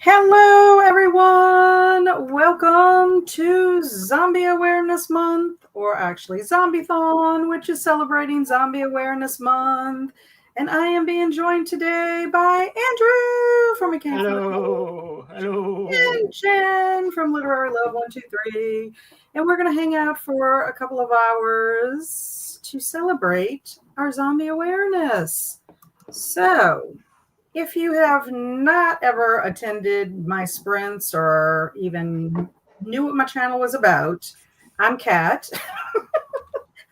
Hello, everyone. Welcome to Zombie Awareness Month, or actually Zombiethon, which is celebrating Zombie Awareness Month. And I am being joined today by Andrew from A Camp Hello. and Jen from Literary Love 123. And we're going to hang out for a couple of hours to celebrate our zombie awareness. So, if you have not ever attended my sprints or even knew what my channel was about, I'm Kat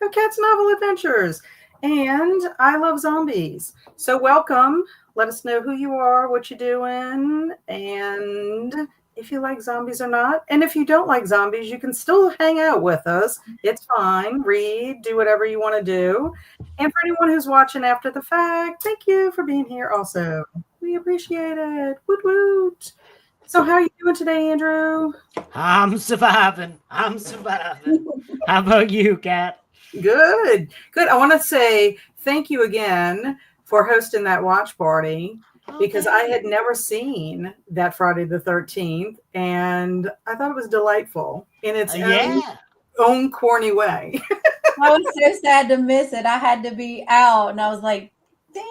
of Kat's Novel Adventures, and I love zombies. So welcome. Let us know who you are, what you're doing, and if you like zombies or not. And if you don't like zombies, you can still hang out with us. It's fine. Read, do whatever you want to do. And for anyone who's watching after the fact, thank you for being here also. We appreciate it. Woot woot. So how are you doing today, Andrew? I'm surviving. How about you, Kat? Good. Good. I want to say thank you again for hosting that watch party because I had never seen that Friday the 13th and I thought it was delightful in its own corny way. I was so sad to miss it. I had to be out and I was like, damn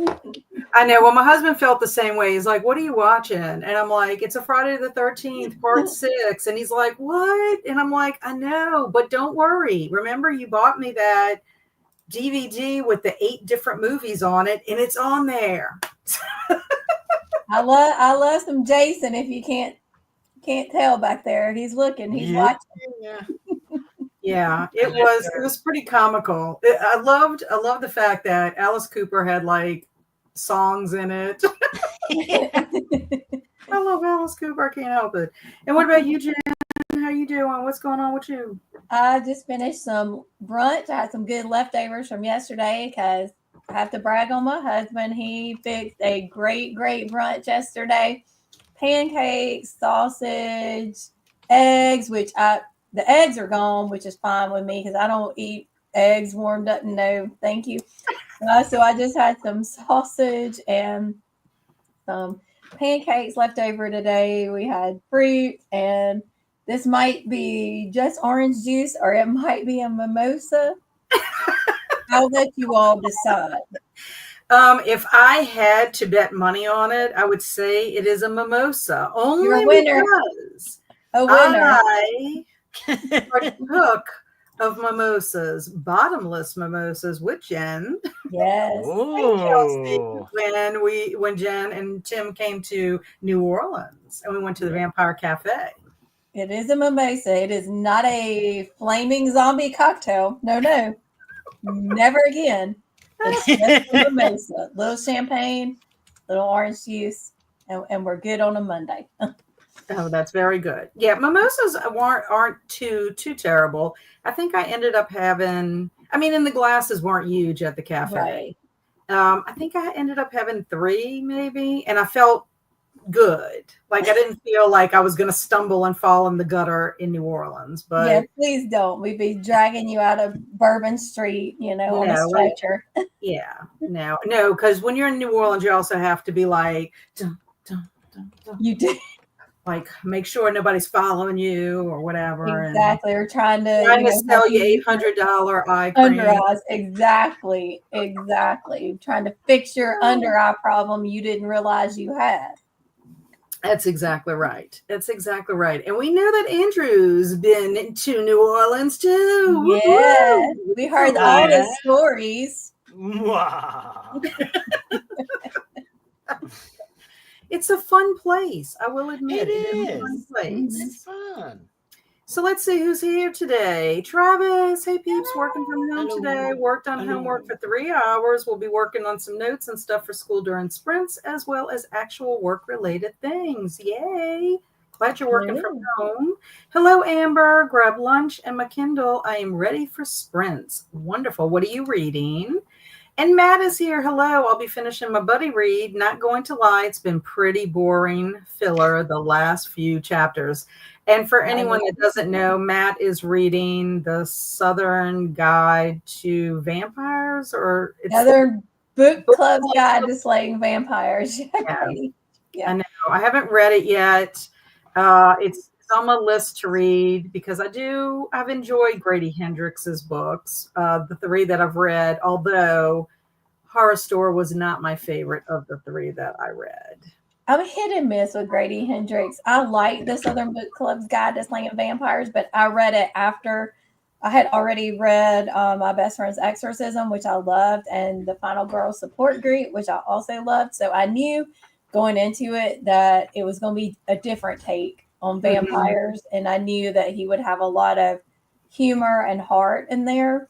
it. I know. Well, my husband felt the same way. He's like, what are you watching? And I'm like, it's a Friday the 13th, part 6. And he's like, what? And I'm like, I know, but don't worry. Remember, you bought me that DVD with the 8 different movies on it, and it's on there. I love some Jason. If you can't tell back there, he's looking, he's watching. Yeah, it was pretty comical. I loved the fact that Alice Cooper had like songs in it. I love Alice Cooper. I can't help it. And what about you, Jen? How you doing? What's going on with you? I just finished some brunch. I had some good leftovers from yesterday because I have to brag on my husband. He fixed a great brunch yesterday. Pancakes, sausage, eggs, the eggs are gone, which is fine with me because I don't eat eggs warmed up. No, thank you. So I just had some sausage and some pancakes left over today. We had fruit, and this might be just orange juice or it might be a mimosa. I'll let you all decide. If I had to bet money on it, I would say it is a mimosa. Only You're a winner. Because a winner. I partook of mimosas, bottomless mimosas with Jen. Yes. And Kelsi when Jen and Tim came to New Orleans and we went to the Vampire Cafe. It is a mimosa. It is not a flaming zombie cocktail. No. Never again. It's just a mimosa. Little champagne, little orange juice, and we're good on a Monday. Oh, that's very good. Yeah, mimosas aren't too terrible. I think I ended up having, and the glasses weren't huge at the cafe. Right. I think I ended up having 3 maybe, and I felt good. Like I didn't feel like I was going to stumble and fall in the gutter in New Orleans. But yeah, please don't. We'd be dragging you out of Bourbon Street, on a stretcher. Yeah, no, because when you're in New Orleans, you also have to be like, dun, dun, dun, dun. You do. Like make sure nobody's following you or whatever. Exactly. Or trying to sell you $800 eye cream. Under eyes. Exactly. Trying to fix your under eye problem you didn't realize you had. That's exactly right. And we know that Andrew's been to New Orleans too. Yeah. We heard all the stories. It's a fun place. I will admit it is a fun place. It's fun. So let's see who's here today. Travis, hey peeps, working from home today. Worked on homework for 3 hours. We'll be working on some notes and stuff for school during sprints, as well as actual work-related things. Yay! Glad you're working from home. Hello, Amber. Grab lunch and my Kindle. I am ready for sprints. Wonderful. What are you reading? And Matt is here. Hello. I'll be finishing my buddy read. Not going to lie, it's been pretty boring filler the last few chapters. And for anyone that doesn't know, Matt is reading the Southern Guide to Vampires, or it's Southern Book Club Guide to Slaying Vampires. Yeah. I know. I haven't read it yet. It's on my list to read because I've enjoyed Grady Hendrix's books, the three that I've read, although Horror Store was not my favorite of the three that I read. I'm hit and miss with Grady Hendrix. I like the Southern Book Club's Guide to Slaying Vampires, but I read it after I had already read My Best Friend's Exorcism, which I loved, and The Final Girl Support Group, which I also loved. So I knew going into it that it was going to be a different take on vampires, and I knew that he would have a lot of humor and heart in there.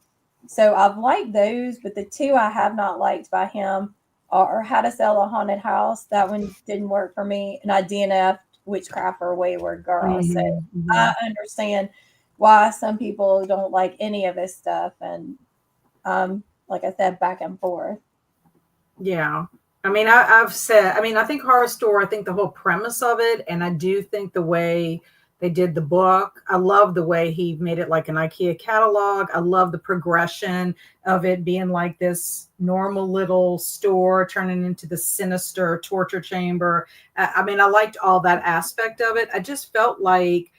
So I've liked those, but the two I have not liked by him or How to Sell a Haunted House. That one didn't work for me. And I DNF'd Witchcraft for a Wayward Girl. So I understand why some people don't like any of his stuff. And like I said, back and forth. Yeah. I mean, I think Horror Store, I think the whole premise of it, and I do think the way they did the book, I love the way he made it like an IKEA catalog. I love the progression of it being like this normal little store turning into the sinister torture chamber. I mean, I liked all that aspect of it. I just felt like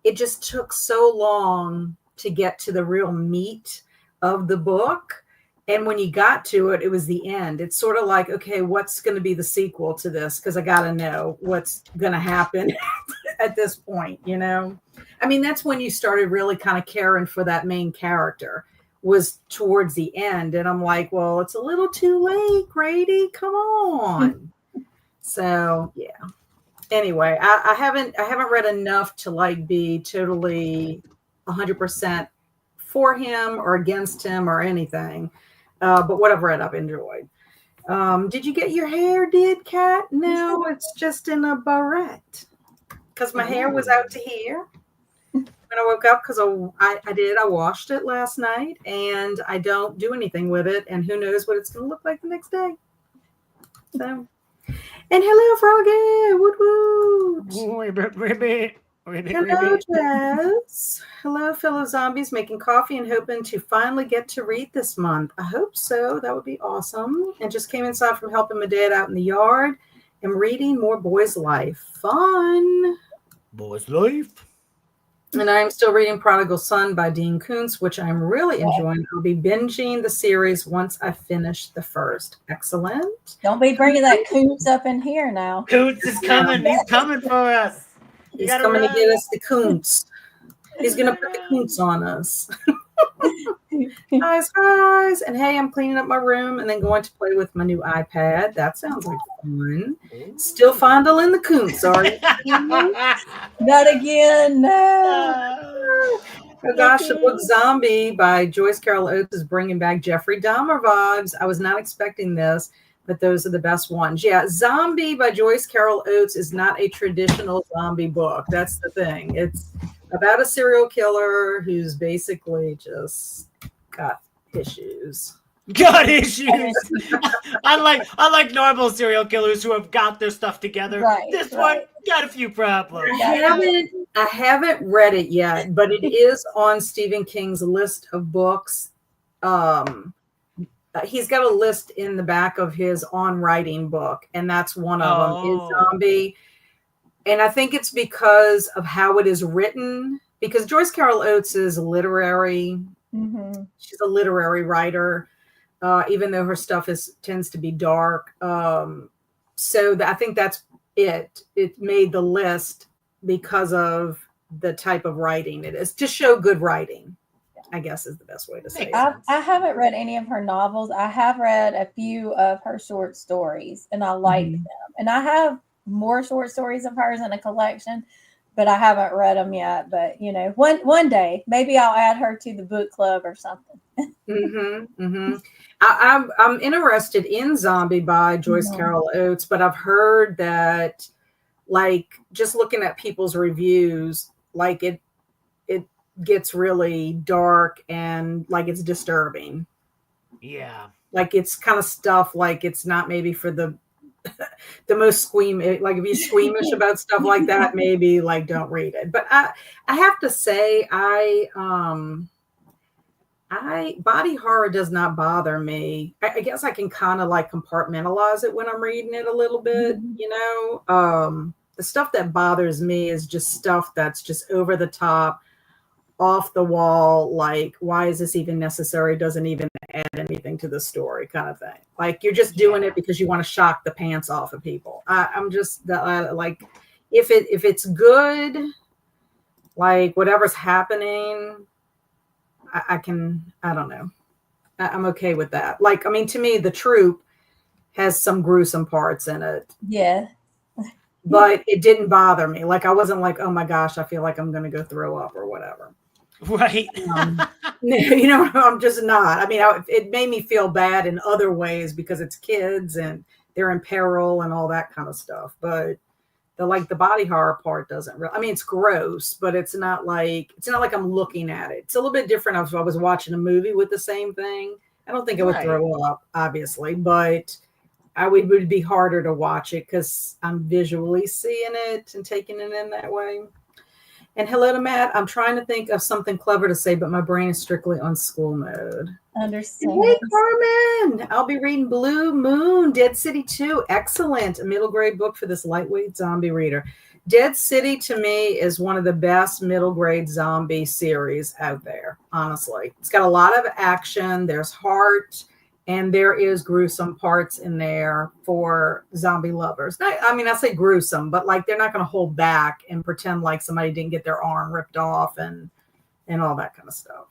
it just took so long to get to the real meat of the book. And when you got to it, it was the end. It's sort of like, okay, what's going to be the sequel to this? Because I got to know what's going to happen at this point, you know? I mean, that's when you started really kind of caring for that main character, was towards the end. And I'm like, well, it's a little too late, Grady. Come on. So, yeah. Anyway, I haven't read enough to like be totally 100% for him or against him or anything. But what I've read, I've enjoyed. Did you get your hair did, Kat? No, it's just in a barrette. Because my hair was out to here when I woke up, because I washed it last night, and I don't do anything with it, and who knows what it's going to look like the next day. So, and hello, Froggy. Woot woot. Hello, Jess. Hello, fellow zombies, making coffee and hoping to finally get to read this month. I hope so. That would be awesome. And just came inside from helping my dad out in the yard and reading more Boy's Life. Fun. Boy's Life. And I'm still reading Prodigal Son by Dean Koontz, which I'm really enjoying. I'll be binging the series once I finish the first. Excellent. Don't be bringing that Koontz up in here now. Koontz is coming. He's coming for us. He's coming to get us the Koontz. He's going to put the Koontz on us. Guys. And hey, I'm cleaning up my room and then going to play with my new iPad. That sounds like fun. Still fondling the Koontz, are you? Not again. No. Oh gosh, the book Zombie by Joyce Carol Oates is bringing back Jeffrey Dahmer vibes. I was not expecting this, but those are the best ones. Yeah, Zombie by Joyce Carol Oates is not a traditional zombie book. That's the thing. It's about a serial killer who's basically just got issues. Got issues. Unlike normal serial killers who have got their stuff together. Right, This one got a few problems. I haven't read it yet, but it is on Stephen King's list of books. He's got a list in the back of his on writing book, and that's one of them is Zombie. And I think it's because of how it is written, because Joyce Carol Oates is literary. Mm-hmm. She's a literary writer, even though her stuff tends to be dark. So I think that's it. It made the list because of the type of writing it is, to show good writing, I guess is the best way to say it. I haven't read any of her novels. I have read a few of her short stories, and I like them. And I have more short stories of hers in a collection, but I haven't read them yet. But you know, one day maybe I'll add her to the book club or something. I'm interested in Zombie by Joyce Carol Oates, but I've heard that, like, just looking at people's reviews, like it gets really dark and like it's disturbing. Yeah, like it's kind of stuff like it's not maybe for the most squeamish. Like if you're squeamish about stuff like that, maybe like don't read it. But I have to say, Body horror does not bother me. I guess I can kind of like compartmentalize it when I'm reading it a little bit, you know. The stuff that bothers me is just stuff that's just over the top, off the wall, like why is this even necessary? Doesn't even add anything to the story, kind of thing. Like you're just doing it because you want to shock the pants off of people. I'm just like, if it's good, like whatever's happening, I don't know. I'm okay with that. Like, I mean, to me, The Troop has some gruesome parts in it. Yeah. But it didn't bother me. Like, I wasn't like, oh my gosh, I feel like I'm going to go throw up or whatever. Right. You know, I'm just not. I mean, it made me feel bad in other ways because it's kids and they're in peril and all that kind of stuff. But the body horror part doesn't really, I mean, it's gross, but it's not like I'm looking at it. It's a little bit different if I was watching a movie with the same thing. I don't think I would throw up, obviously, but it would be harder to watch it because I'm visually seeing it and taking it in that way. And hello to Matt. I'm trying to think of something clever to say, but my brain is strictly on school mode. Understand. Hey, Carmen. I'll be reading Blue Moon, Dead City 2. Excellent. A middle grade book for this lightweight zombie reader. Dead City, to me, is one of the best middle grade zombie series out there, honestly. It's got a lot of action. There's heart. And there is gruesome parts in there for zombie lovers. I mean, I say gruesome, but like they're not going to hold back and pretend like somebody didn't get their arm ripped off and all that kind of stuff.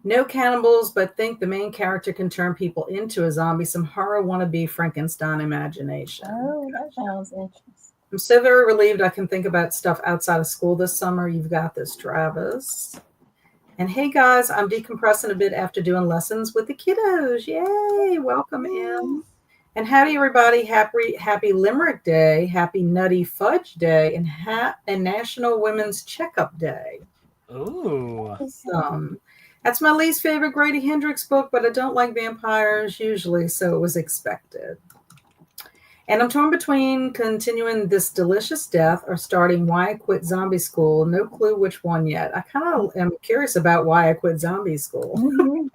No cannibals, but think the main character can turn people into a zombie. Some horror wannabe Frankenstein imagination. Oh, that sounds interesting. I'm so very relieved I can think about stuff outside of school this summer. You've got this, Travis. And hey, guys, I'm decompressing a bit after doing lessons with the kiddos. Yay, welcome in. And howdy, everybody. Happy Limerick Day, happy Nutty Fudge Day, and National Women's Checkup Day. Ooh. That's my least favorite Grady Hendrix book, but I don't like vampires usually, so it was expected. And I'm torn between continuing This Delicious Death or starting Why I Quit Zombie School. No clue which one yet. I kind of am curious about Why I Quit Zombie School.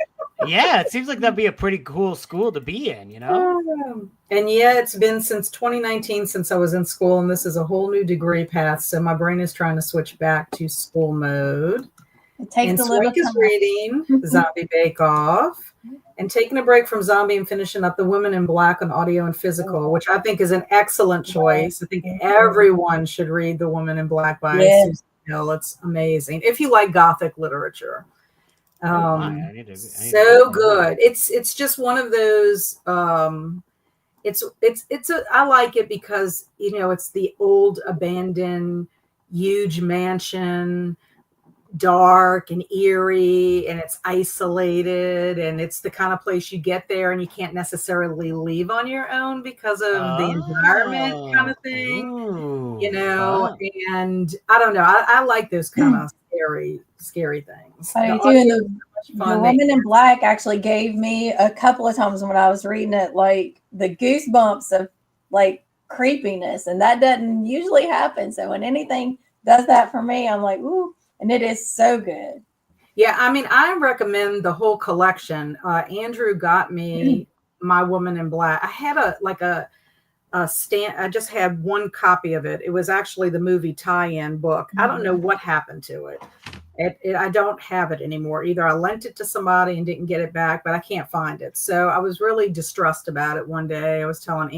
Yeah, it seems like that'd be a pretty cool school to be in, you know? And yeah, it's been since 2019 since I was in school, and this is a whole new degree path. So my brain is trying to switch back to school mode. It takes and a little Swink is reading Zombie Bake Off and taking a break from zombie and finishing up The Woman in Black on audio and physical, which I think is an excellent choice. I think everyone should read The Woman in Black by Susan Hill. It's amazing. If you like Gothic literature. So good. It's just one of those, I like it because, you know, it's the old abandoned, huge mansion, dark and eerie, and it's isolated, and it's the kind of place you get there and you can't necessarily leave on your own because of the environment kind of thing. Ooh, you know, and I don't know. I like those kind of scary things. The Woman in Black actually gave me a couple of times when I was reading it, like the goosebumps of like creepiness, and that doesn't usually happen. So when anything does that for me, I'm like, ooh. And it is so good. Yeah, I mean, I recommend the whole collection. Andrew got me My Woman in Black. I had a stand. I just had one copy of it. It was actually the movie tie-in book. I don't know what happened to it. I don't have it anymore. Either I lent it to somebody and didn't get it back, but I can't find it. So I was really distressed about it one day. I was telling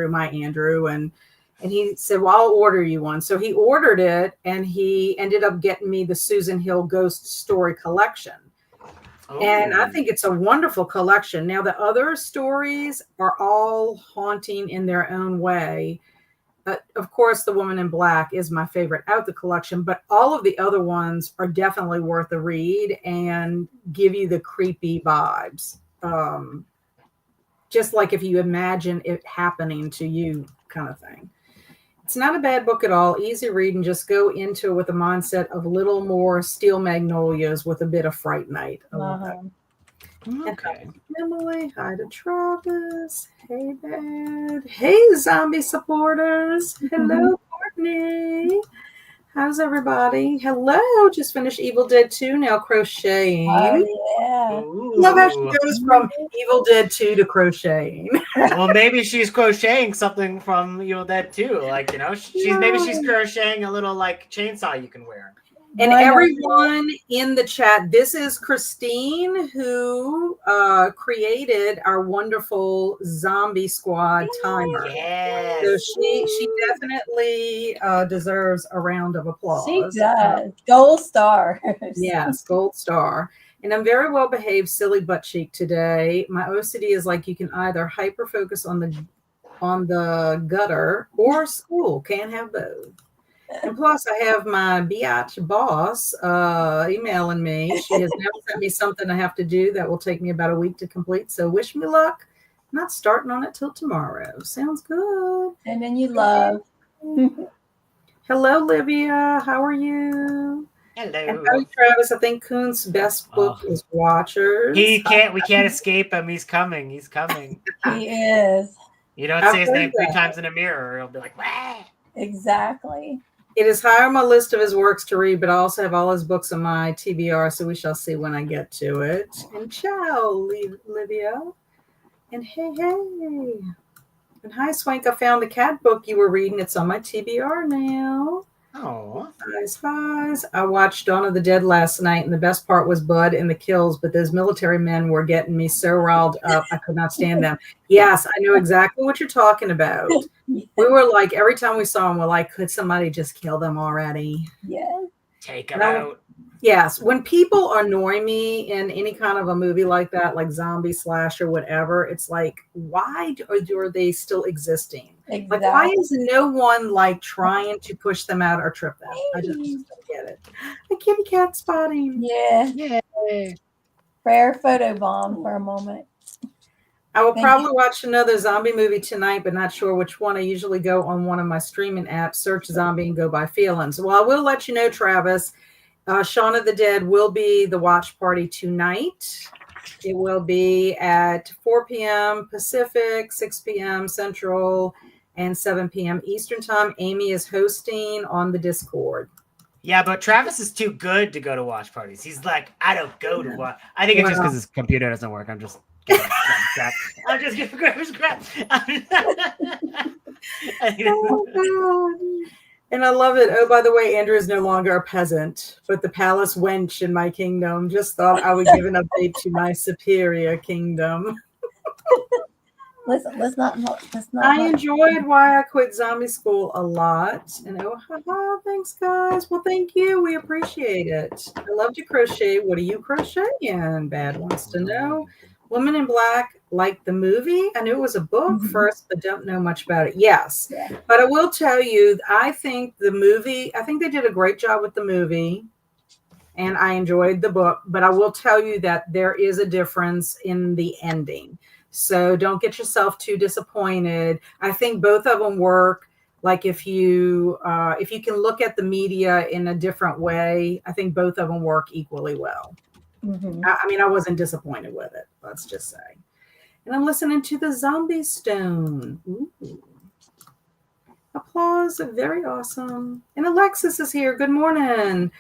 my Andrew, and he said, well, I'll order you one. So he ordered it, and he ended up getting me the Susan Hill Ghost Story Collection. Oh. And I think it's a wonderful collection. Now, the other stories are all haunting in their own way. Of course, The Woman in Black is my favorite out of the collection, but all of the other ones are definitely worth a read and give you the creepy vibes. Just like if you imagine it happening to you kind of thing. It's not a bad book at all. Easy read, and just go into it with a mindset of a little more Steel Magnolias with a bit of Fright Night. I love that. Okay. Emily, hi to Travis. Hey, Dad. Hey, zombie supporters. Hello, Courtney. How's everybody? Hello. Just finished Evil Dead 2, now crocheting. Oh, yeah. Love how she Ooh. goes from Evil Dead 2 to crocheting. Well, maybe she's crocheting something from Evil Dead 2. Like, maybe she's crocheting a little like chainsaw you can wear. And everyone in the chat, this is Kristine, who created our wonderful zombie squad timer. Yes. So she definitely deserves a round of applause. She does. Gold star. Yes, gold star. And I'm very well behaved, silly butt cheek today. My OCD is like you can either hyper focus on the gutter or school. Can't have both. And plus, I have my biatch boss emailing me. She has now sent me something I have to do that will take me about a week to complete. So wish me luck. Not starting on it till tomorrow. Sounds good. And then you love. Hello, Livia. How are you? Hello. And howdy, Travis. I think Kuhn's best book is Watchers. We can't escape him. He's coming. He's coming. He is. You don't say his name 3 times in a mirror, he'll be like, wah! Exactly. It is high on my list of his works to read, but I also have all his books on my TBR, so we shall see when I get to it. And ciao, Livia. And hey. And hi, Swank. I found the cat book you were reading. It's on my TBR now. Oh. Guys. I watched Dawn of the Dead last night, and the best part was Bud and the kills, but those military men were getting me so riled up. I could not stand them. Yes, I know exactly what you're talking about. We were like, every time we saw them, we're like, could somebody just kill them already? Yeah. Take them out. Yes. When people annoy me in any kind of a movie like that, like zombie slash or whatever, it's like, why are they still existing? Exactly. Like, why is no one like trying to push them out or trip them? I just don't get it. A kitty cat spotting. Yeah. Prayer photo bomb for a moment. I will probably watch another zombie movie tonight, but not sure which one. I usually go on one of my streaming apps, search zombie, and go by feelings. Well, I will let you know, Travis. Shaun of the Dead will be the watch party tonight. It will be at 4 p.m. Pacific, 6 p.m. Central, and 7 p.m. Eastern Time. Amy is hosting on the Discord. Yeah, but Travis is too good to go to watch parties. He's like, I don't go to watch. I think it's just because his computer doesn't work. I'm just giving crap. I'm just giving Travis crap. Oh, God. And I love it. Oh, by the way, Andrew is no longer a peasant, but the palace wench in my kingdom. Just thought I would give an update to my superior kingdom. Let's not. I enjoyed Why I Quit Zombie School a lot. And thanks, guys. Well, thank you. We appreciate it. I love to crochet. What are you crocheting? Bad wants to know. Woman in Black, like the movie. I knew it was a book first, but don't know much about it. Yes. Yeah. But I will tell you, I think they did a great job with the movie. And I enjoyed the book. But I will tell you that there is a difference in the ending. So don't get yourself too disappointed. I think both of them work. Like if you can look at the media in a different way, I think both of them work equally well. I mean, I wasn't disappointed with it. Let's just say. And I'm listening to the Zombie Stone. Ooh. Applause. Very awesome. And Alexis is here. Good morning.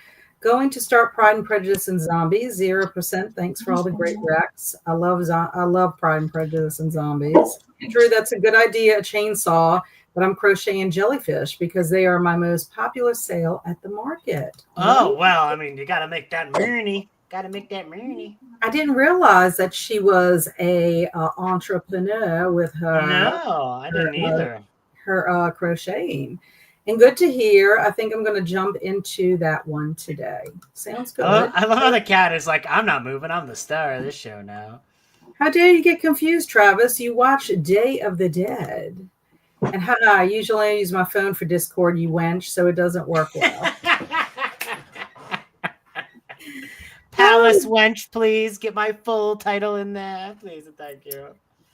Going to start Pride and Prejudice and Zombies. 0%. Thanks for all the great recs. I love Pride and Prejudice and Zombies. Andrew, that's a good idea. A chainsaw, but I'm crocheting jellyfish because they are my most popular sale at the market. Oh, well, I mean, you got to make that money. I didn't realize that she was a entrepreneur with her. No, I didn't either. Her crocheting. And good to hear. I think I'm going to jump into that one today. Sounds good. I love how the cat is like, I'm not moving. I'm the star of this show now. How dare you get confused, Travis? You watch Day of the Dead. And I usually use my phone for Discord, you wench, so it doesn't work well. Palace wench, please. Get my full title in there. Please and thank you.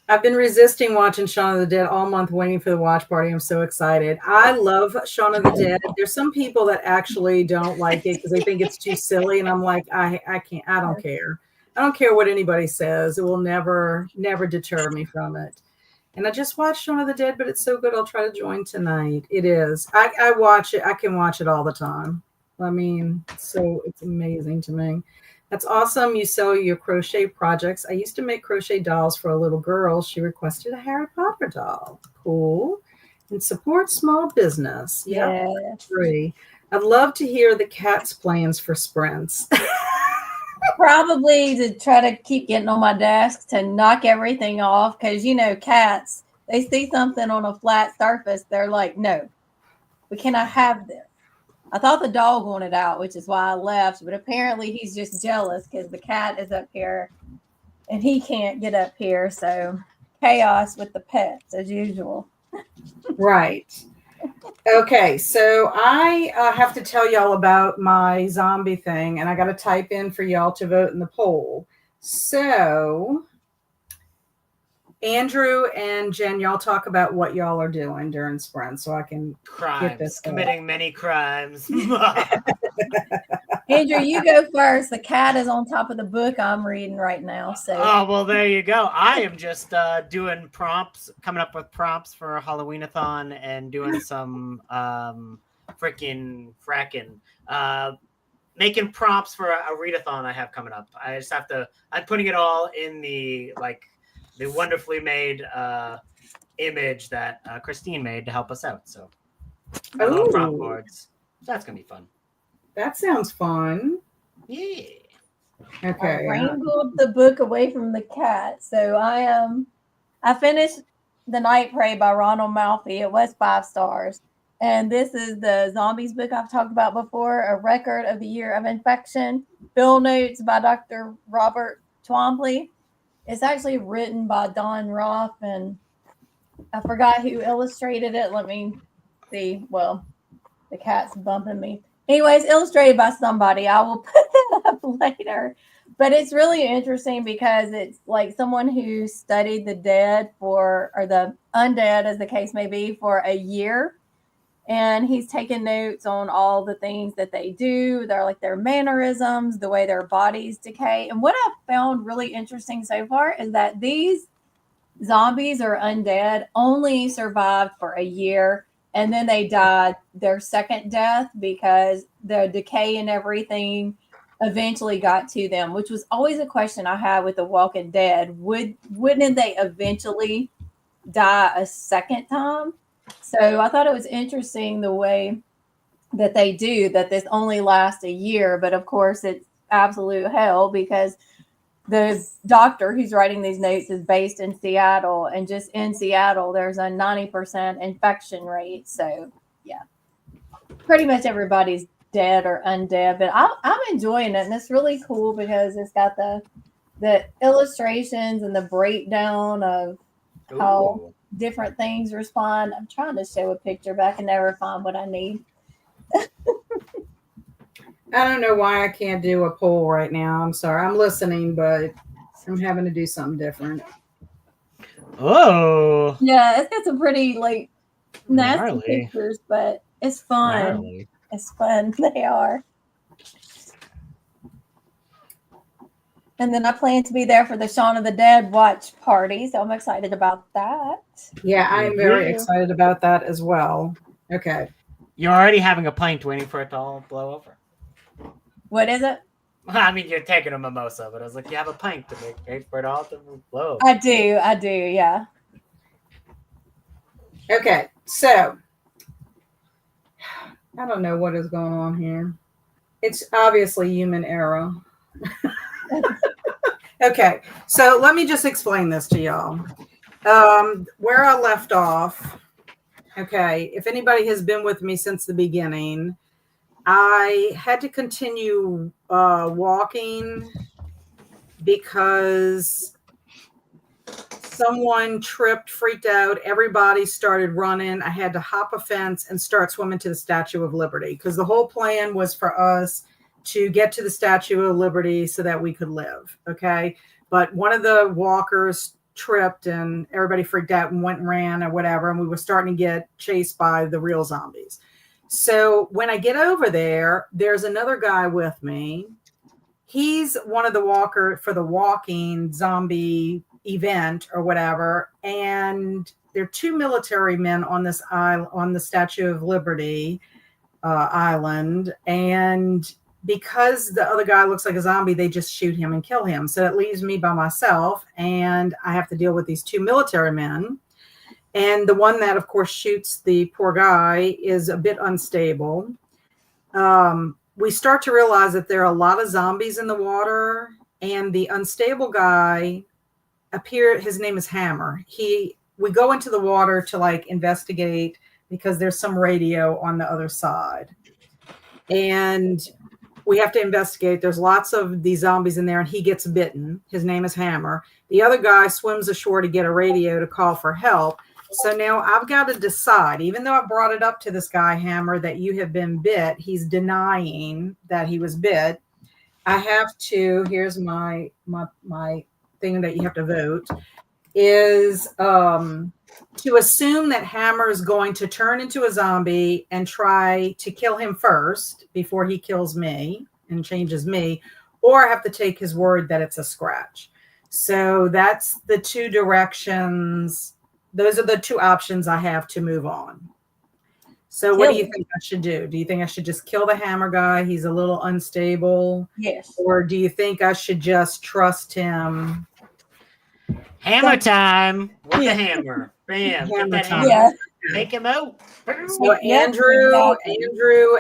I've been resisting watching Shaun of the Dead all month, waiting for the watch party. I'm so excited. I love Shaun of the Dead. There's some people that actually don't like it because they think it's too silly. And I'm like, I can't. I don't care. I don't care what anybody says. It will never deter me from it. And I just watched Shaun of the Dead, but it's so good. I'll try to join tonight. It is. I watch it. I can watch it all the time. I mean, so it's amazing to me. That's awesome. You sell your crochet projects. I used to make crochet dolls for a little girl. She requested a Harry Potter doll. Cool. And support small business. Yeah. Agree. I'd love to hear the cat's plans for sprints. Probably to try to keep getting on my desk to knock everything off because, cats, they see something on a flat surface. They're like, no, we cannot have this. I thought the dog wanted out, which is why I left. But apparently he's just jealous because the cat is up here and he can't get up here. So chaos with the pets as usual. Right. Okay, so I have to tell y'all about my zombie thing, and I got to type in for y'all to vote in the poll. So, Andrew and Jen, y'all talk about what y'all are doing during sprint, so I can get this committing many crimes. Andrew, you go first. The cat is on top of the book I'm reading right now. So, oh well, there you go. I am just doing prompts, coming up with prompts for a Halloween-a-thon, and doing some fracking, making prompts for a readathon I have coming up. I just have to. I'm putting it all in the wonderfully made image that Kristine made to help us out. So, little prompt boards. So that's gonna be fun. That sounds fun. Yeah. Okay. I wrangled the book away from the cat. So I finished The Night Prey by Ronald Malfi. It was 5 stars. And this is the zombies book I've talked about before, A Record of the Year of Infection. Bill Notes by Dr. Robert Twombly. It's actually written by Don Roth, and I forgot who illustrated it. Let me see. Well, the cat's bumping me. Anyways, illustrated by somebody. I will put that up later. But it's really interesting because it's like someone who studied the dead or the undead, as the case may be, for a year. And he's taken notes on all the things that they do. They're like their mannerisms, the way their bodies decay. And what I've found really interesting so far is that these zombies or undead only survived for a year. And then they died their second death because the decay and everything eventually got to them, which was always a question I had with The Walking Dead. Wouldn't they eventually die a second time? So I thought it was interesting the way that they do that this only lasts a year. But of course, it's absolute hell because the doctor who's writing these notes is based in Seattle, and just in Seattle, there's a 90% infection rate. So, yeah, pretty much everybody's dead or undead. But I'm enjoying it, and it's really cool because it's got the illustrations and the breakdown of how different things respond. I'm trying to show a picture, but I can never find what I need. I don't know why I can't do a poll right now. I'm sorry. I'm listening, but I'm having to do something different. Oh. Yeah, it's got some pretty nasty pictures, but it's fun. Gnarly. It's fun. They are. And then I plan to be there for the Shaun of the Dead watch party, so I'm excited about that. Yeah, I'm very excited about that as well. Okay. You're already having a pint waiting for it to all blow over. What is it? I mean, you're taking a mimosa, but I was like, you have a pint to wait for it all to blow over. I do, yeah. Okay, so I don't know what is going on here. It's obviously human error. Okay, so let me just explain this to y'all. Where I left off, okay, if anybody has been with me since the beginning, I had to continue walking because someone tripped, freaked out. Everybody started running. I had to hop a fence and start swimming to the Statue of Liberty because the whole plan was for us to get to the Statue of Liberty so that we could live. Okay. But one of the walkers tripped and everybody freaked out and went and ran or whatever. And we were starting to get chased by the real zombies. So when I get over there, there's another guy with me. He's one of the walking zombie, event or whatever, and there are 2 military men on this island, on the Statue of Liberty island, and because the other guy looks like a zombie, they just shoot him and kill him. So it leaves me by myself, and I have to deal with these 2 military men. And the one that, of course, shoots the poor guy is a bit unstable. We start to realize that there are a lot of zombies in the water, and the unstable guy his name is Hammer. We go into the water to like investigate because there's some radio on the other side. And we have to investigate. There's lots of these zombies in there, and he gets bitten. His name is Hammer. The other guy swims ashore to get a radio to call for help. So now I've got to decide, even though I brought it up to this guy, Hammer, that you have been bit, he's denying that he was bit. I have to, here's my thing that you have to vote, is to assume that Hammer is going to turn into a zombie and try to kill him first before he kills me and changes me, or I have to take his word that it's a scratch. So that's the 2 directions. Those are the 2 options I have to move on. So what do you think I should do? Do you think I should just kill the Hammer guy? He's a little unstable. Yes. Or do you think I should just trust him? Hammer time with the hammer. Bam. Hammer Get that time. hammer. Yeah. Take him out. So Andrew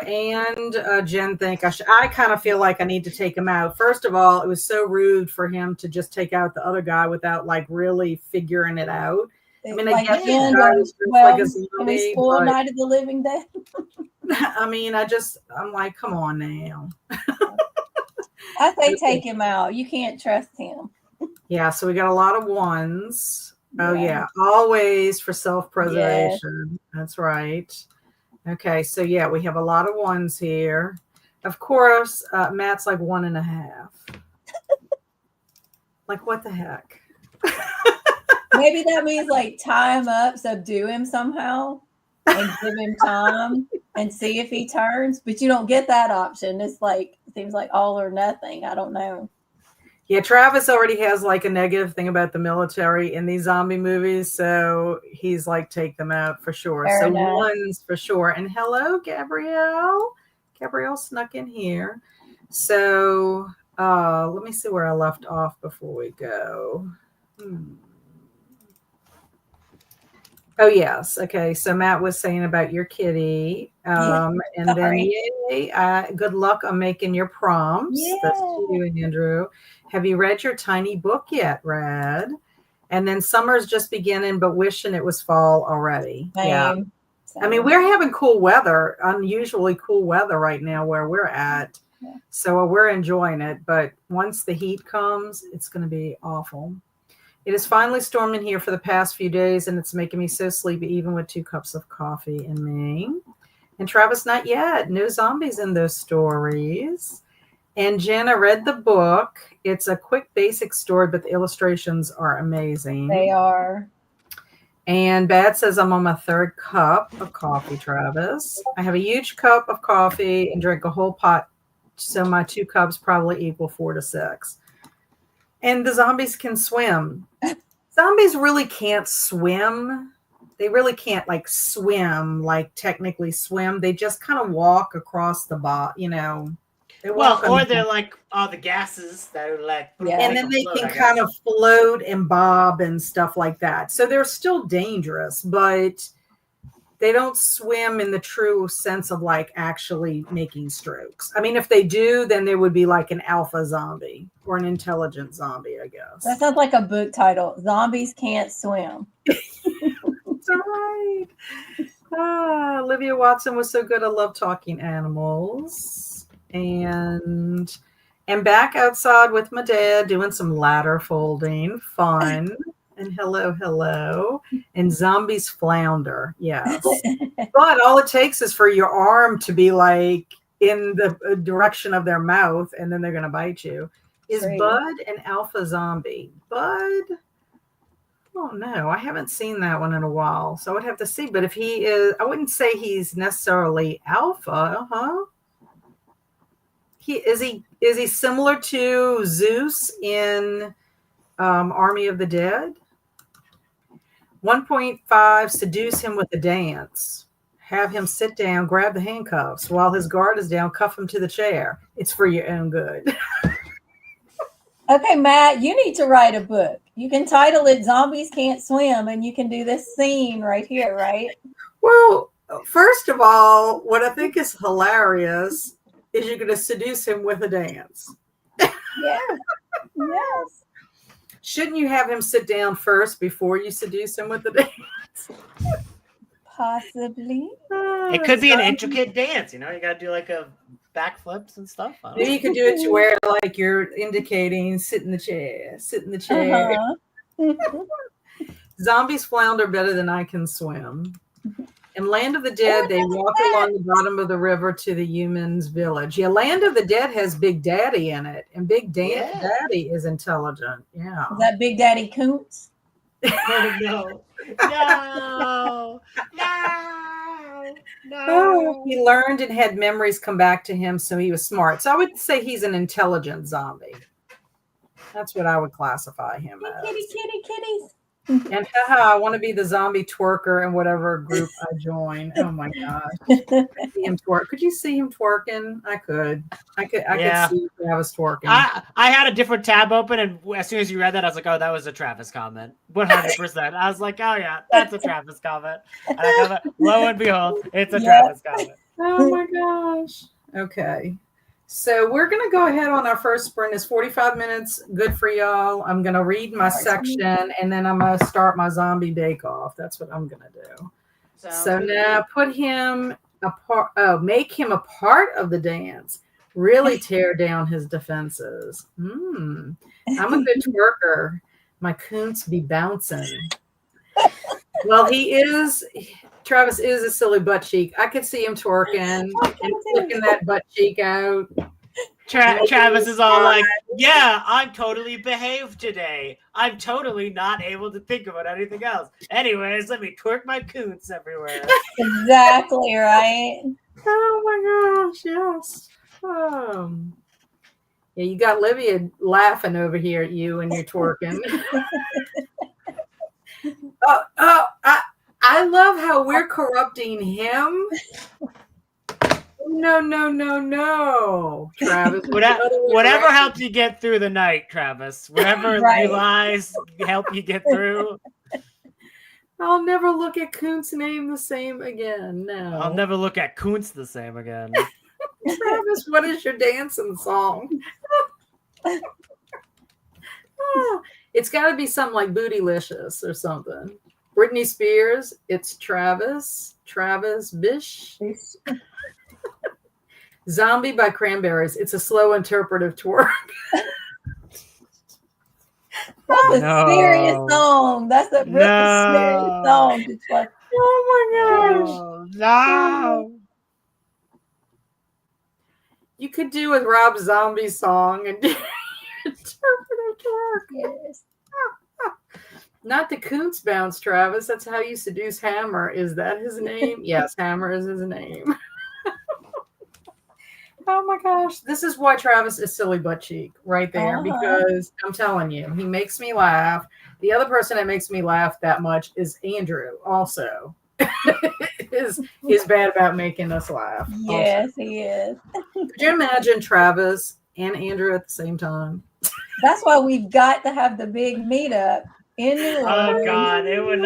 exactly. and Jen think I kind of feel like I need to take him out. First of all, it was so rude for him to just take out the other guy without like really figuring it out. I mean, I guess Jen the guy was just like a zombie, can we spoil but- Night of the Living Dead? I mean, I'm like, come on now. I say take him out. You can't trust him. Yeah, so we got a lot of 1s. Oh Yeah. yeah, always for self-preservation. That's right. Okay, so yeah, we have a lot of 1s here. Of course, Matt's like 1.5. Like, what the heck? Maybe that means like tie him up, subdue him somehow, and give him time and see if he turns. But you don't get that option. It's like, it seems like all or nothing. I don't know. Yeah, Travis already has like a negative thing about the military in these zombie movies, so he's like, take them out for sure. Fair so enough. 1s for sure. And hello, Gabrielle. Gabrielle snuck in here. So let me see where I left off before we go. Oh, yes. Okay. So Matt was saying about your kitty. And then, yay, good luck on making your prompts. Yeah. That's to you, Andrew. Have you read your tiny book yet, Red? And then summer's just beginning, but wishing it was fall already. Same. Yeah. I mean, we're having cool weather, unusually cool weather right now where we're at. Yeah. So we're enjoying it. But once the heat comes, it's going to be awful. It is finally storming here for the past few days, and it's making me so sleepy, even with 2 cups of coffee in me. And Travis, not yet. No zombies in those stories. And Jen, I read the book. It's a quick, basic story, but the illustrations are amazing. They are. And Bad says I'm on my 3rd cup of coffee, Travis. I have a huge cup of coffee and drink a whole pot, so my 2 cups probably equal 4 to 6. And the zombies can swim. Zombies really can't swim. They really can't like swim, like technically swim. They just kind of walk across the they walk Well, or they're like all the gases that are like, Yeah. and then they can kind of float and bob and stuff like that. So they're still dangerous, but they don't swim in the true sense of like actually making strokes. I mean, if they do, then there would be like an alpha zombie or an intelligent zombie, I guess. That sounds like a book title. Zombies Can't Swim. That's right. Olivia Watson was so good. I love talking animals. And back outside with my dad doing some ladder folding. Fun. And hello. And zombies flounder. Yes. But all it takes is for your arm to be like in the direction of their mouth, and then they're going to bite you. Is Great. Bud an alpha zombie? Bud? Oh, no. I haven't seen that one in a while. So I would have to see. But if he is, I wouldn't say he's necessarily alpha. Is he similar to Zeus in Army of the Dead. 1.5, seduce him with a dance. Have him sit down, grab the handcuffs. While his guard is down, cuff him to the chair. It's for your own good. Okay, Matt, you need to write a book. You can title it Zombies Can't Swim, and you can do this scene right here, right? Well, first of all, what I think is hilarious is you're going to seduce him with a dance. Yes. Yes. Shouldn't you have him sit down first before you seduce him with the dance? Possibly. It could be an intricate dance, you got to do like a backflips and stuff. Maybe you could do it to where like you're indicating sit in the chair. Zombies flounder better than I can swim. In Land of the Dead, they walk along the bottom of the river to the humans' village. Yeah, Land of the Dead has Big Daddy in it, and Big Daddy is intelligent. Yeah. Is that Big Daddy Koontz? No. Oh, he learned and had memories come back to him, so he was smart. So I would say he's an intelligent zombie. That's what I would classify him as. Kitties. And haha, I want to be the zombie twerker in whatever group I join. Oh my gosh. See him twerk. Could you see him twerking? I could. I could see Travis twerking. I had a different tab open, and as soon as you read that, I was like, oh, that was a Travis comment. 100%. I was like, oh yeah, that's a Travis comment. And I got lo and behold, it's a Travis comment. Oh my gosh. Okay. So we're going to go ahead on our first sprint. It's 45 minutes. Good for y'all. I'm going to read my section, and then I'm going to start my zombie bake-off. That's what I'm going to do. So now put him apart. Oh, make him a part of the dance. Really tear down his defenses. I'm a good twerker. My coons be bouncing. Well, Travis is a silly butt cheek. I could see him twerking and flicking that butt cheek out. Travis is all like, yeah, I'm totally behaved today. I'm totally not able to think about anything else. Anyways, let me twerk my coons everywhere. Exactly right. Oh my gosh, yes. Yeah, you got Livia laughing over here at you and you're twerking. I love how we're corrupting him. No, Travis. Whatever helps you get through the night, Travis. Whatever lies help you get through. I'll never look at Kuntz' name the same again. No. I'll never look at Kuntz the same again. Travis, what is your dancing song? It's got to be something like Bootylicious or something. Britney Spears, it's Travis Bish. Zombie by Cranberries. It's a slow interpretive twerk. That's a serious song. That's a really serious song. It's like, oh my gosh. No. You could do with Rob Zombie's song and do interpretive twerk. yes. Not the Kuntz bounce, Travis. That's how you seduce Hammer. Is that his name? Yes, Hammer is his name. Oh my gosh. This is why Travis is silly butt cheek right there. Because I'm telling you, he makes me laugh. The other person that makes me laugh that much is Andrew also. is bad about making us laugh. Yes, also. he is. Could you imagine Travis and Andrew at the same time? That's why we've got to have the big meetup in New Orleans. Oh God, it would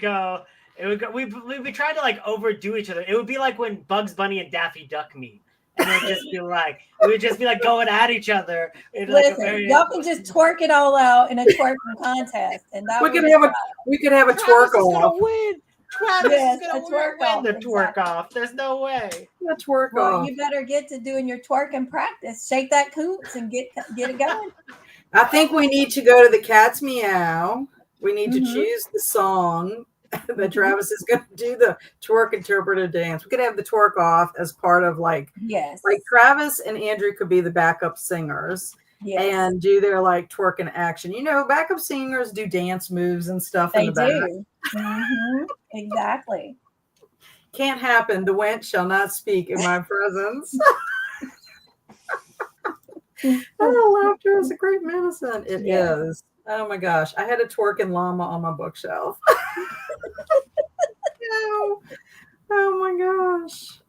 go. We'd be trying to like overdo each other. It would be like when Bugs Bunny and Daffy Duck meet. And it would just be like going at each other. Listen, y'all can just twerk it all out in a twerking contest, and that we could have a twerk off. Win. Travis is gonna win the twerk exactly. off. There's no way. The twerk Well, off. you better get to doing your twerking practice. Shake that coots and get it going. I think we need to go to the Cat's Meow. We need to choose the song that Travis is going to do the twerk interpretive dance. We could have the twerk off as part of like Travis and Andrew could be the backup singers and do their like twerking action. You know, backup singers do dance moves and stuff in the back. Exactly. Can't happen. The wench shall not speak in my presence. Oh, laughter is a great medicine. It is. Oh my gosh. I had a twerking llama on my bookshelf. No. Oh my gosh.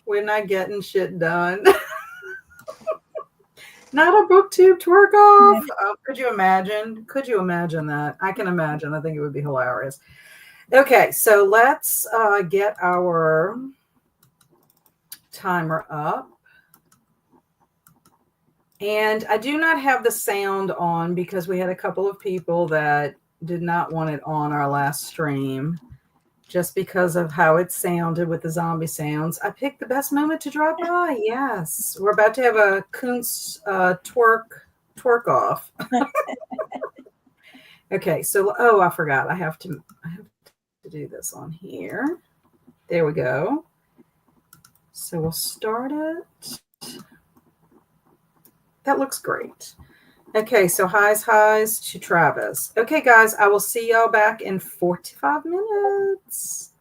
We're not getting shit done. Not a booktube twerk off. Could you imagine? Could you imagine that? I can imagine. I think it would be hilarious. Okay, so let's get our timer up. And I do not have the sound on because we had a couple of people that did not want it on our last stream just because of how it sounded with the zombie sounds. I picked the best moment to drop by. Yes. We're about to have a Kuntz twerk off. Okay, so I forgot. I have to do this on here. There we go. So we'll start it. That looks great. Okay, so highs to Travis. Okay, guys, I will see y'all back in 45 minutes.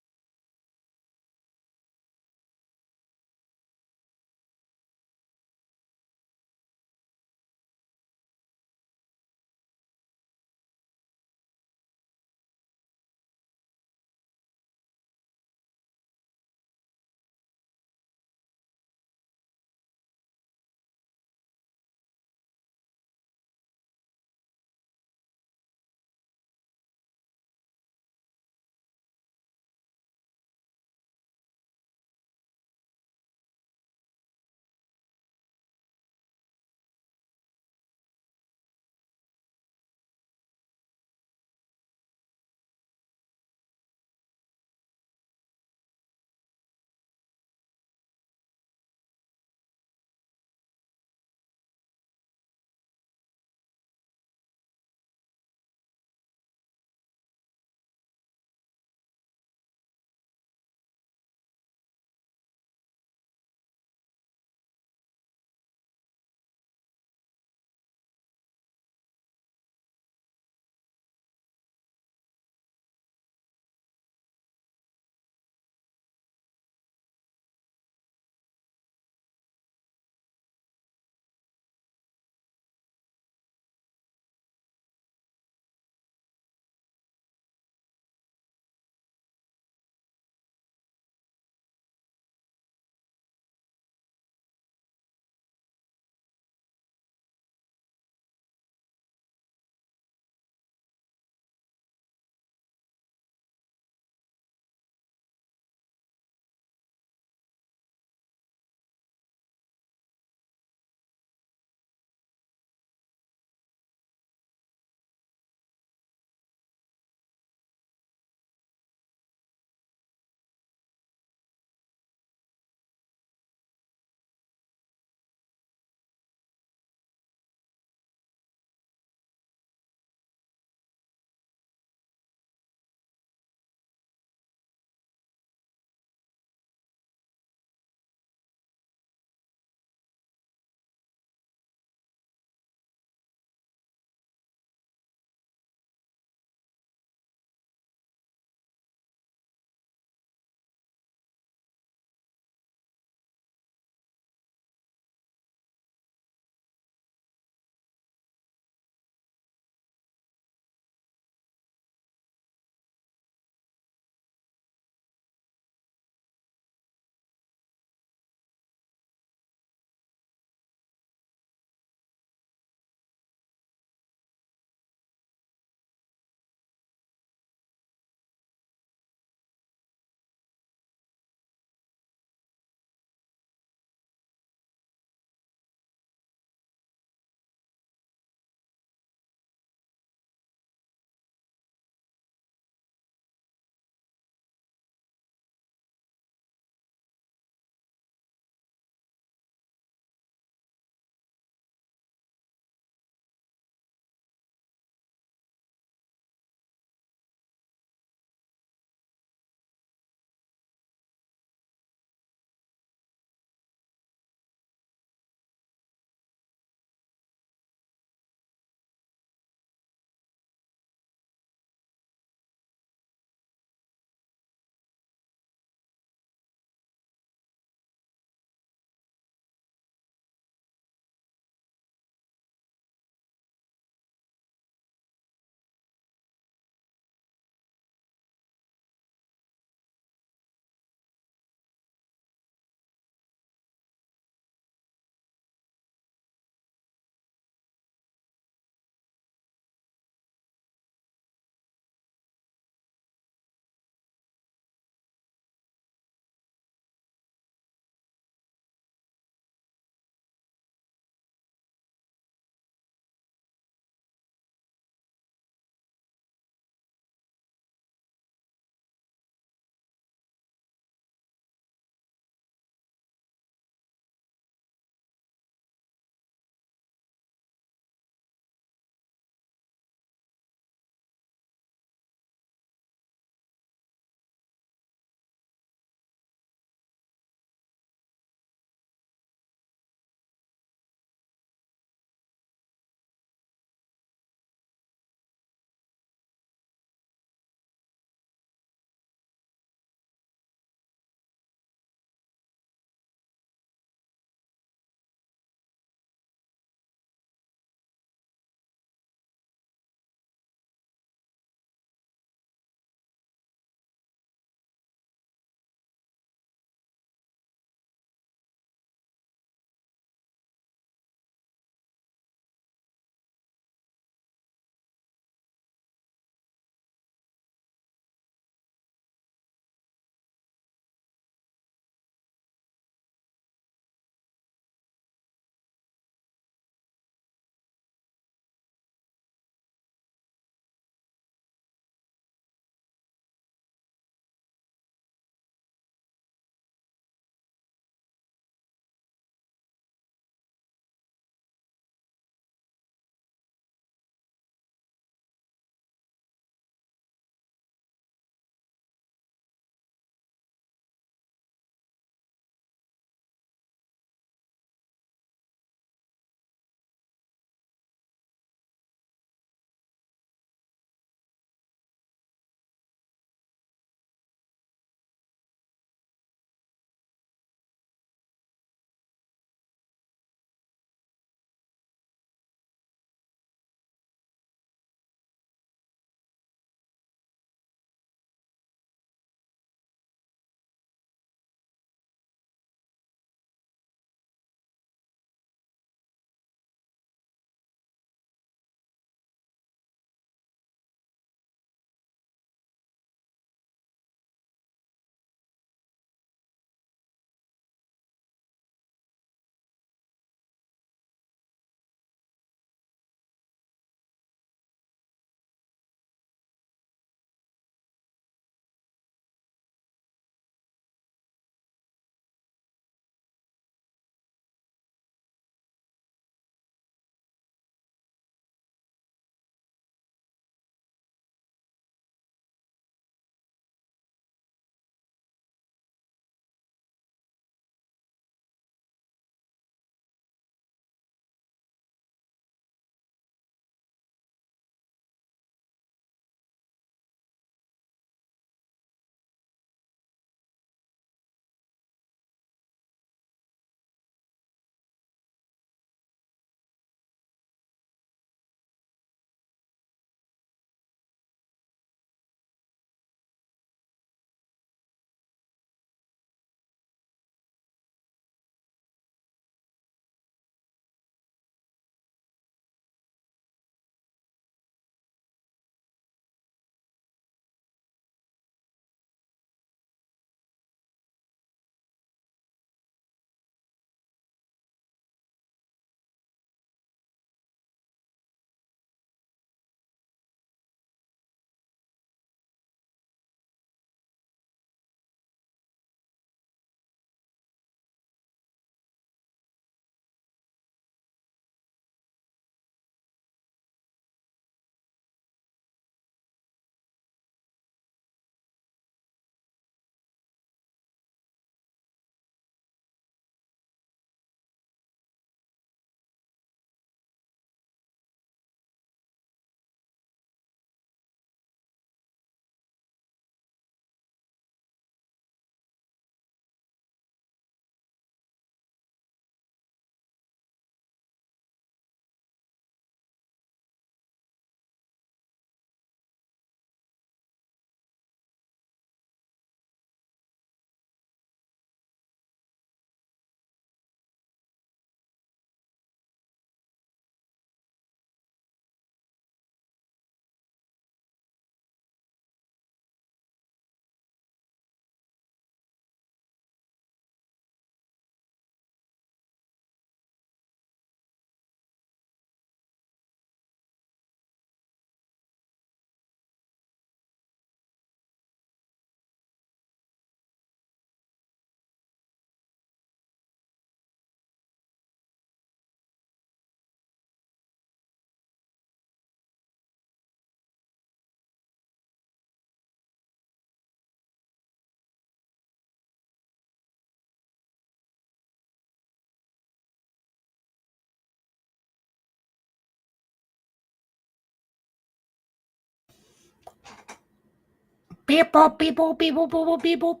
Beep boop beep boop beep boop boop beep boop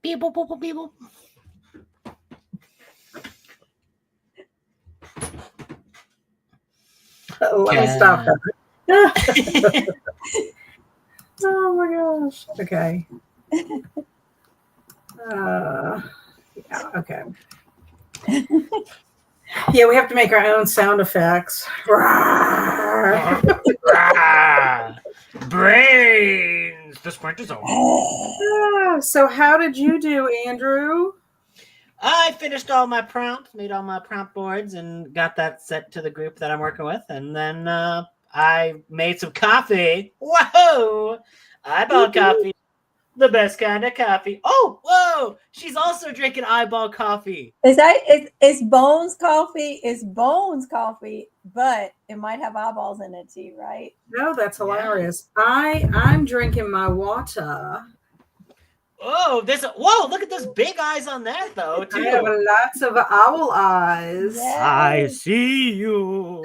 beep boop boop beep boop. Let me stop that. Oh my gosh. Okay. Yeah, okay. Yeah, we have to make our own sound effects. Brains. The sprint is over. So how did you do, Andrew? I finished all my prompts, made all my prompt boards, and got that set to the group that I'm working with. And then I made some coffee. Whoa! Eyeball coffee. The best kind of coffee. Oh, whoa! She's also drinking eyeball coffee. It's Bones coffee. It's Bones coffee, but it might have eyeballs in it too, right? No, that's hilarious. Yeah. I'm drinking my water. Oh, whoa! Look at those big eyes on that, though. Too. I have lots of owl eyes. Yes. I see you.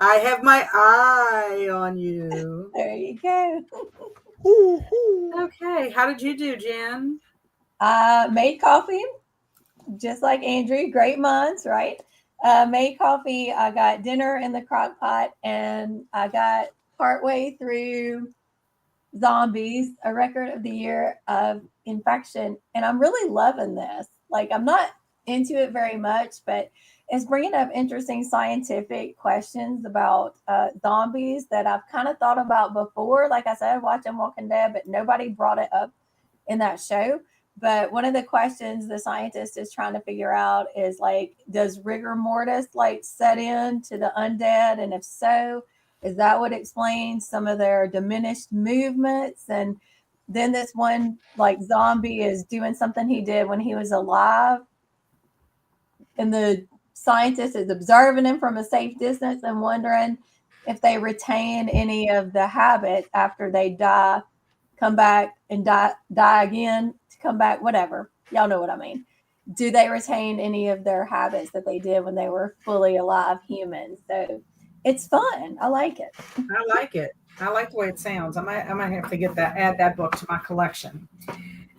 I have my eye on you. There you go. Okay, how did you do, Jen? Made coffee, just like Andrew. Great minds, right? Made coffee. I got dinner in the crock pot, and I got partway through Zombies, a record of the year of infection, and I'm really loving this. Like, I'm not into it very much, but it's bringing up interesting scientific questions about zombies that I've kind of thought about before. Like I said, watching Walking Dead, but nobody brought it up in that show. But one of the questions the scientist is trying to figure out is, like, does rigor mortis like set in to the undead? And if so, is that what explains some of their diminished movements? And then this one, like, zombie is doing something he did when he was alive, and the scientist is observing him from a safe distance and wondering if they retain any of the habit after they die, come back and die again, to come back, whatever. Y'all know what I mean. Do they retain any of their habits that they did when they were fully alive humans? So it's fun. I like it. I like it. I like the way it sounds. I might have to add that book to my collection.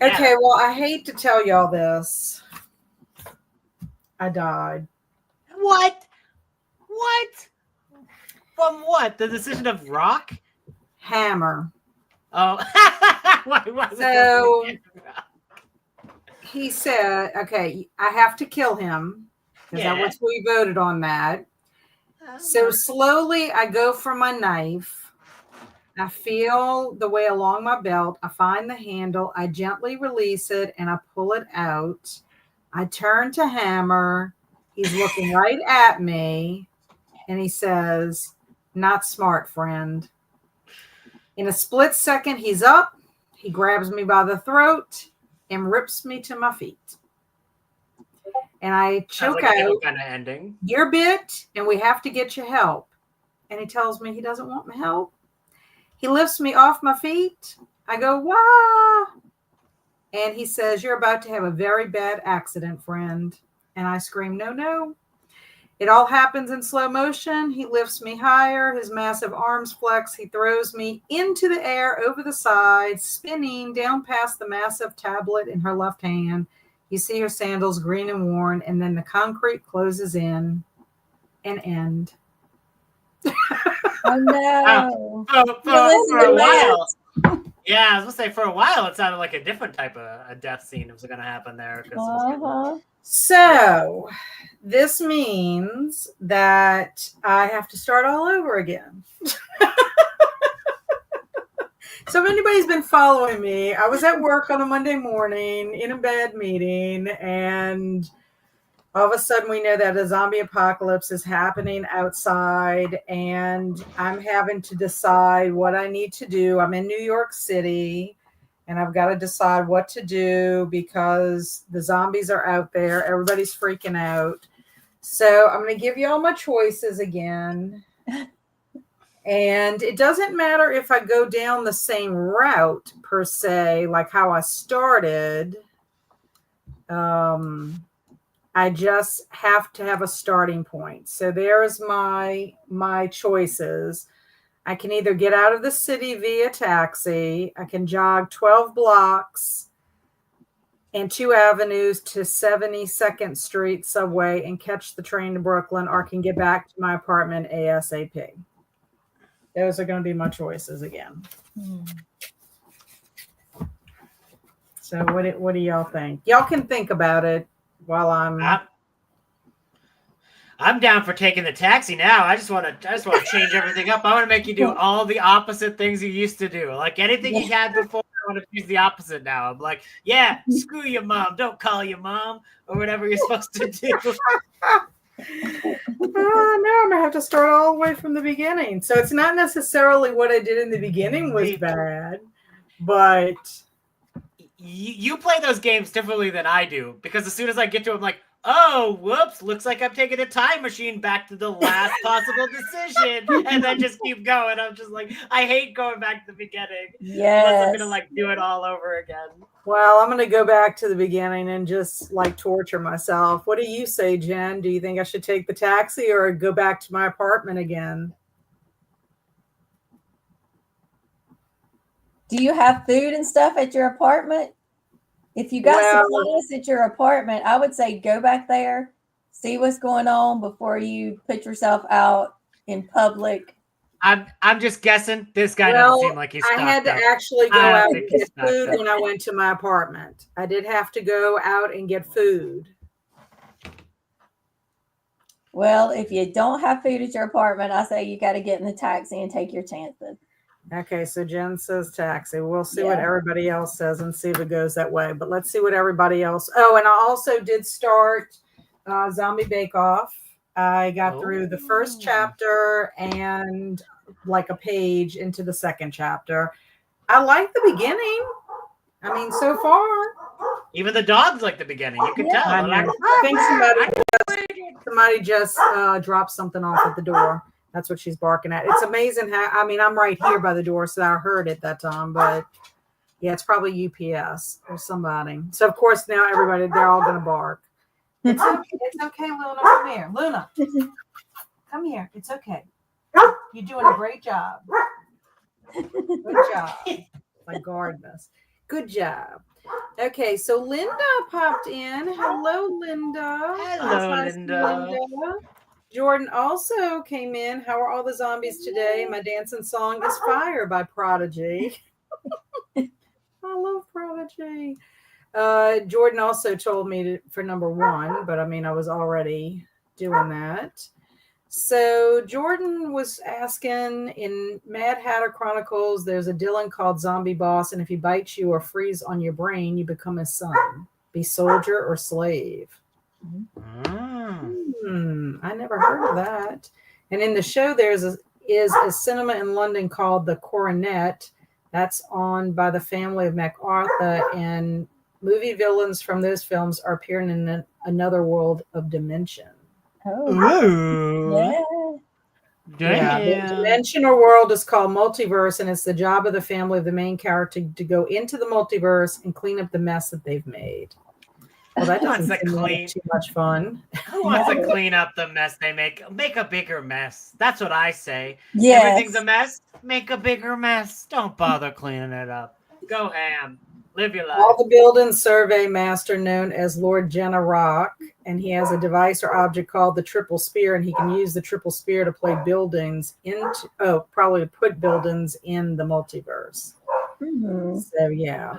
Okay, yeah. Well, I hate to tell y'all this. I died. What? From what? The decision of rock? Hammer. Oh. So he said, okay, I have to kill him because that was we voted on that. So slowly I go for my knife. I feel the way along my belt. I find the handle. I gently release it and I pull it out. I turn to Hammer. He's looking right at me and he says, "Not smart, friend." In a split second, he's up. He grabs me by the throat and rips me to my feet. And I choke out, kind of ending. "You're bit and we have to get you help." And he tells me he doesn't want my help. He lifts me off my feet. I go, "Wah!" And he says, "You're about to have a very bad accident, friend." And I scream, "No, no." It all happens in slow motion. He lifts me higher. His massive arms flex. He throws me into the air over the side, spinning down past the massive tablet in her left hand. You see her sandals green and worn, and then the concrete closes in and end. Oh, no. For a while. Yeah, I was going to say, for a while, it sounded like a different type of a death scene was going to happen there. So this means that I have to start all over again. So if anybody's been following me, I was at work on a Monday morning in a bad meeting, and all of a sudden we know that a zombie apocalypse is happening outside, and I'm having to decide what I need to do. I'm in New York City, and I've got to decide what to do because the zombies are out there. Everybody's freaking out. So I'm going to give you all my choices again. And it doesn't matter if I go down the same route per se, like how I started. I just have to have a starting point. So there's my choices. I can either get out of the city via taxi. I can jog 12 blocks and 2 avenues to 72nd Street subway and catch the train to Brooklyn, or I can get back to my apartment ASAP. Those are going to be my choices again. So what do y'all think? Y'all can think about it while I'm down for taking the taxi now. I just want to change everything up. I want to make you do all the opposite things you used to do. Like anything you had before, I want to choose the opposite now. I'm like, yeah, screw your mom. Don't call your mom or whatever you're supposed to do. No, I'm gonna have to start all the way from the beginning. So it's not necessarily what I did in the beginning was bad, but you play those games differently than I do, because as soon as I get to it, I'm like, oh, whoops, looks like I'm taking a time machine back to the last possible decision, and then just keep going. I'm just like, I hate going back to the beginning. Yes. Unless I'm gonna do it all over again. Well, I'm gonna go back to the beginning and just torture myself. What do you say, Jen? Do you think I should take the taxi or go back to my apartment again? Do you have food and stuff at your apartment? If you got supplies at your apartment, I would say go back there, see what's going on before you put yourself out in public. I'm just guessing. This guy doesn't seem like he's stocked I had to up. actually go out and get food when I went to my apartment. I did have to go out and get food. Well, if you don't have food at your apartment, I say you got to get in the taxi and take your chances. Okay, so Jen says taxi. We'll see what everybody else says and see if it goes that way. But let's see what everybody else. Oh, and I also did start Zombie Bake Off. I got through the first chapter and a page into the second chapter. I like the beginning. I mean, so far. Even the dogs like the beginning. You can tell. I think somebody just dropped something off at the door. That's what she's barking at. It's amazing how, I'm right here by the door, so I heard it that time. But yeah, it's probably UPS or somebody. So of course now they're all going to bark. It's okay, Luna. Come here, Luna. Come here. It's okay. You're doing a great job. Good job. My gardeners. Good job. Okay, so Linda popped in. Hello, Linda. Hello, Linda. Jordan also came in. How are all the zombies today? My dancing song is Fire by Prodigy. I love Prodigy. Jordan also told me for number 1, but I was already doing that. So Jordan was asking, in Mad Hatter Chronicles, there's a Dylan called Zombie Boss, and if he bites you or freeze on your brain, you become his son. Be soldier or slave. I never heard of that. And in the show, is a cinema in London called The Coronet. That's owned by the family of MacArthur, and movie villains from those films are appearing in another world of dimension. Oh, yeah. The dimension or world is called multiverse, and it's the job of the family of the main character to go into the multiverse and clean up the mess that they've made. Well, that doesn't seem like too much fun. Who wants to clean up the mess they make? Make a bigger mess. That's what I say. Yes. Everything's a mess. Make a bigger mess. Don't bother cleaning it up. Go ham. Live your life. All the building survey master known as Lord Jenna Rock, and he has a device or object called the Triple Spear, and he can use the Triple Spear to play buildings probably to put buildings in the multiverse. Mm-hmm. So yeah.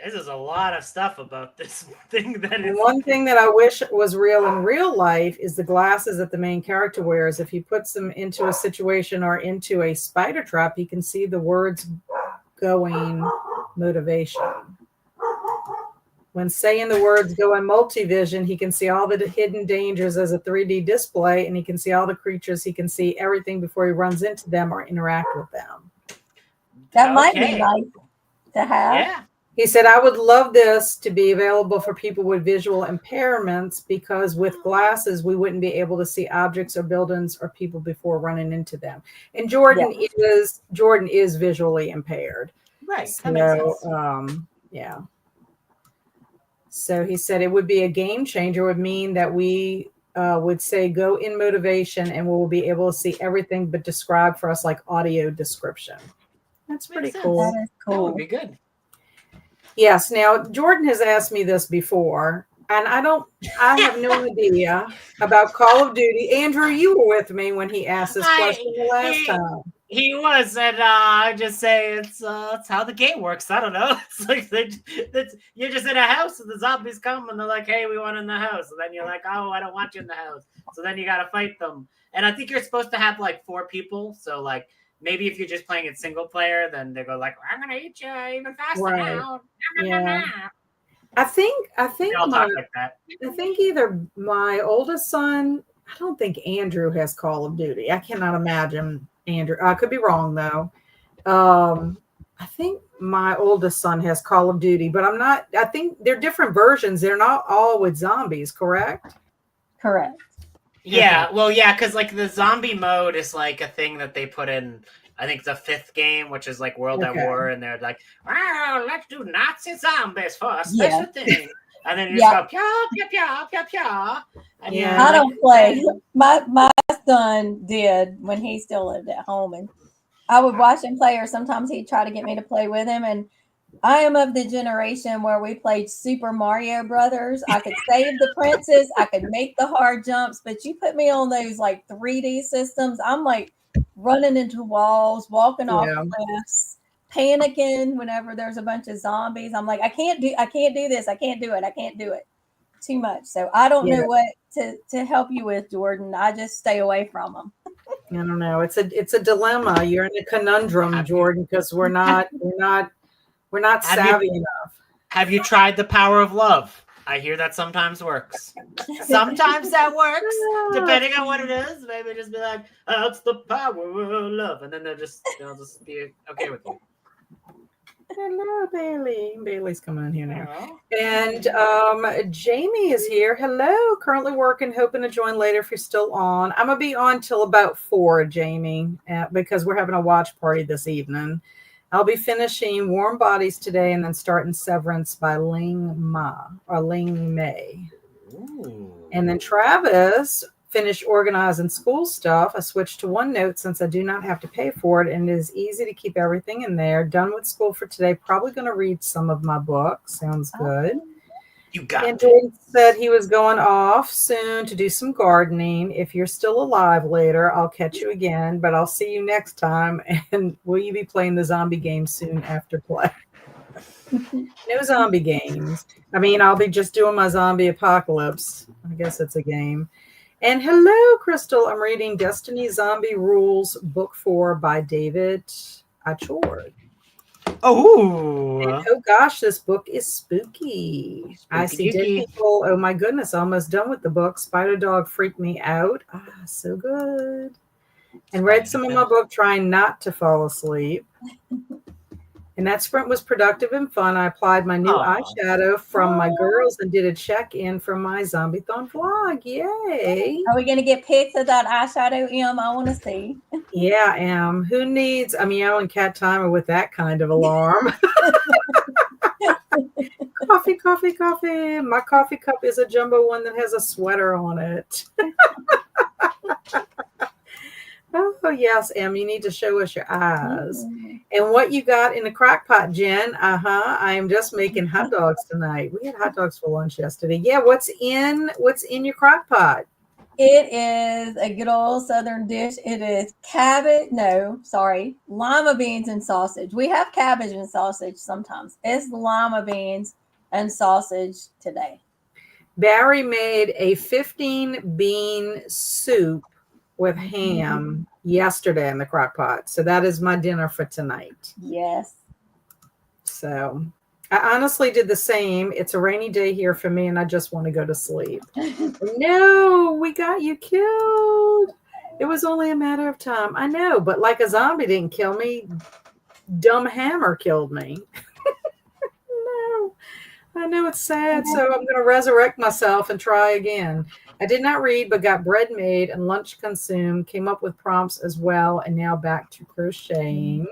This is a lot of stuff about this thing that is. One thing that I wish was real in real life is the glasses that the main character wears. If he puts them into a situation or into a spider trap, he can see the words going motivation. When saying the words go in multivision, he can see all the hidden dangers as a 3D display, and he can see all the creatures. He can see everything before he runs into them or interact with them. That might be nice to have. Yeah. He said, I would love this to be available for people with visual impairments, because with glasses, we wouldn't be able to see objects or buildings or people before running into them. And Jordan is visually impaired. Right. So, yeah. So he said it would be a game changer. It would mean that we would say go in motivation and we'll be able to see everything but describe for us like audio description. That's pretty cool. That is That would cool. be good. Yes. Now, Jordan has asked me this before, and I have no idea about Call of Duty. Andrew, you were with me when he asked this question the last time. He was, and I just say it's how the game works. I don't know. It's like you're just in a house, and the zombies come, and they're like, "Hey, we want in the house," and then you're like, "Oh, I don't want you in the house." So then you got to fight them, and I think you're supposed to have like 4 people. So like maybe if you're just playing it single player, then they go like, "I'm gonna eat you even faster now." Yeah. I think They all talk like that. I think either my oldest son. I don't think Andrew has Call of Duty. I cannot imagine Andrew. I could be wrong though. I think my oldest son has Call of Duty, but I'm not. I think they're different versions. They're not all with zombies, correct? Correct. Yeah, well, yeah, because like the zombie mode is like a thing that they put in. I think the 5th game, which is like World at War, and they're like, "Wow, let's do Nazi zombies for a special thing," and then you just go pya pya pya pya pya. And I don't play. My son did when he still lived at home, and I would watch him play, or sometimes he'd try to get me to play with him. And I am of the generation where we played Super Mario Brothers. I could save the princess, I could make the hard jumps, but you put me on those like 3D systems, I'm like running into walls, walking off cliffs, panicking whenever there's a bunch of zombies. I'm like, I can't do this. I can't do it. Too much. So I don't know what to help you with, Jordan. I just stay away from them. I don't know. It's a dilemma. You're in a conundrum, Jordan, because we're not savvy enough. Have you tried the power of love? I hear that sometimes works. Sometimes that works, depending on what it is. Maybe just be like, "That's the power of love," and then they'll just be okay with you. Hello, Bailey. Bailey's coming in here now. And Jamie is here. Hello. Currently working, hoping to join later if you're still on. I'm going to be on till about 4, Jamie, because we're having a watch party this evening. I'll be finishing Warm Bodies today and then starting Severance by Ling Mei. Ooh. And then Travis finished organizing school stuff. I switched to OneNote since I do not have to pay for it, and it is easy to keep everything in there. Done with school for today. Probably going to read some of my books. Sounds good. You got it. And Jordan said he was going off soon to do some gardening. If you're still alive later, I'll catch you again, but I'll see you next time. And will you be playing the zombie game soon after play? No zombie games. I mean, I'll be just doing my zombie apocalypse. I guess it's a game. And hello, Crystal. I'm reading Destiny Zombie Rules, Book 4 by David Achord. Oh gosh, this book is spooky. I see dead people. Oh my goodness, almost done with the book. Spider Dog freaked me out. So good. And read some of my book, trying not to fall asleep. And that sprint was productive and fun. I applied my new eyeshadow from my girls and did a check-in from my Zombiethon vlog. Yay. Are we going to get pics of that eyeshadow, Em? I want to see. Yeah, Em. Who needs a meow and cat timer with that kind of alarm? Coffee, coffee, coffee. My coffee cup is a jumbo one that has a sweater on it. Oh, yes, Em, you need to show us your eyes. And what you got in the crock pot, Jen? I am just making hot dogs tonight. We had hot dogs for lunch yesterday. Yeah, what's in your crock pot? It is a good old Southern dish. It is lima beans and sausage. We have cabbage and sausage sometimes. It's lima beans and sausage today. Barry made a 15-bean soup with ham yesterday in the crock pot. So that is my dinner for tonight. Yes. So I honestly did the same. It's a rainy day here for me and I just want to go to sleep. No, we got you killed. It was only a matter of time. I know, but like a zombie didn't kill me. Dumb hammer killed me. No. I know it's sad, so I'm going to resurrect myself and try again. I did not read, but got bread made and lunch consumed, came up with prompts as well, and now back to crocheting.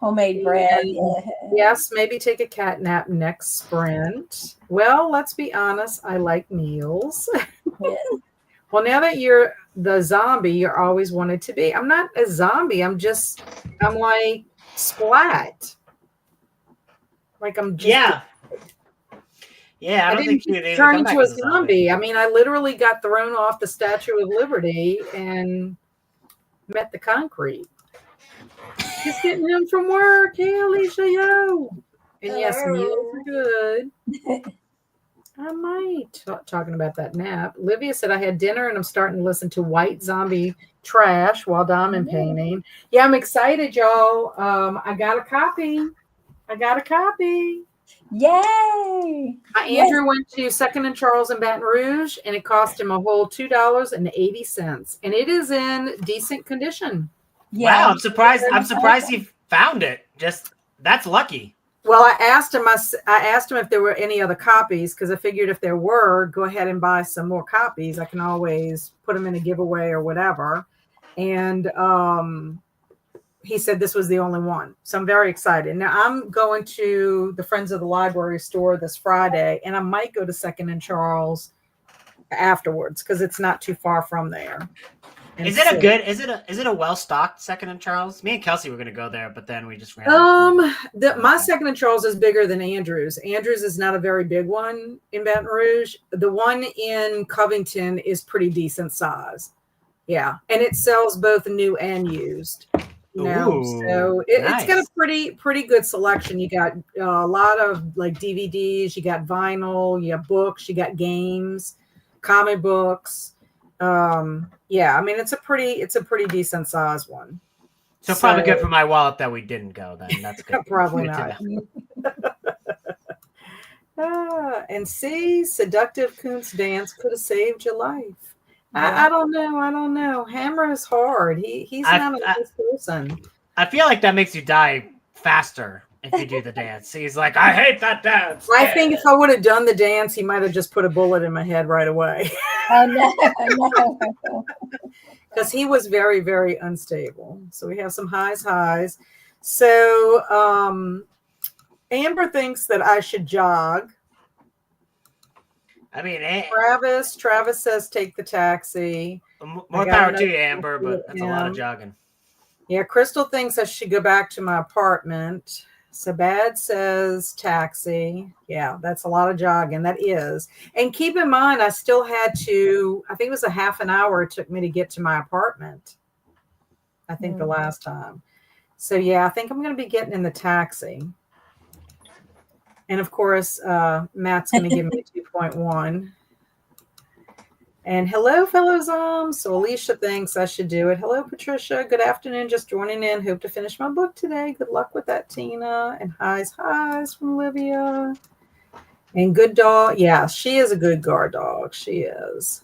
Homemade bread. And Yeah. yes, maybe take a cat nap next sprint. Well, let's be honest. I like meals. Yeah. Well, now that you're the zombie you're always wanted to be. I'm not a zombie. I'm like splat. Like I'm just Yeah. Yeah, I don't think didn't you'd even turn come back into a as a zombie. zombie. I mean, I literally got thrown off the Statue of Liberty and met the concrete. Just getting home from work. Hey, Alicia, yo. And yes, meals are good. I might. Talking about that nap. Olivia said I had dinner and I'm starting to listen to White Zombie Trash while diamond painting. Yeah, I'm excited, y'all. I got a copy. Yay! My Andrew went to Second and Charles in Baton Rouge, and it cost him a whole $2.80, and it is in decent condition. Yeah. Wow, I'm surprised he found it. Just that's lucky. Well, I asked him if there were any other copies because I figured if there were, go ahead and buy some more copies. I can always put them in a giveaway or whatever. And he said this was the only one. So I'm very excited. Now I'm going to the Friends of the Library store this Friday, and I might go to Second and Charles afterwards because it's not too far from there. And Is it a well-stocked Second and Charles? Me and Kelsi were gonna go there, but then we just ran. My Second and Charles is bigger than Andrew's. Andrew's is not a very big one in Baton Rouge. The one in Covington is pretty decent size. Yeah, and it sells both new and used. So it's got a pretty good selection. You got a lot of like DVDs, you got vinyl, you have books, you got games, comic books. Yeah, I mean it's a pretty decent size one. So probably good for my wallet that we didn't go then. That's good. Probably not. And see, seductive Kuntz dance could have saved your life. I don't know. Hammer is hard. He's not a nice person. I feel like that makes you die faster if you do the dance. He's like, I hate that dance. I think if I would have done the dance, he might have just put a bullet in my head right away. Oh no. Because he was very, very unstable. So we have some highs. So Amber thinks that I should jog. I mean, Travis says take the taxi. More power to you, Amber, but that's a lot of jogging. Yeah, Crystal thinks I should go back to my apartment. Sabad says taxi. Yeah, that's a lot of jogging. That is. And keep in mind, I still had to, I think it was a half an hour it took me to get to my apartment. I think the last time. So yeah, I think I'm going to be getting in the taxi. And of course, Matt's going to give me 2.1. And hello, fellow Zoms. So Alicia thinks I should do it. Hello, Patricia. Good afternoon. Just joining in. Hope to finish my book today. Good luck with that, Tina. And highs from Olivia. And good dog. Yeah, she is a good guard dog. She is.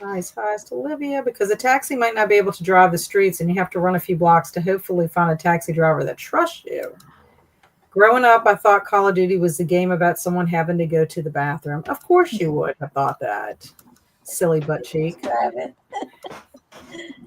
Highs to Olivia, because a taxi might not be able to drive the streets, and you have to run a few blocks to hopefully find a taxi driver that trusts you. Growing up, I thought Call of Duty was the game about someone having to go to the bathroom. Of course you would have thought that. Silly butt cheek. I mean,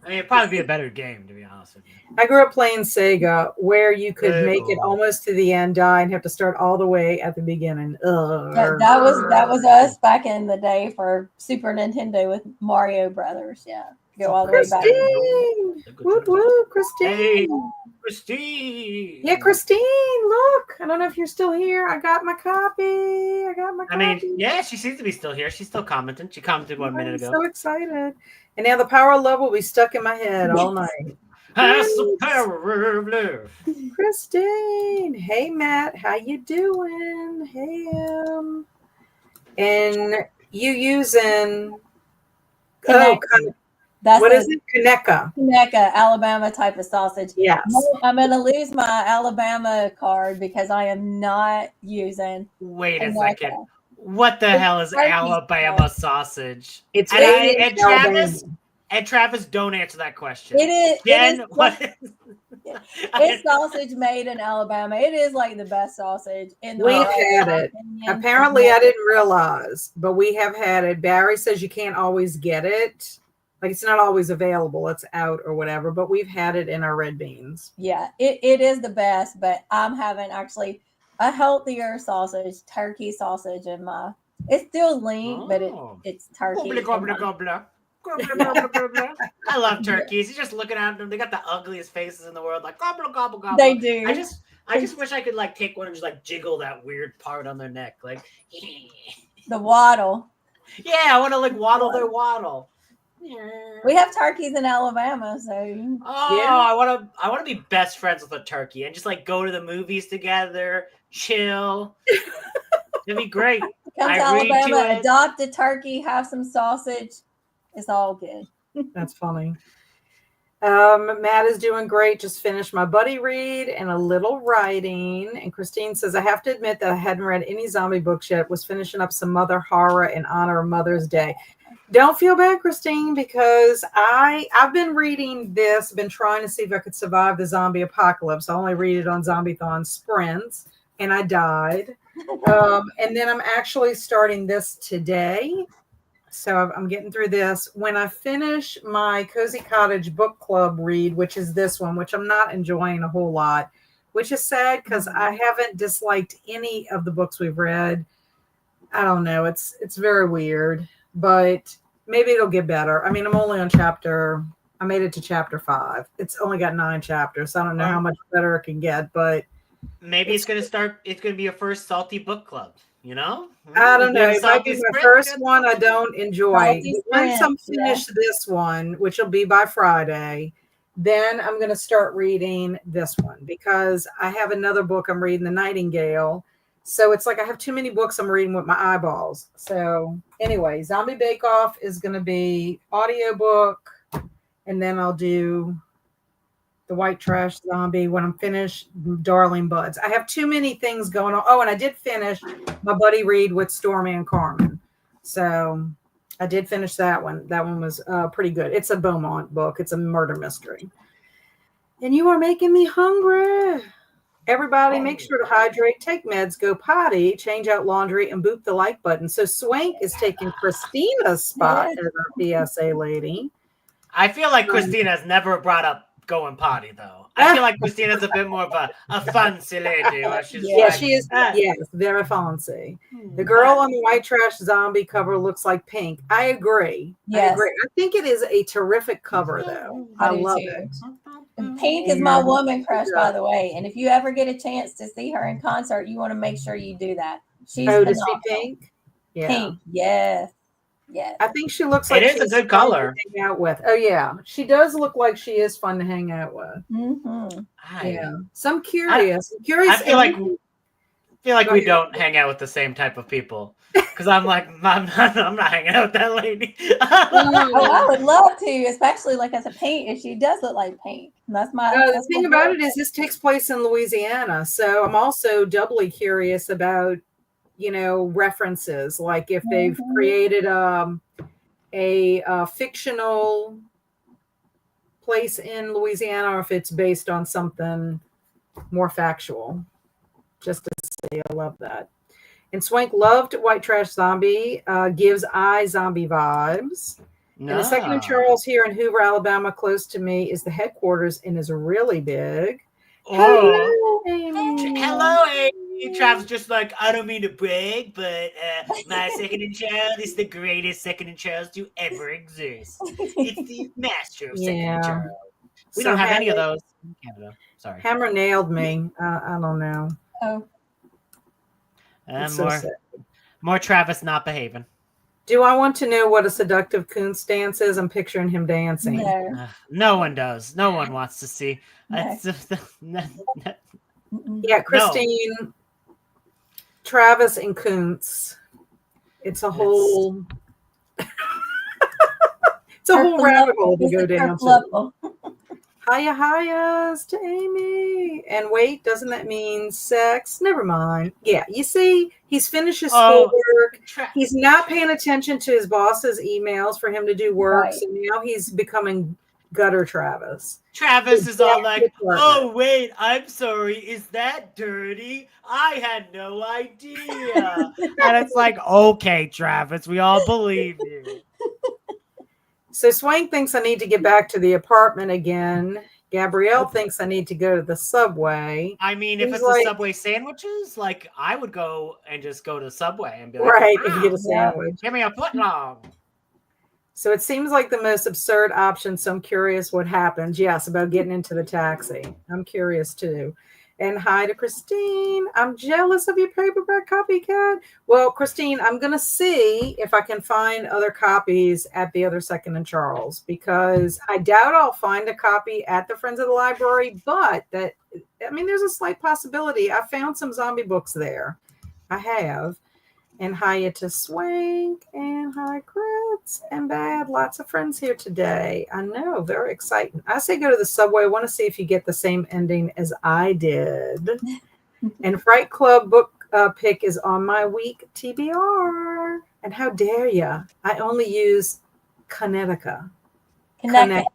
it'd probably be a better game, to be honest with you. I grew up playing Sega, where you could make it almost to the end, die, and have to start all the way at the beginning. That was us back in the day for Super Nintendo with Mario Brothers. Yeah, go all the way back. Woo woo, Kristine. Hey, Kristine. Yeah, Kristine. Look, I don't know if you're still here. I got my copy. I mean, yeah, she seems to be still here. She's still commenting. She commented 1 minute ago. So excited. And now the power of love will be stuck in my head all night. That's the power of love. Kristine. Hey, Matt. How you doing? Hey, and you using... What is it? Kaneka, Alabama type of sausage. Yes. I'm going to lose my Alabama card because I am not using. Wait a second. What the hell is Alabama sausage? It's Travis, don't answer that question. It is. Jen, what is it's sausage made in Alabama. It is like the best sausage in the world. We've had it. Apparently, I didn't realize, but we have had it. Barry says you can't always get it Like it's not always available. It's out or whatever, but we've had it in our red beans. Yeah, it is the best, but I'm having actually a healthier sausage, turkey sausage in my. It's still lean, but it's turkey. Gobbler, gobbler, gobbler. Gobbler, gobbler, gobbler. I love turkeys. You're just looking at them. They got the ugliest faces in the world. Like gobble, gobble, gobble. They do. I just wish I could like take one and just like jiggle that weird part on their neck, like The waddle. Yeah, I want to like waddle their waddle. We have turkeys in Alabama, so I want to be best friends with a turkey and just like go to the movies together, chill. It'd be great. Come to Alabama, adopt a turkey, have some sausage. It's all good. That's funny. Matt is doing great. Just finished my buddy read and a little writing. And Kristine says, I have to admit that I hadn't read any zombie books yet. Was finishing up some mother horror in honor of Mother's Day. Don't feel bad, Kristine, because I've been reading this, been trying to see if I could survive the zombie apocalypse. I only read it on Zombiethon Sprints, and I died. And then I'm actually starting this today. So I'm getting through this. When I finish my Cozy Cottage book club read, which is this one, which I'm not enjoying a whole lot, which is sad because I haven't disliked any of the books we've read. I don't know. It's very weird, but maybe it'll get better. I mean, I'm only on I made it to chapter 5. It's only got 9 chapters. So I don't know how much better it can get, but maybe it's going to be your first salty book club. You know, I don't know. It might be my first one I don't enjoy. Once I'm finished this one, which will be by Friday, then I'm going to start reading this one because I have another book I'm reading, The Nightingale. So it's like I have too many books I'm reading with my eyeballs. So anyway, Zombie Bake Off is going to be audiobook, and then I'll do The White Trash Zombie when I'm finished, Darling Buds. I have too many things going on. Oh, and I did finish my buddy read with Stormy and Carmen. So I did finish that one. That one was pretty good. It's a Beaumont book. It's a murder mystery. And you are making me hungry. Everybody, make sure to hydrate, take meds, go potty, change out laundry, and boop the like button. So Swank is taking Christina's spot as our PSA lady. I feel like Christina has never brought up going potty though. I feel like Kristina's a bit more of a fancy lady. She is. Yes, very fancy. The girl on the White Trash Zombie cover looks like Pink. I agree. Yes. I agree. I think it is a terrific cover though. I love it. And Pink is my woman crush, by the way. And if you ever get a chance to see her in concert, you want to make sure you do that. She's to see Pink? Yeah. Pink, yes. Yes. I think she looks like she's a good color to hang out with. Oh yeah, she does look like she is fun to hang out with. Mm-hmm. Yeah, so I'm curious. I feel like we don't hang out with the same type of people because I'm not hanging out with that lady. I would love to, especially like as a Pink. If she does look like Pink, that's my. The thing about it is, this takes place in Louisiana, so I'm also doubly curious about, references, like if they've created a fictional place in Louisiana or if it's based on something more factual. Just to say, I love that. And Swank loved White Trash Zombie, gives zombie vibes. No. And the Second and Charles here in Hoover, Alabama, close to me, is the headquarters and is really big. Oh. Hello, Amy. Trav's just like, I don't mean to brag, but my Second and Charles is the greatest Second and Charles to ever exist. It's the master of Second and Charles. We don't have any of those in Canada. Sorry. Hammer nailed me. I don't know. Oh. More Travis not behaving. Do I want to know what a seductive coon stance is? I'm picturing him dancing. No one does. No one wants to see. No. Yeah, Kristine, Travis, and Kuntz. It's a whole. It's a whole rabbit hole to go down to. Hiya to Amy. And wait, doesn't that mean sex? Never mind. Yeah, you see, he's finished his schoolwork. He's not paying attention to his boss's emails for him to do work. Right. So now he's becoming gutter Travis. Travis is all like, oh, wait, I'm sorry. Is that dirty? I had no idea. And it's like, okay, Travis, we all believe you. So Swank thinks I need to get back to the apartment again. Gabrielle thinks I need to go to the subway. I mean, if He's it's like- a Subway sandwiches, like I would go and just go to Subway and be like, Right, "Ah, get a sandwich. give me a foot long." So it seems like the most absurd option. So I'm curious what happens. Yes, about getting into the taxi. I'm curious too. And hi to Kristine. I'm jealous of your paperback copycat. Well, Kristine, I'm going to see if I can find other copies at the other Second and Charles, because I doubt I'll find a copy at the Friends of the Library, but there's a slight possibility. I found some zombie books there. I have. And hi to Swank, and hi Crits, and Bad. Lots of friends here today. I know, very exciting. I say go to the Subway. I want to see if you get the same ending as I did. And Fright Club book pick is on my week TBR. And how dare ya? I only use Connecticut. Connect.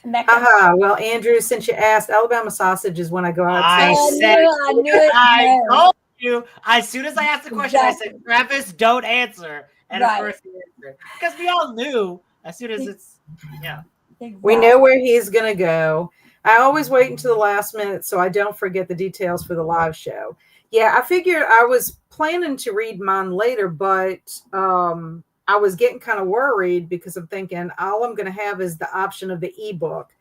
Haha. Well, Andrew, since you asked, Alabama sausage is when I go outside. I knew it. I told you. As soon as I asked the question, I said, "Travis, don't answer." And of course he answered, because we all knew as soon as it's Exactly. We know where he's going to go. I always wait until the last minute so I don't forget the details for the live show. Yeah, I figured I was planning to read mine later, but I was getting kind of worried because I'm thinking all I'm going to have is the option of the ebook.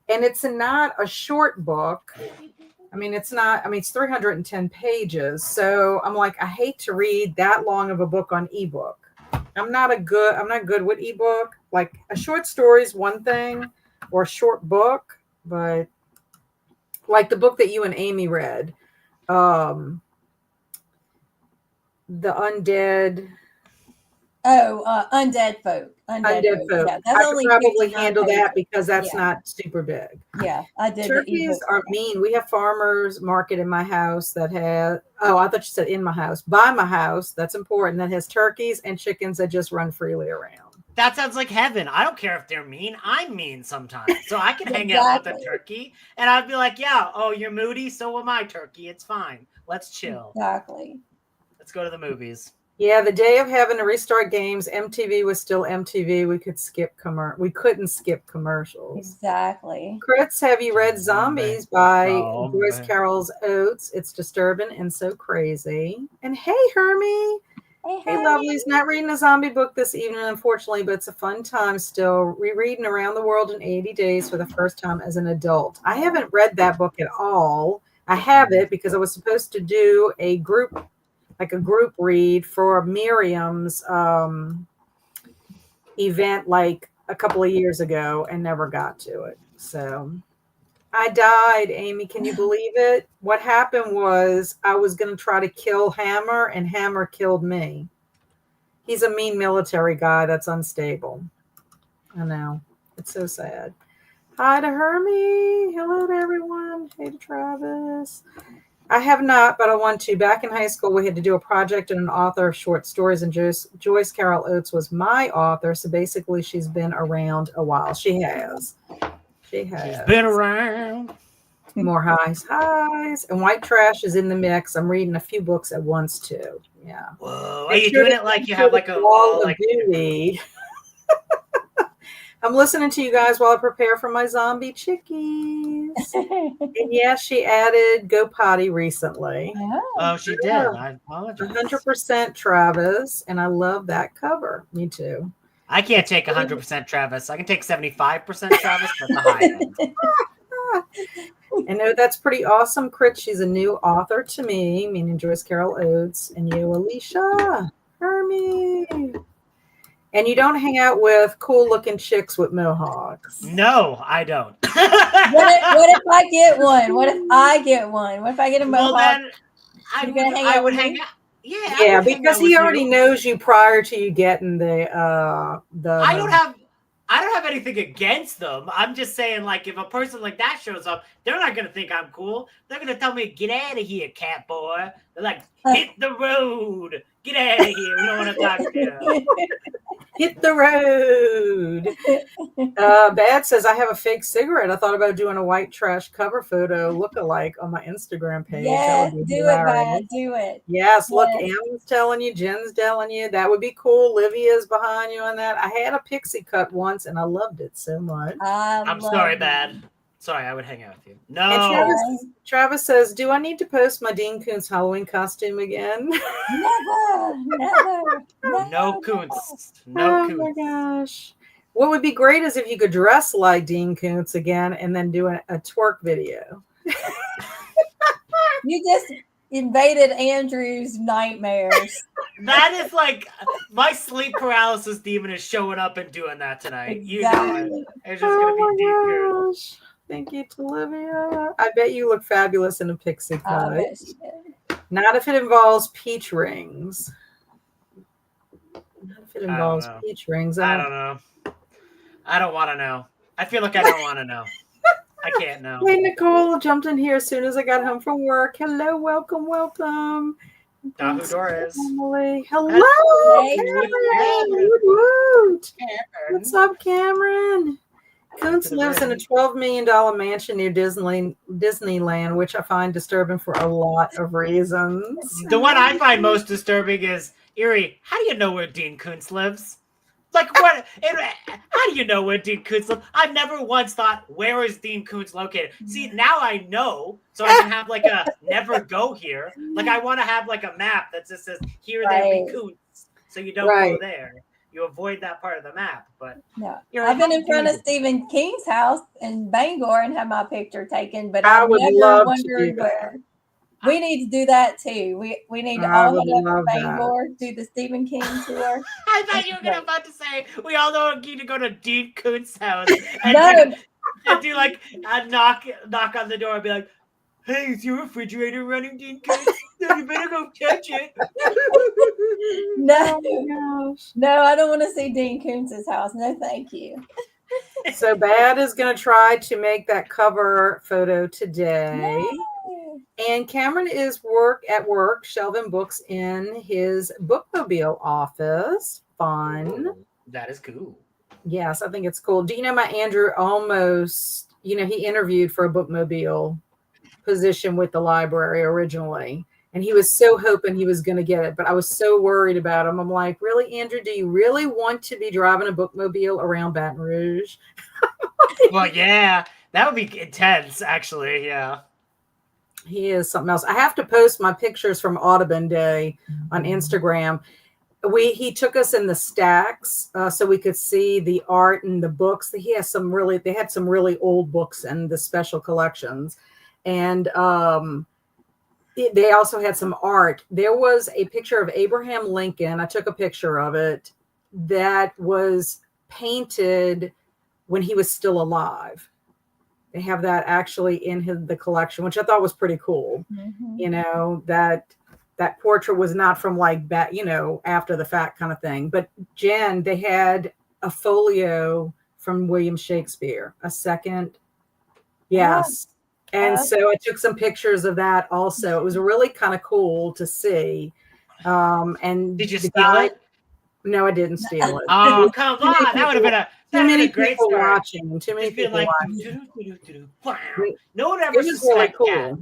And it's not a short book. It's 310 pages. So I'm like, I hate to read that long of a book on ebook. I'm not good with ebook. Like a short story is one thing, or a short book, but like the book that you and Amy read, the undead. Undead folk. Undead folk. Yeah, I could probably handle that because that's not super big. Yeah, I did. Turkeys are mean. We have farmers market in my house that has, I thought you said in my house, by my house. That's important. That has turkeys and chickens that just run freely around. That sounds like heaven. I don't care if they're mean. I'm mean sometimes. So I can hang out with a turkey and I'd be like, yeah, oh, you're moody. So am I, turkey. It's fine. Let's chill. Exactly. Let's go to the movies. Yeah, the day of having to restart games, MTV was still MTV. We couldn't skip commercials. Exactly. Crits, have you read Zombies by Joyce Carol Oates? It's disturbing and so crazy. And hey, Hermie. Hey, lovelies. Not reading a zombie book this evening, unfortunately, but it's a fun time still. Rereading Around the World in 80 Days for the first time as an adult. I haven't read that book at all. I have it because I was supposed to do a group read for Miriam's event like a couple of years ago and never got to it. So I died, Amy. Can you believe it? What happened was I was going to try to kill Hammer and Hammer killed me. He's a mean military guy that's unstable. I know. It's so sad. Hi to Hermie. Hello to everyone. Hey to Travis. I have not, but I want to. Back in high school, we had to do a project on an author of short stories, and Joyce Carol Oates was my author. So basically, she's been around a while. She has. She's been around. More highs. And White Trash is in the mix. I'm reading a few books at once, too. Yeah. Whoa. Are you doing it like you have like a wall of duty? I'm listening to you guys while I prepare for my zombie chickies. And yeah, she added Go Potty recently. Oh, she did. I apologize. 100% Travis, and I love that cover. Me too. I can't take 100% Travis. I can take 75% Travis, but the high end. I know that's pretty awesome, Crit. She's a new author to me, meaning Joyce Carol Oates, and you, Alicia, Hermie. And you don't hang out with cool-looking chicks with mohawks. No, I don't. What if I get one? What if I get one? What if I get a mohawk? Well, then I would hang out. Yeah, because he already knows you prior to you getting the. I don't have anything against them. I'm just saying, like, if a person like that shows up, they're not gonna think I'm cool. They're gonna tell me, "Get out of here, cat boy." They're like, "Hit the road, get out of here. We don't want to talk to you." Hit the road. Bad says, I have a fake cigarette. I thought about doing a white trash cover photo look-alike on my Instagram page. Yes, That would be do hilarious. it, Bad. Do it. Yes, look, Yes. Am's telling you, Jen's telling you. That would be cool. Livia's behind you on that. I had a pixie cut once, and I loved it so much. I'm sorry, Bad. Sorry, I would hang out with you. No. And Travis says, do I need to post my Dean Koontz Halloween costume again? Never. No Koontz. No Koontz. Oh my gosh. What would be great is if you could dress like Dean Koontz again and then do a twerk video. You just invaded Andrew's nightmares. That is like my sleep paralysis demon is showing up and doing that tonight. Exactly. You know it. It's just gonna be Dean Koontz. Gosh. Thank you, Olivia. I bet you look fabulous in a pixie cut. I bet she did. Not if it involves peach rings. Not if it involves know. peach rings. I don't know. I don't want to know. I feel like I don't want to know. I can't know. Hey, Nicole jumped in here as soon as I got home from work. Hello, welcome. Who Doris? Emily. Hello, Hey, Cameron. Woot, woot. What's up, Cameron? Koontz lives in a $12 million mansion near Disneyland, which I find disturbing for a lot of reasons. The one I find most disturbing is, Erie, how do you know where Dean Koontz lives? Like, what? How do you know where Dean Koontz lives? I've never once thought, where is Dean Koontz located? See, now I know, so I can have like a never go here. Like, I want to have like a map that just says, here, there be Koontz, so you don't go there. You avoid that part of the map, but no. I've been in front of Stephen King's house in Bangor and had my picture taken, but I I've would never love to wondered do where. We need to do that too. We need to all head up to love that. Bangor, do the Stephen King tour. I thought you were about to say we all need to go to Dean Koontz's house and, and do like a knock on the door and be like, "Hey, is your refrigerator running, Dean Koontz? No, you better go touch it." No, Oh my gosh. no, I don't want to see Dean Koontz's house. No, thank you. So Bad is going to try to make that cover photo today. Yay. And Cameron is at work shelving books in his bookmobile office. Fun. Ooh, that is cool. Yes, I think it's cool. Do you know my Andrew almost, he interviewed for a bookmobile position with the library originally. And he was so hoping he was going to get it. But I was so worried about him. I'm like, really, Andrew, do you really want to be driving a bookmobile around Baton Rouge? Well, yeah, that would be intense, actually. Yeah. He is something else. I have to post my pictures from Audubon Day on Instagram. He took us in the stacks so we could see the art and the books. They had some really old books in the special collections. And they also had some art. There was a picture of Abraham Lincoln. I took a picture of it that was painted when he was still alive. They have that actually in the collection, which I thought was pretty cool. Mm-hmm. That portrait was not from like back, after the fact kind of thing. But Jen, they had a folio from William Shakespeare, a second. Yes. And so I took some pictures of that also. It was really kind of cool to see. And did you steal it? No, I didn't steal it. Oh, come on. That would have been a great people story. Watching. Too many people watching. No one ever was really cool. That.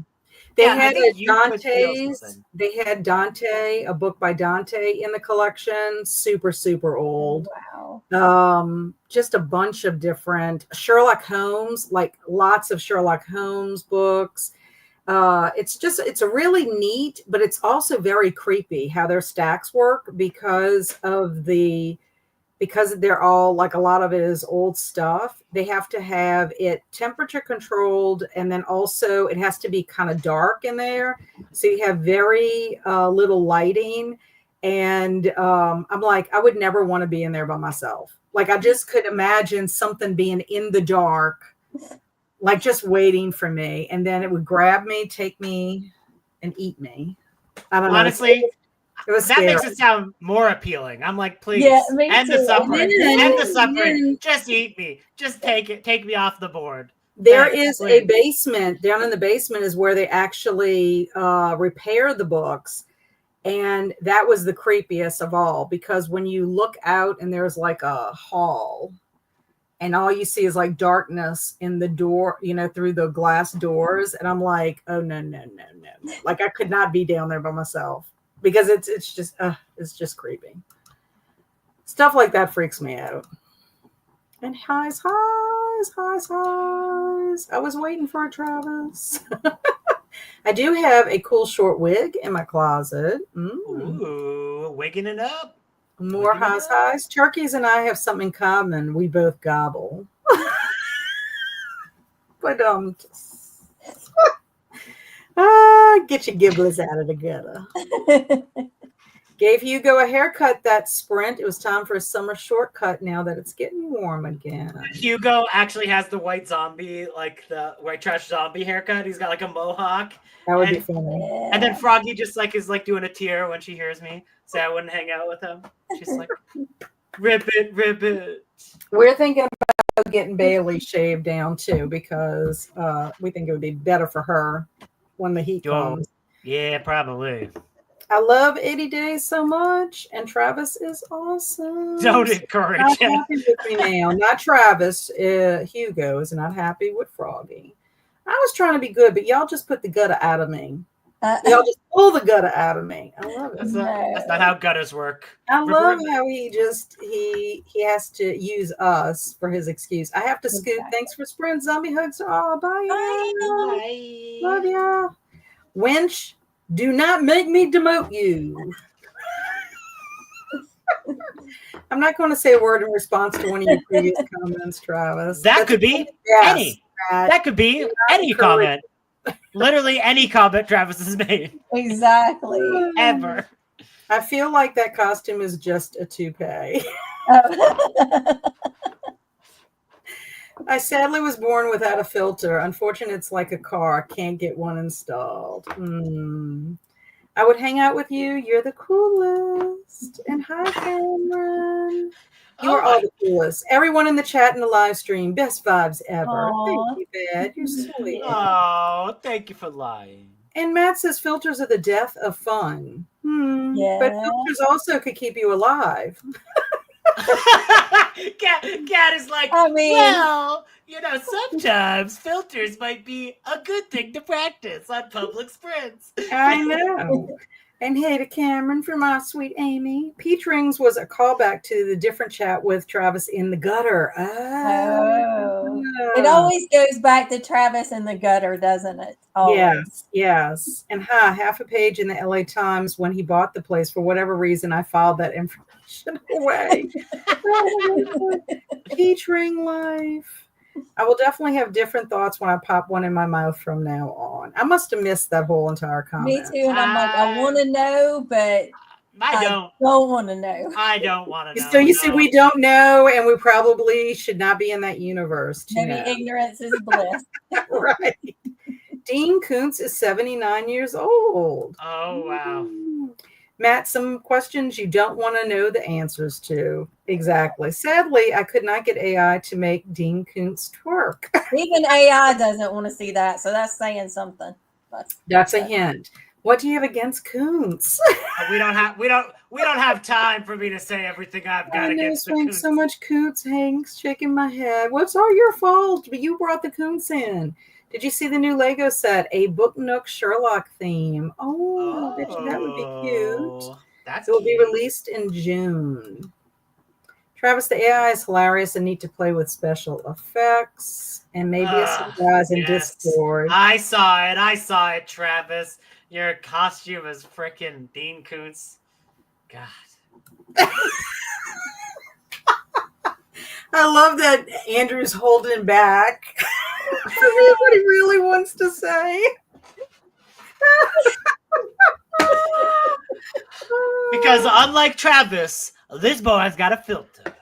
They had Dante's. They had Dante, a book by Dante in the collection. Super, super old. Wow. Just a bunch of different Sherlock Holmes, like lots of Sherlock Holmes books. It's a really neat, but it's also very creepy how their stacks work because they're all like a lot of it is old stuff. They have to have it temperature controlled, and then also it has to be kind of dark in there. So you have very little lighting. And I'm like, I would never want to be in there by myself. Like I just could imagine something being in the dark, like just waiting for me. And then it would grab me, take me, and eat me. I don't know. Honestly, that makes it sound more appealing. I'm like, please, end the suffering. End the suffering. Just eat me. Just take me off the board. There is a basement. Down in the basement is where they actually repair the books. And that was the creepiest of all, because when you look out and there's like a hall and all you see is like darkness in the door, through the glass doors. And I'm like, oh, no. Like I could not be down there by myself, because it's just creepy. Stuff like that freaks me out. And highs. I was waiting for it, Travis. I do have a cool short wig in my closet. Ooh, wigging it up. More highs. Turkeys and I have something in common. We both gobble. But get your gibblers out of the gutter. Gave Hugo a haircut that sprint. It was time for a summer shortcut now that it's getting warm again. Hugo actually has the white zombie, like the white trash zombie haircut. He's got like a mohawk. That would be funny. And then Froggy just like is like doing a tear when she hears me say I wouldn't hang out with him. She's like, rip it. We're thinking about getting Bailey shaved down too, because we think it would be better for her when the heat comes. Yeah, probably. I love 80 Days so much, and Travis is awesome. Don't encourage him. Not happy with me now. Not Travis. Hugo is not happy with Froggy. I was trying to be good, but y'all just put the gutter out of me. Y'all just pull the gutter out of me. I love it. That's not how gutters work. I love how he has to use us for his excuse. I have to scoot. Thanks for sprints. Zombie hugs. Oh, bye. Love ya. Wench, do not make me demote you. I'm not going to say a word in response to one of your previous comments, Travis. That could be any. That could be any comment. Literally any comment Travis has made. Exactly. Ever. I feel like that costume is just a toupee. I sadly was born without a filter. Unfortunately, it's like a car. Can't get one installed. I would hang out with you. You're the coolest. And hi, Cameron. You are all the coolest. Everyone in the chat and the live stream. Best vibes ever. Aww. Thank you, Bad. You're sweet. Oh, thank you for lying. And Matt says filters are the death of fun. Yeah. But filters also could keep you alive. Cat is like, sometimes filters might be a good thing to practice on public sprints. I know. And hey to Cameron from my sweet Amy. Peach Rings was a callback to the different chat with Travis in the gutter. Oh. It always goes back to Travis in the gutter, doesn't it? Always. Yes. And half a page in the LA Times when he bought the place. For whatever reason, I filed that information away. Peach Ring life. I will definitely have different thoughts when I pop one in my mouth from now on. I must have missed that whole entire comment. Me too. And I'm like, I want to know, but I don't want to know. I don't want to know. So you see, we don't know, and we probably should not be in that universe. Maybe ignorance is bliss. Right. Dean Koontz is 79 years old. Oh, wow. Matt, some questions you don't want to know the answers to. Exactly. Sadly, I could not get AI to make Dean Koontz twerk. Even AI doesn't want to see that, so that's saying something. That's a hint. What do you have against Koontz? We don't have time for me to say everything I've got against the Koontz. So much Koontz, Hank's shaking my head. What's all your fault? But you brought the Koontz in. Did you see the new Lego set? A Book Nook Sherlock theme. Oh, I bet you that would be cute. It will be released in June. Travis, the AI is hilarious and neat to play with special effects. And maybe a surprise in Discord. I saw it, Travis. Your costume is freaking Dean Koontz. God. I love that Andrew's holding back what he really wants to say. Because unlike Travis, this boy's got a filter.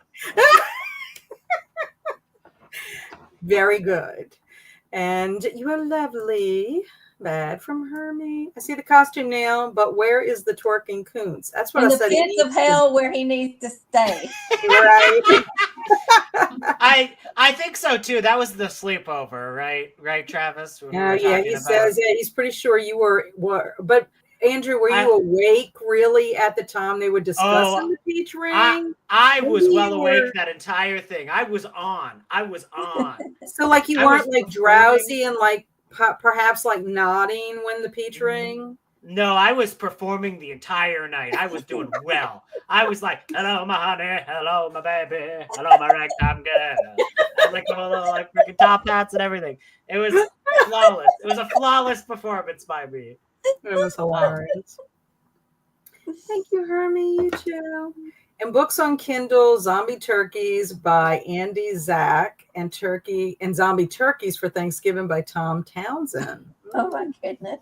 Very good. And you are lovely. Bad from Hermie. I see the costume now, but where is the twerking Koontz? That's what I said. In the pits of hell where he needs to stay. Right. I think so too. That was the sleepover, right? Right, Travis? Yeah, he says he's pretty sure you were, but Andrew, were you awake really at the time they were discussing the peach ring? I was Maybe well you awake were- that entire thing. I was on. So like you I weren't was like performing- drowsy and like perhaps like nodding when the peach ring? No, I was performing the entire night. I was doing well. I was like, hello, my honey. Hello, my baby. Hello, my ragtime girl. I had like the whole little like freaking top hats and everything. It was flawless. It was a flawless performance by me. It was hilarious. Thank you, Hermie. You too. And books on Kindle, Zombie Turkeys by Andy Zack, and Zombie Turkeys for Thanksgiving by Tom Townsend. Oh my goodness.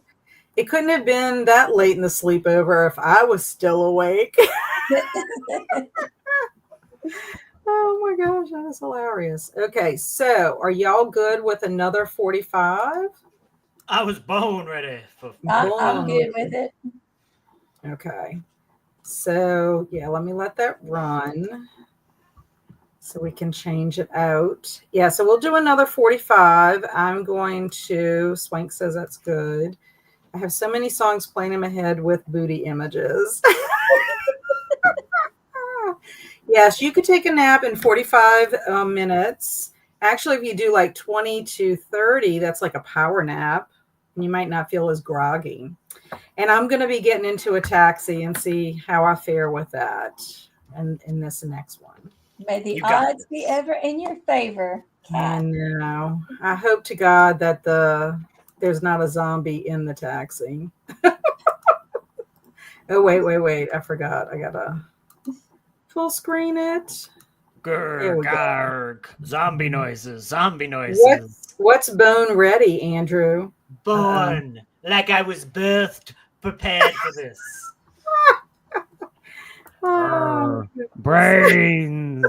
It couldn't have been that late in the sleepover if I was still awake. Oh my gosh, that is hilarious. Okay, so are y'all good with another 45? I was bone ready for. I'm good with it. Okay. So yeah, let me let that run so we can change it out. Yeah, so we'll do another 45. I'm going to, Swank says that's good. I have so many songs playing in my head with booty images. Yes, you could take a nap in 45 minutes. Actually, if you do like 20 to 30, that's like a power nap. You might not feel as groggy. And I'm going to be getting into a taxi and see how I fare with that in this next one. May the odds be ever in your favor, Kat. I know. I hope to God that there's not a zombie in the taxi. Oh, wait. I forgot. I got to full screen it. Garg. Zombie noises. What's bone ready, Andrew? Born like I was birthed, prepared for this. Oh, brains.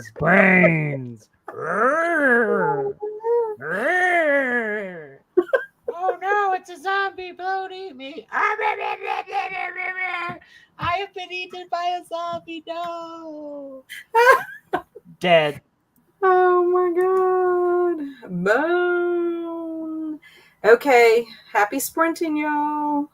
Oh no, it's a zombie. Don't eat me. I have been eaten by a zombie. No. Dead. Oh my God. Bone. Okay. Happy sprinting, y'all.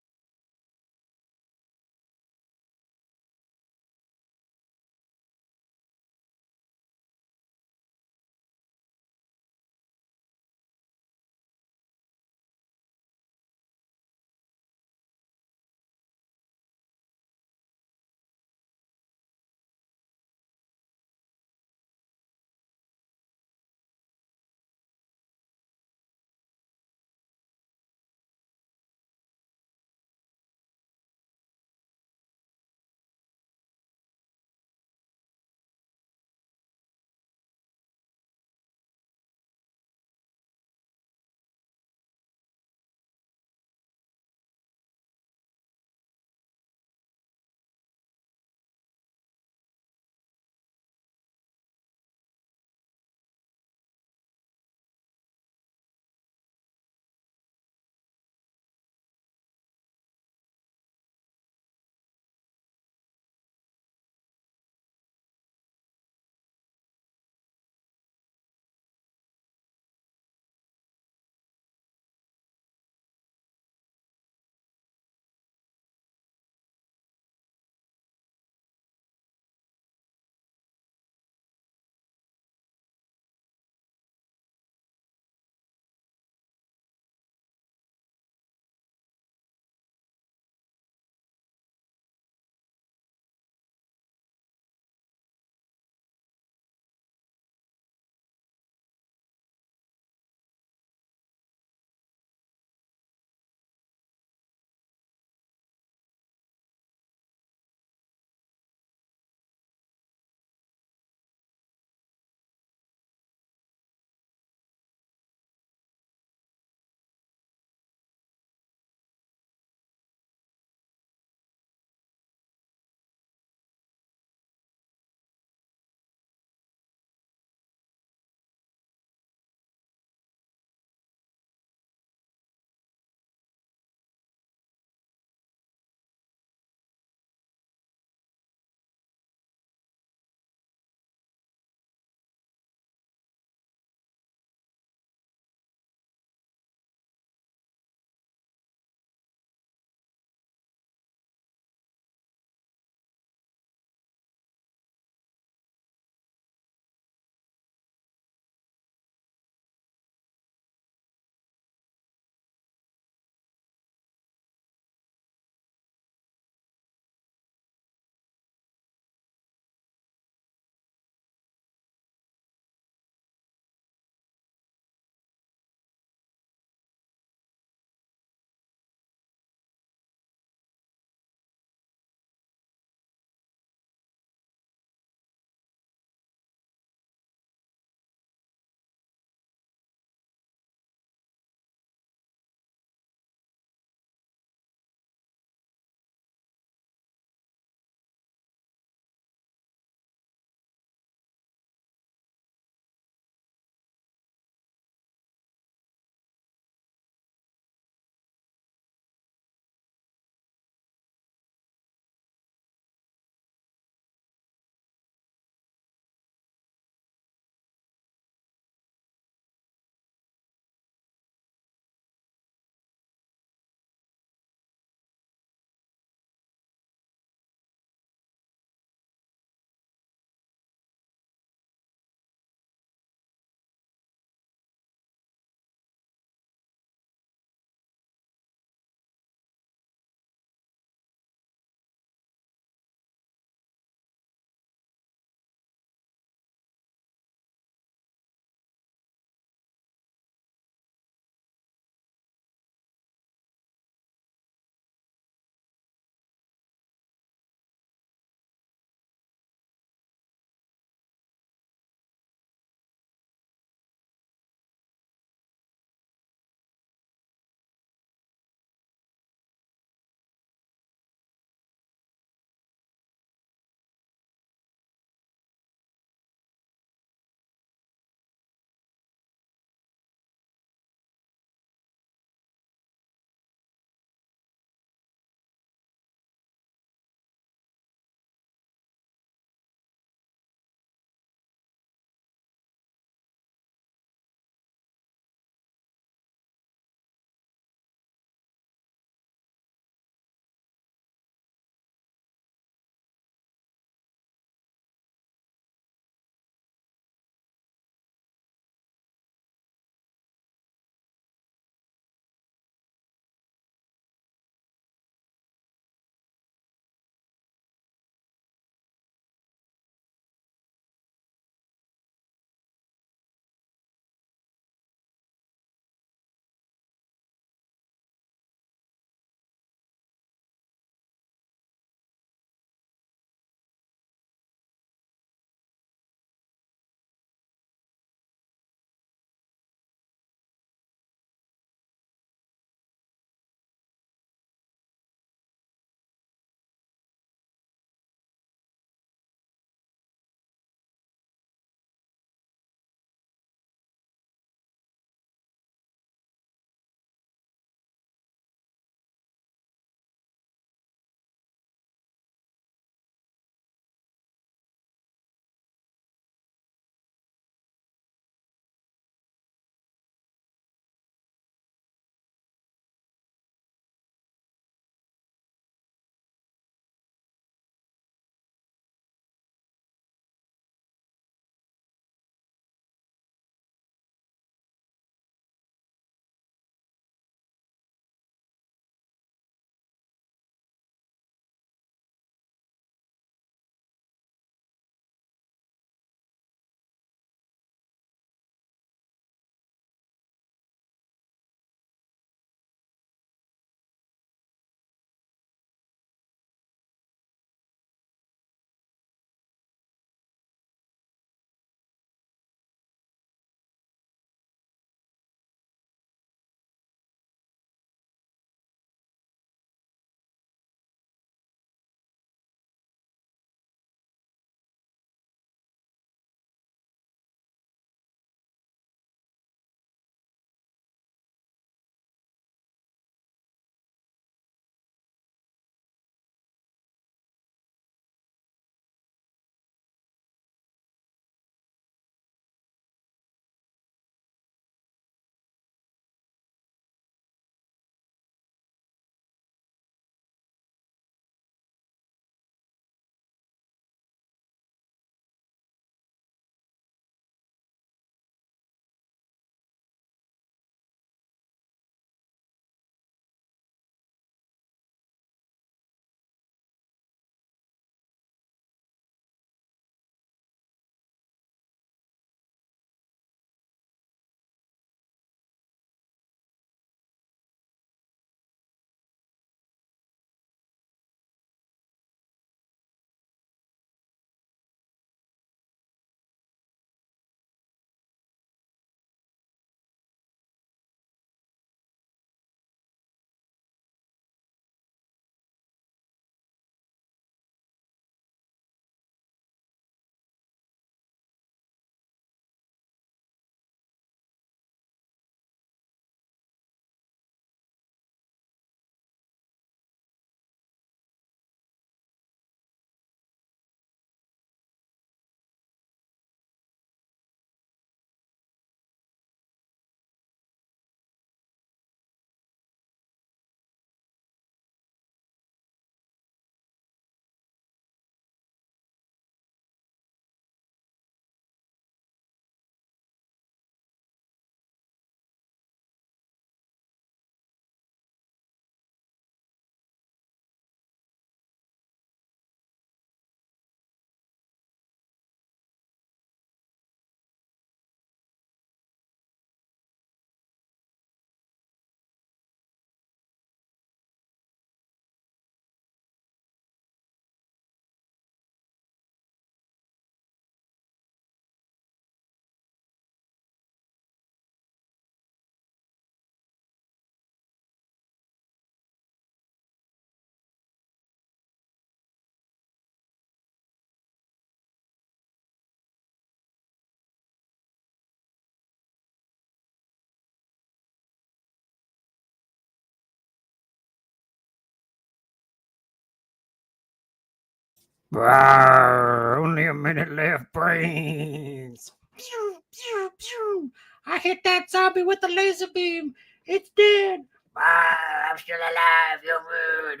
Brrr, only a minute left, brains. Pew, pew, pew. I hit that zombie with a laser beam. It's dead. I'm still alive. You're rude.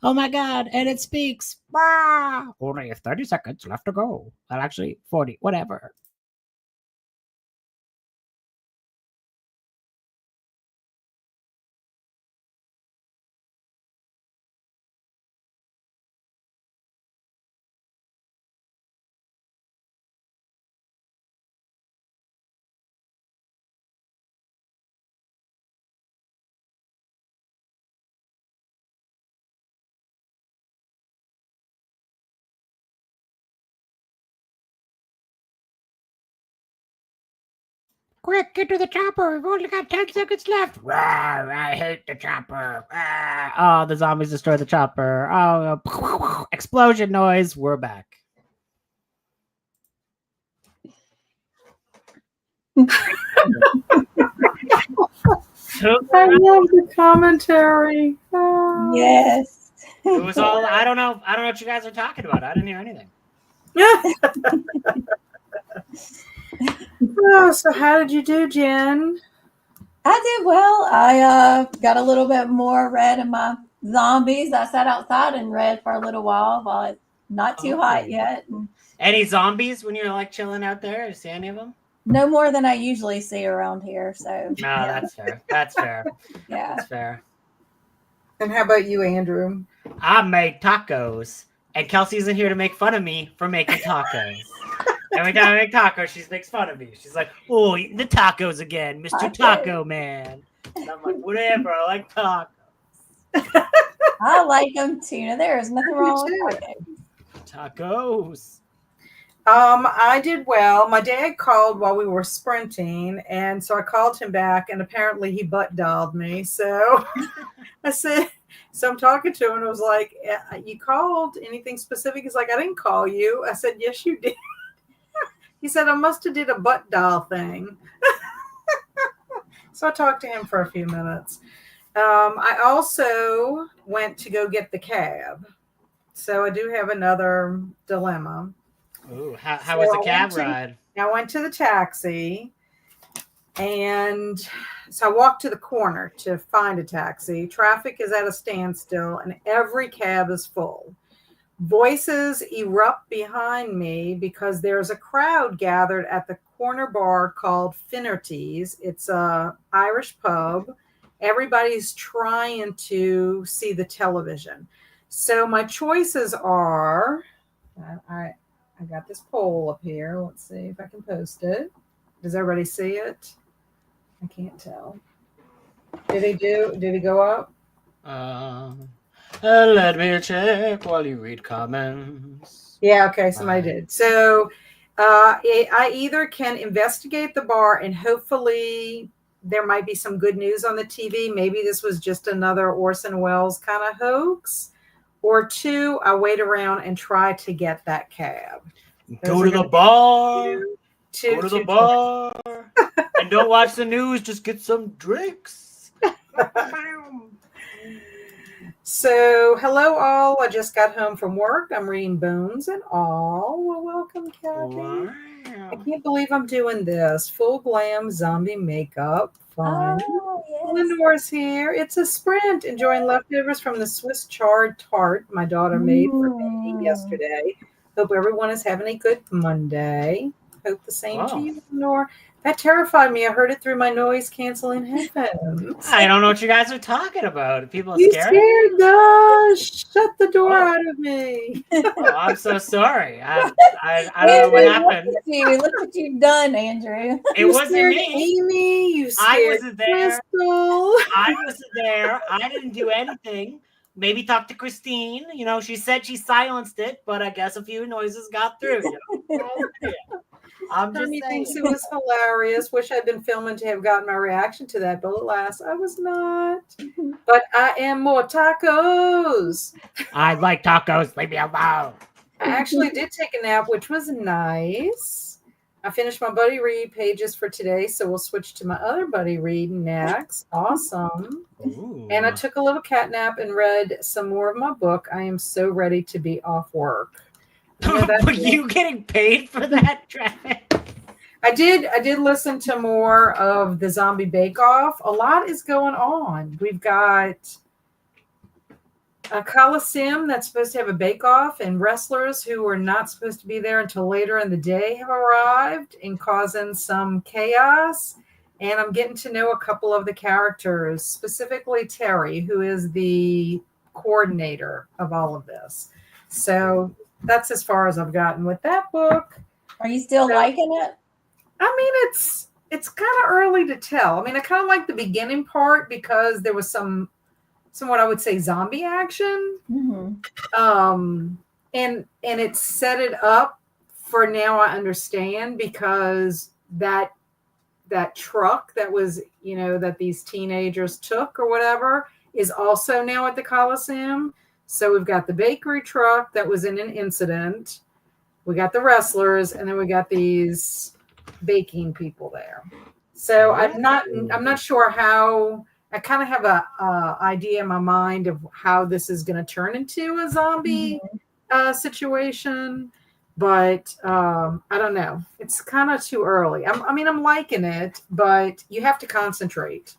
Oh my god, and it speaks. Only 30 seconds left to go. Well, actually, 40, whatever. Quick, get to the chopper. We've only got 10 seconds left. I hate the chopper. Oh, the zombies destroy the chopper. Oh, explosion noise. We're back. I love the commentary. Oh. Yes. It was all, I don't know what you guys are talking about. I didn't hear anything. Oh, so how did you do, Jen? I did well. I got a little bit more read in my zombies. I sat outside and read for a little while it's not too hot yet. Any zombies when you're like chilling out there? You see any of them? No more than I usually see around here. So No, that's fair. That's fair. yeah. That's fair. And how about you, Andrew? I made tacos, and Kelsi isn't here to make fun of me for making tacos. Every time I make tacos, she makes fun of me. She's like, "Oh, eating the tacos again, Mr. Taco Man." And I'm like, "Whatever, I like tacos." I like them too. There is nothing wrong with tacos. I did well. My dad called while we were sprinting, and so I called him back, and apparently he butt dialed me. So I said, so I'm talking to him, and I was like, "You called? Anything specific?" He's like, "I didn't call you." I said, "Yes, you did." He said, "I must have did a butt dial thing." So I talked to him for a few minutes. I also went to go get the cab. So I do have another dilemma. Ooh, how was the cab ride? I went to the taxi, and so I walked to the corner to find a taxi. Traffic is at a standstill, and every cab is full. Voices erupt behind me because there's a crowd gathered at the corner bar called Finnerty's. It's a Irish pub. Everybody's trying to see the television. So my choices are, I got this poll up here. Let's see if I can post it. Does everybody see it? I can't tell. Did he go up? Let me check while you read comments. Yeah, okay, somebody did. So I either can investigate the bar and hopefully there might be some good news on the TV. Maybe this was just another Orson Welles kind of hoax. Or two, I wait around and try to get that cab. Go to the bar. Go to the bar. And don't watch the news. Just get some drinks. So, hello all. I just got home from work. I'm reading Bones and All. Well, welcome, Kathy. Wow. I can't believe I'm doing this. Full glam zombie makeup. Fun. Oh, yes. Lenore's here. It's a sprint. Enjoying leftovers from the Swiss chard tart my daughter made for me yesterday. Hope everyone is having a good Monday. Hope the same to you, Lenore. That terrified me. I heard it through my noise-canceling headphones. I don't know what you guys are talking about. People are scared? Shut the door out of me. Oh, I'm so sorry. I don't know what happened. Look what you've done, Andrew. It wasn't me. Amy, you scared I wasn't there. Crystal. I wasn't there. I didn't do anything. Maybe talk to Kristine. You know, she said she silenced it, but I guess a few noises got through. You know? I'm just saying. Thinks it was hilarious. Wish I'd been filming to have gotten my reaction to that, but alas, I was not. But I am more tacos. I like tacos. Leave me alone. I actually did take a nap, which was nice. I finished my buddy read pages for today, so we'll switch to my other buddy read next. Awesome. Ooh. And I took a little cat nap and read some more of my book. I am so ready to be off work. Were you getting paid for that, Travis? I did listen to more of the Zombie Bake Off. A lot is going on. We've got a Coliseum that's supposed to have a bake off, and wrestlers who were not supposed to be there until later in the day have arrived and causing some chaos. And I'm getting to know a couple of the characters, specifically Terry, who is the coordinator of all of this. So that's as far as I've gotten with that book. Are you still liking it? I mean, it's kind of early to tell. I mean, I kind of like the beginning part because there was somewhat I would say zombie action. Mm-hmm. And it set it up for now. I understand because that truck that was, that these teenagers took or whatever is also now at the Coliseum. So we've got the bakery truck that was in an incident. We got the wrestlers, and then we got these baking people there. So I'm not sure how. I kind of have a idea in my mind of how this is going to turn into a zombie situation, but I don't know. It's kind of too early. I'm liking it, but you have to concentrate.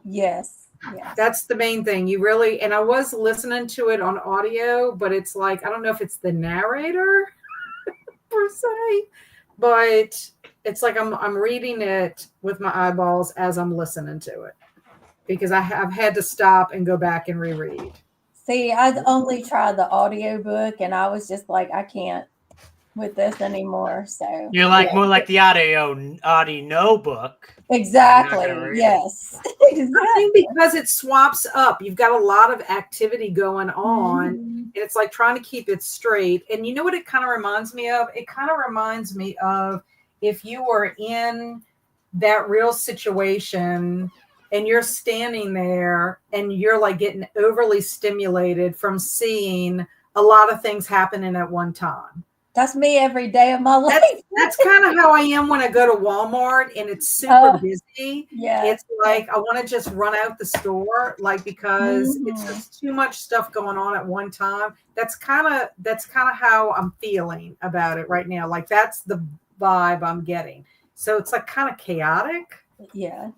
Yes. That's the main thing. You really, and I was listening to it on audio, but it's like, I don't know if it's the narrator per se, but it's like I'm reading it with my eyeballs as I'm listening to it because I've had to stop and go back and reread. See, I only tried the audiobook and I was just like, I can't with this anymore. So you're like more like the audio book. Exactly. Yes. Exactly. I think because it swaps up, you've got a lot of activity going on, and it's like trying to keep it straight. And you know what it kind of reminds me of? It kind of reminds me of if you were in that real situation and you're standing there and you're like getting overly stimulated from seeing a lot of things happening at one time. That's me every day of my life. That's kind of how I am when I go to Walmart and it's super busy. Yeah. It's like I want to just run out the store, like because it's just too much stuff going on at one time. That's kind of how I'm feeling about it right now. Like that's the vibe I'm getting. So it's like kind of chaotic. Yeah.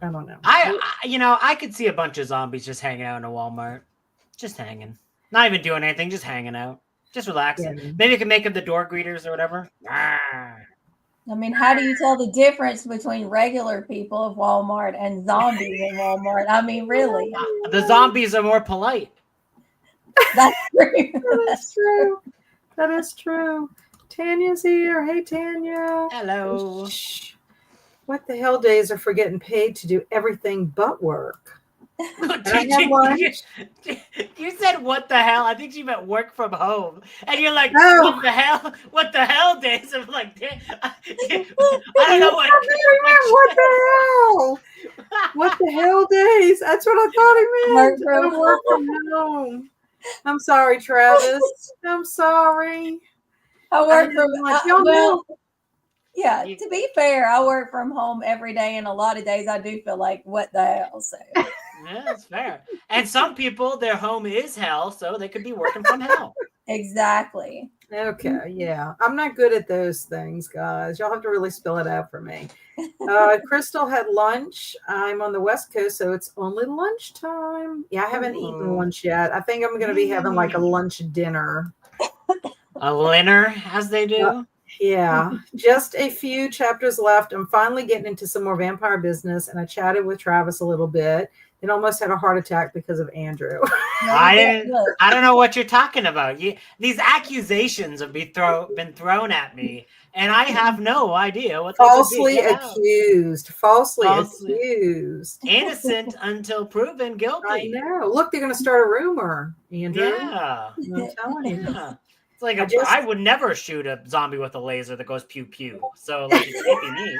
I don't know. I could see a bunch of zombies just hanging out in a Walmart, just hanging, not even doing anything, just hanging out. Just relaxing. Yeah. Maybe you can make them the door greeters or whatever. I mean, how do you tell the difference between regular people of Walmart and zombies in Walmart? I mean, really. The zombies are more polite. That's true. That's true. That is true. Tanya's here. Hey, Tanya. Hello. What the hell days are for getting paid to do everything but work? You said what the hell? I think she meant work from home, and you're like, what the hell? What the hell days? I'm like, I don't know what the hell. What the hell days? That's what I thought he meant. Work from home. I'm sorry, Travis. I'm sorry. I work from home. Yeah, to be fair, I work from home every day, and a lot of days I do feel like, what the hell? So. Yeah, that's fair. And some people, their home is hell, so they could be working from hell. Exactly. Okay, yeah. I'm not good at those things, guys. Y'all have to really spell it out for me. Crystal had lunch. I'm on the West Coast, so it's only lunchtime. Yeah, I haven't eaten lunch yet. I think I'm going to be having like a lunch dinner. A dinner, as they do? Yeah, just a few chapters left. I'm finally getting into some more vampire business, and I chatted with Travis a little bit. Then almost had a heart attack because of Andrew. I don't know what you're talking about. These accusations have been thrown at me, and I have no idea what. Falsely accused. Innocent until proven guilty. I know. Look, they're going to start a rumor, Andrew. Yeah, I'm telling you. Yeah. It's like I would never shoot a zombie with a laser that goes pew pew. So like it can't be me.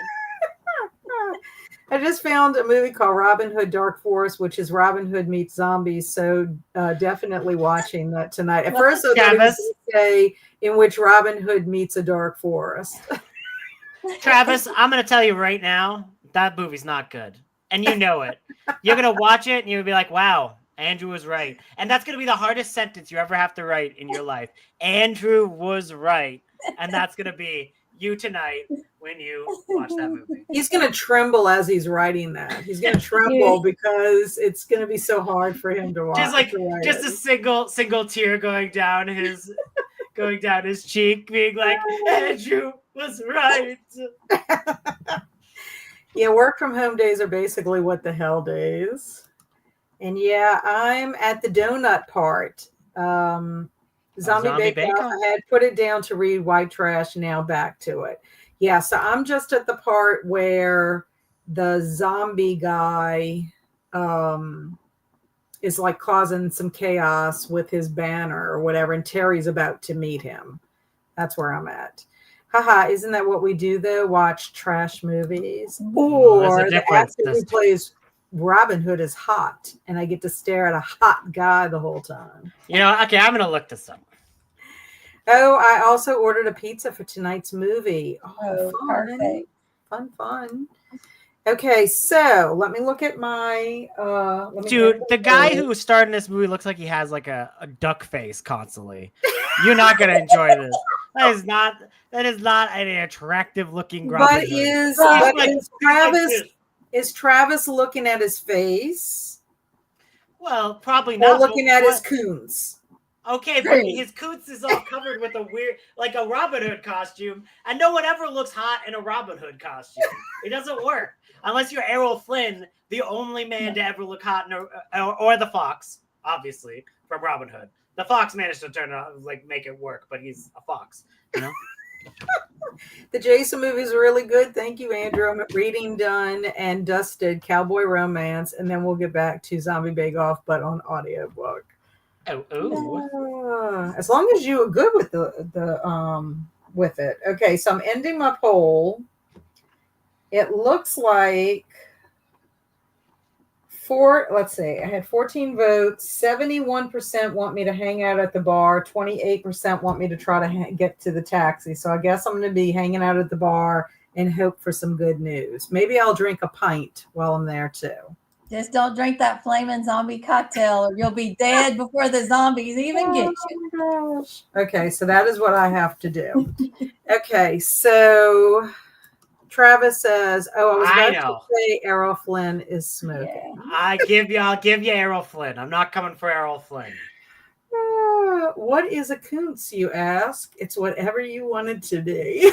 I just found a movie called Robin Hood Dark Forest, which is Robin Hood meets zombies. So definitely watching that tonight. At first, I thought it was going to say in which Robin Hood meets a dark forest. Travis, I'm going to tell you right now, that movie's not good. And you know it. You're going to watch it and you'll be like, wow, Andrew was right. And that's going to be the hardest sentence you ever have to write in your life. Andrew was right. And that's going to be you tonight when you watch that movie. He's going to tremble as he's writing that. He's going to tremble because it's going to be so hard for him to watch. Just a single tear going down his cheek, being like, Andrew was right. Yeah, work from home days are basically what the hell days. And yeah, I'm at the donut part. Zombie Bake Off. I had put it down to read White Trash. Now back to it. Yeah, so I'm just at the part where the zombie guy is like causing some chaos with his banner or whatever, and Terry's about to meet him. That's where I'm at. Haha, isn't that what we do though? Watch trash movies. Or the actor who plays Robin Hood is hot, and I get to stare at a hot guy the whole time. You know, okay, I'm gonna look this up. Oh, I also ordered a pizza for tonight's movie. Oh, perfect. Fun. Okay, so let me look at my dude. The guy who starred in this movie looks like he has like a duck face constantly. You're not gonna enjoy this. That is not an attractive looking Robin Hood. Is Travis looking at his face? Well, probably not. Or looking at his coons. Okay, but his coons is all covered with a weird, like a Robin Hood costume, and no one ever looks hot in a Robin Hood costume. It doesn't work unless you're Errol Flynn, the only man to ever look hot in or the Fox, obviously from Robin Hood. The Fox managed to make it work, but he's a fox, you know. The Jason movie is really good. Thank you, Andrew. I'm reading done and dusted Cowboy Romance, and then we'll get back to Zombie Bake Off, but on audiobook. As long as you are good with with it. Okay, so I'm ending my poll. It looks like I had 14 votes. 71% want me to hang out at the bar. 28% want me to try to get to the taxi. So I guess I'm going to be hanging out at the bar and hope for some good news. Maybe I'll drink a pint while I'm there too. Just don't drink that flaming zombie cocktail or you'll be dead before the zombies even get you. Oh my gosh. Okay, so that is what I have to do. Okay, so Travis says, I was about to say Errol Flynn is smoking. Yeah. I'll give you Errol Flynn. I'm not coming for Errol Flynn. What is a coons, you ask? It's whatever you want it to be.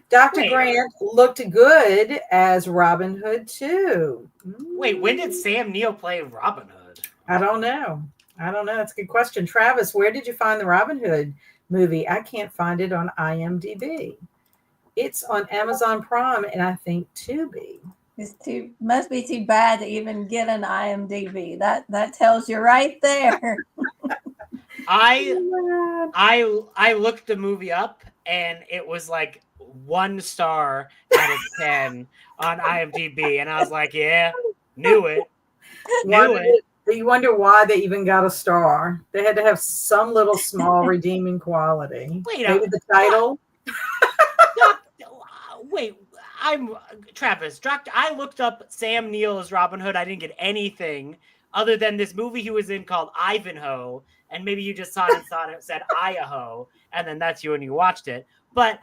Dr. Grant looked good as Robin Hood, too. Wait, when did Sam Neill play Robin Hood? I don't know. That's a good question. Travis, where did you find the Robin Hood movie? I can't find it on IMDb. It's on Amazon Prime and I think Tubi. Must be too bad to even get an IMDb. That tells you right there. I looked the movie up and it was like 1 star out of 10 on IMDb, and I was like, yeah, knew it. You wonder why they even got a star. They had to have some little small redeeming quality. Maybe the title. Wait, I'm Travis. I looked up Sam Neill as Robin Hood. I didn't get anything other than this movie he was in called Ivanhoe, and maybe you just saw it and it said Idaho, and then that's you and you watched it. But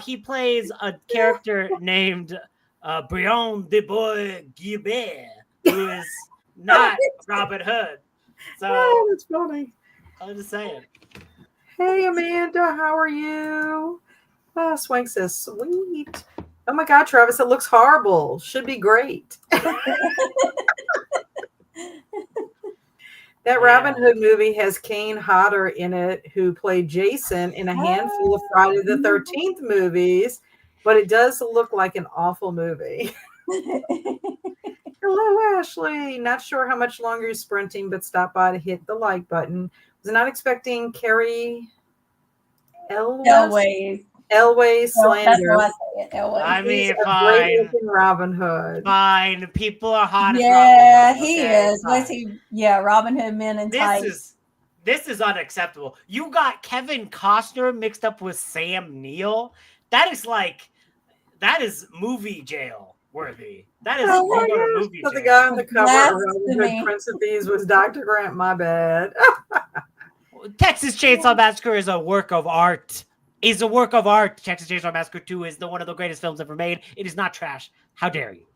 he plays a character named Brion de Bois Guibert, who is not Robin Hood. So that's funny. I'm just saying. Hey Amanda, how are you? Swank says sweet. Oh my God, Travis, it looks horrible. Should be great. That Robin Hood movie has Kane Hodder in it, who played Jason in a handful of Friday the 13th movies, but it does look like an awful movie. Hello, Ashley. Not sure how much longer you're sprinting, but stop by to hit the like button. Was not expecting Carrie Elwes Elway Well, that's slander. why I say it. Elway. I mean, A fine. great-looking Robin Hood. Fine. People are hot as Yeah, Robin Hood, he okay? is. Was Fine. he? Yeah, Robin Hood men in tights. This is unacceptable. You got Kevin Costner mixed up with Sam Neill. That is movie jail worthy. That is Oh my go to gosh. movie So the jail. guy on the cover of Robin Blasphemy. Hood Prince of Thieves was Dr. Grant, my bad. Texas Chainsaw Massacre is a work of art. Is a work of art. Texas Chainsaw Massacre 2 is one of the greatest films ever made. It is not trash. How dare you?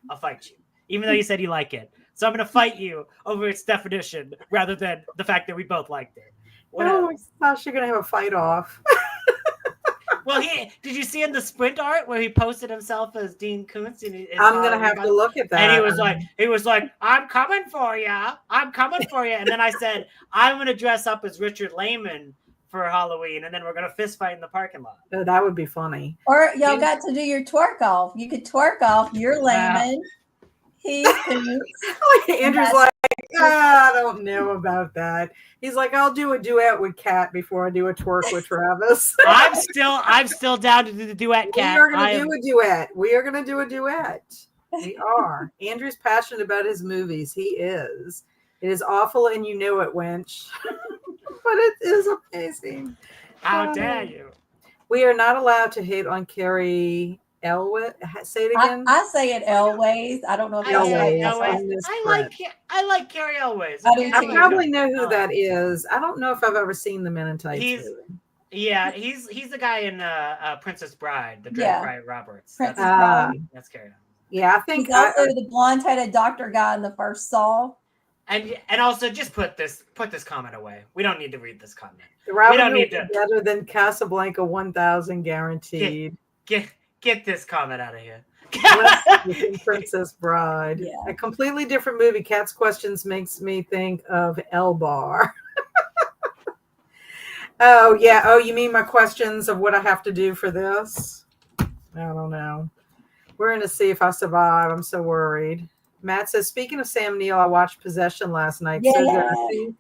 I'll fight you. Even though you said you like it. So I'm going to fight you over its definition rather than the fact that we both liked it. What Oh my else? gosh, you're going to have a fight off. Well, did you see in the Sprint art where he posted himself as Dean Koontz? I'm going to have to look at that. And he was like, I'm coming for ya. I'm coming for you. And then I said, I'm going to dress up as Richard Lehman for Halloween, and then we're going to fist fight in the parking lot. Oh, that would be funny. Or y'all got to do your twerk off. You could twerk off. You're Layman. He's Koontz. Andrew's like, I don't know about that. He's like, I'll do a duet with Kat before I do a twerk with Travis. I'm still down to do the duet, Kat. We are going to do a duet. We are going to do a duet. We are. Andrew's passionate about his movies. He is. It is awful, and you know it, wench. But it is amazing. How dare you? We are not allowed to hate on Carrie Elway. Say it again. I say it Elways. I don't know if I like Carrie Elways. I probably know who that is. I don't know if I've ever seen the Men in Tights movie. Yeah, he's the guy in Princess Bride, the Dread Fright Roberts. Princess Bride. That's Carrie Elway. Yeah, I think he's also the blonde-headed doctor guy in the first Saw. And also just put this comment away. We don't need to read this comment. The Robin Hood is better than Casablanca 1000 guaranteed. Get this comment out of here. Princess Bride. Yeah. A completely different movie. Cat's Questions makes me think of Elbar. Oh, yeah. Oh, you mean my questions of what I have to do for this? I don't know. We're going to see if I survive. I'm so worried. Matt says, speaking of Sam Neill, I watched Possession last night. Yeah. So good.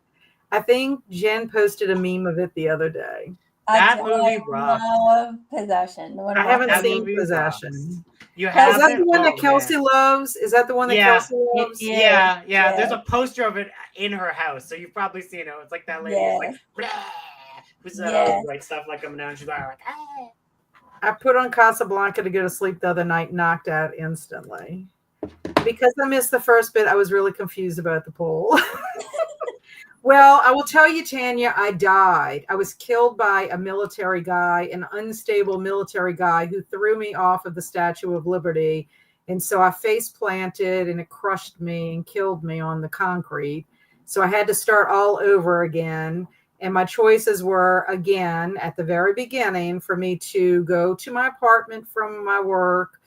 I think Jen posted a meme of it the other day. That movie rocks. Love Possession. I haven't seen Possession. You have Is that the one that Kelsi loves? Is that the one that Kelsi loves? Yeah. There's a poster of it in her house, so you've probably seen it. It's like that lady is like, who's that white stuff like coming down? She's like, ah. I put on Casablanca to go to sleep the other night, knocked out instantly. Because I missed the first bit, I was really confused about the poll. Well, I will tell you, Tanya, I died. I was killed by a military guy, an unstable military guy who threw me off of the Statue of Liberty. And so I face planted and it crushed me and killed me on the concrete. So I had to start all over again. And my choices were, again, at the very beginning, for me to go to my apartment from my work,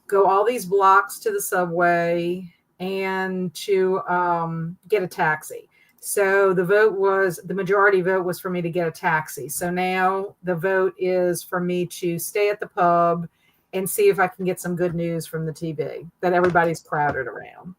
go all these blocks to the subway, and to get a taxi. So the majority vote was for me to get a taxi. So now the vote is for me to stay at the pub and see if I can get some good news from the TV that everybody's crowded around.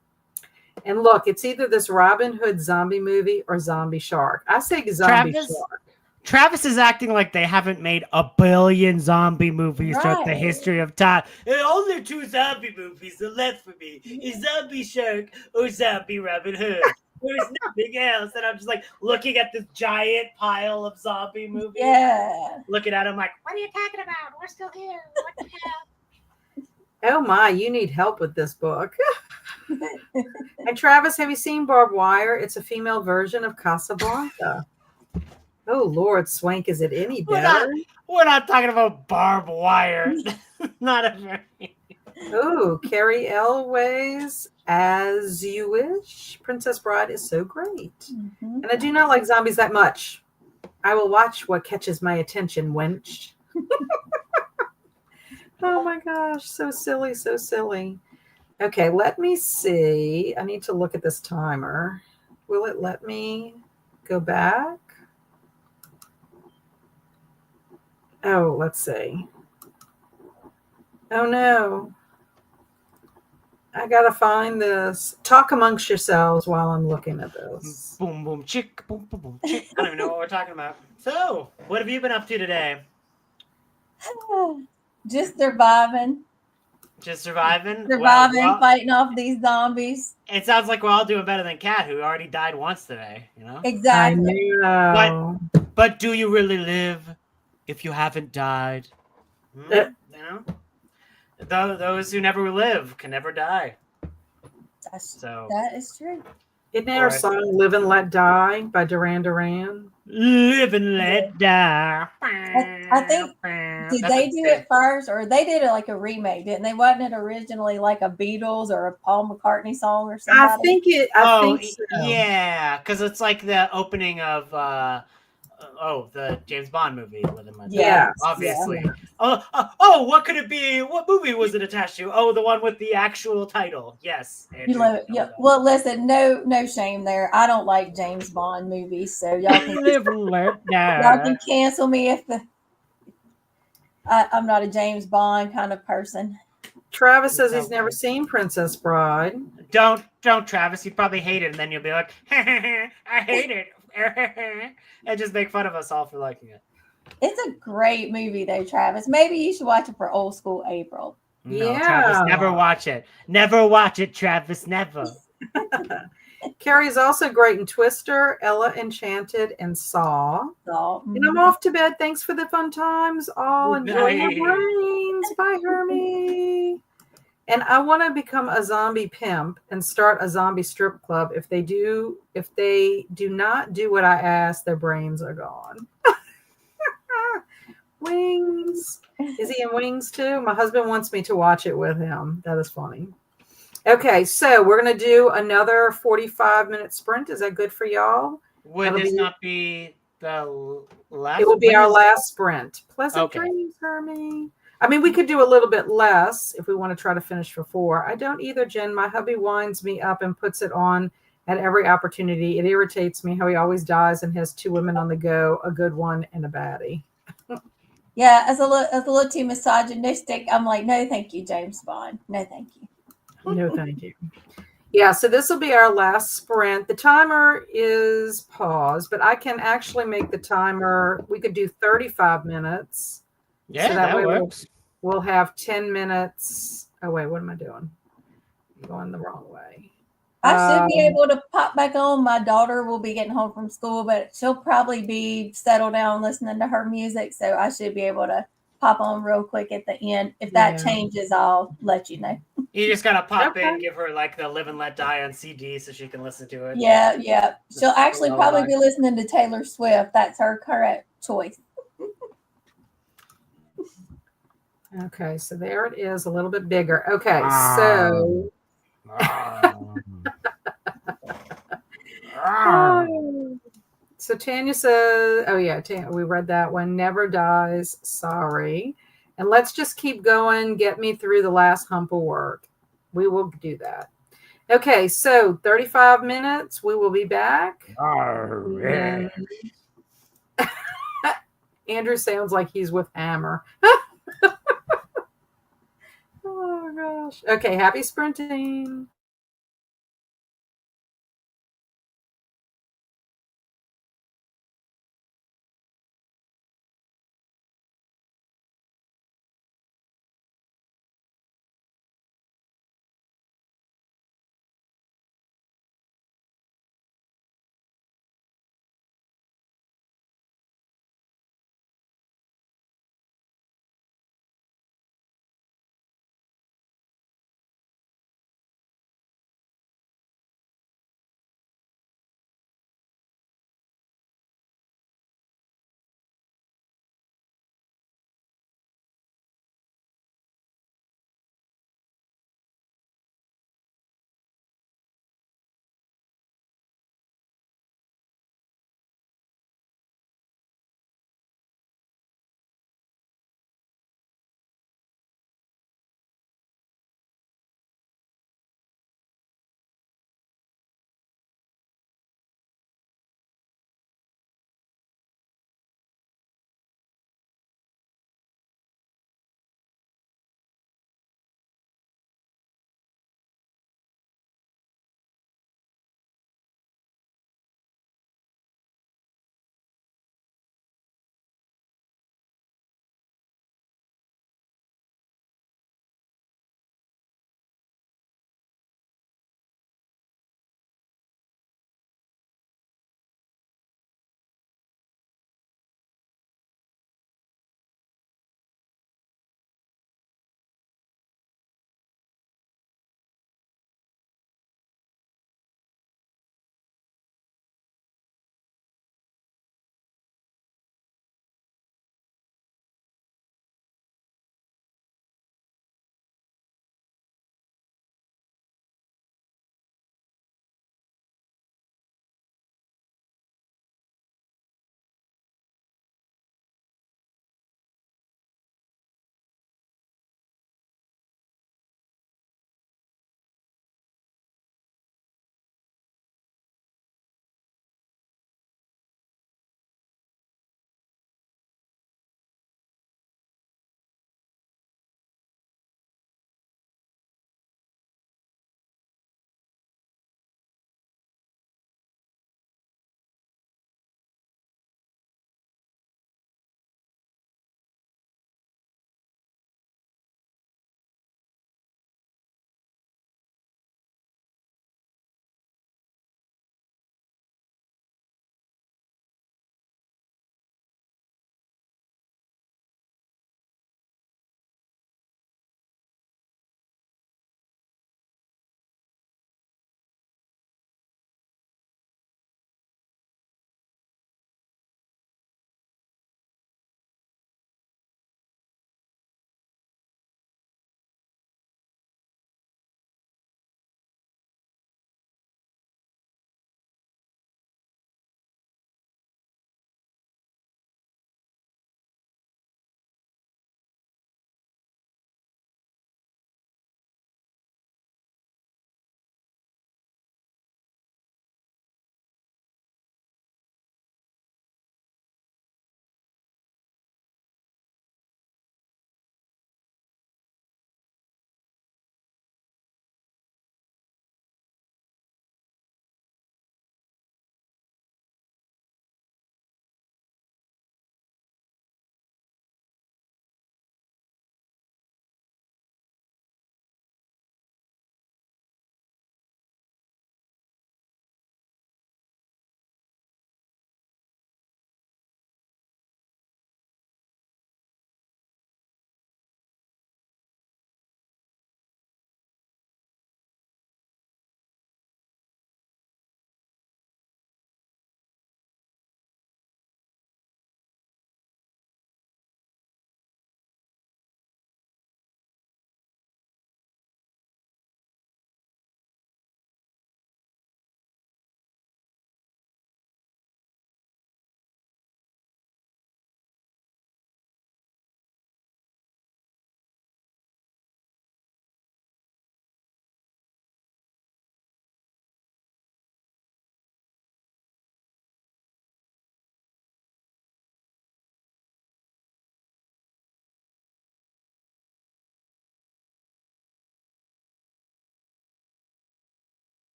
And look, it's either this Robin Hood zombie movie or Zombie Shark. I say Zombie Shark. Travis is acting like they haven't made a billion zombie movies throughout the history of time. There are only 2 zombie movies that left for me. Is Zombie Shark or Zombie Robin Hood? There's nothing else. And I'm just like looking at this giant pile of zombie movies. Yeah. Looking at them like, what are you talking about? We're still here. What the hell? Oh my, you need help with this book. And Travis, have you seen Barbed Wire? It's a female version of Casablanca. Oh Lord, Swank, is it any better? We're not talking about Barbed Wire. Not a very... Oh, Carrie Elway's As You Wish. Princess Bride is so great. Mm-hmm. And I do not like zombies that much. I will watch what catches my attention, wench. Oh my gosh, so silly, so silly. Okay, let me see. I need to look at this timer. Will it let me go back? Oh, let's see. Oh no. I gotta find this. Talk amongst yourselves while I'm looking at this. Boom, boom, chick, boom, boom, boom, chick. I don't even know what we're talking about. So, what have you been up to today? Just surviving. Just surviving? Surviving, fighting off these zombies. It sounds like we're all doing better than Kat, who already died once today, you know? I Exactly. know. But do you really live if you haven't died? You know? Those who never live can never die. So That is true. Isn't that our song "Live and Let Die" by Duran Duran? Live and let die. I think did they do it first, or they did it like a remake? Didn't they? Wasn't it originally like a Beatles or a Paul McCartney song or something? I think so. Yeah, because it's like the opening of the James Bond movie, Live and Let Die. Yes, Obviously. yes. Oh, what could it be? What movie was it attached to? Oh, the one with the actual title. Yes. Andrew, Well, listen, no shame there. I don't like James Bond movies, so y'all can Live and let die. y'all can cancel me if I'm not a James Bond kind of person. Travis says he's never seen Princess Bride. Don't, Travis. You probably hate it, and then you'll be like, I hate it. And just make fun of us all for liking it. It's a great movie, though, Travis. Maybe you should watch it for old school April. No, yeah. Travis, never watch it. Never watch it, Travis. Never. Carrie's also great in Twister, Ella Enchanted, and Saw. And I'm off to bed. Thanks for the fun times. All enjoy your brains. Bye, Hermie. And I want to become a zombie pimp and start a zombie strip club. If they do not do what I ask, their brains are gone. Wings. Is he in Wings too? My husband wants me to watch it with him. That is funny. Okay, so we're going to do another 45-minute sprint. Is that good for y'all? Would this not be the last? It will be our last sprint. Pleasant dreams, Hermie. I mean, we could do a little bit less if we want to try to finish for 4. I don't either, Jen. My hubby winds me up and puts it on at every opportunity. It irritates me how he always dies and has 2 women on the go, a good one and a baddie. Yeah, as a little too misogynistic, I'm like, no, thank you, James Bond. No, thank you. No, thank you. Yeah, so this will be our last sprint. The timer is paused, but I can actually make the timer. We could do 35 minutes. Yeah, so that works. We'll have 10 minutes. Oh, wait, what am I doing? I'm going the wrong way. I should be able to pop back on. My daughter will be getting home from school, but she'll probably be settled down listening to her music. So I should be able to pop on real quick at the end. If that changes, I'll let you know. You just gotta pop in, give her like the Live and Let Die on CD so she can listen to it. Yeah. She'll actually probably be listening to Taylor Swift. That's her correct choice. Okay, so there it is, a little bit bigger. Okay, so so Tanya says, oh yeah, we read that one. Never dies. Sorry. And let's just keep going. Get me through the last hump of work. We will do that. Okay, so 35 minutes. We will be back. Andrew sounds like he's with Hammer. Oh gosh. Okay, happy sprinting.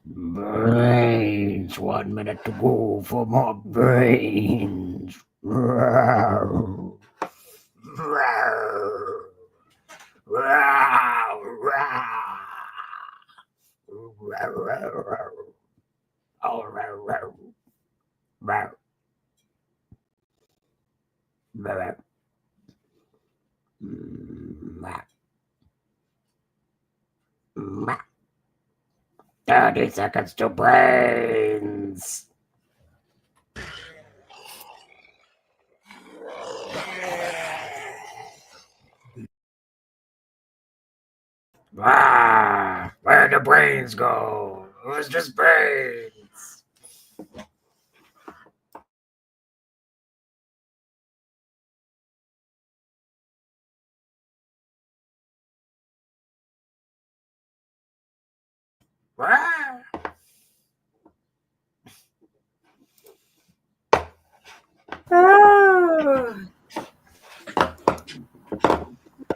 Brains. 1 minute to go for more brains. Rawr. Rawr. Rawr. Rawr. Oh, rawr. Rawr. Rawr. 30 seconds to brains. Where'd the brains go? It was just brains. Oh.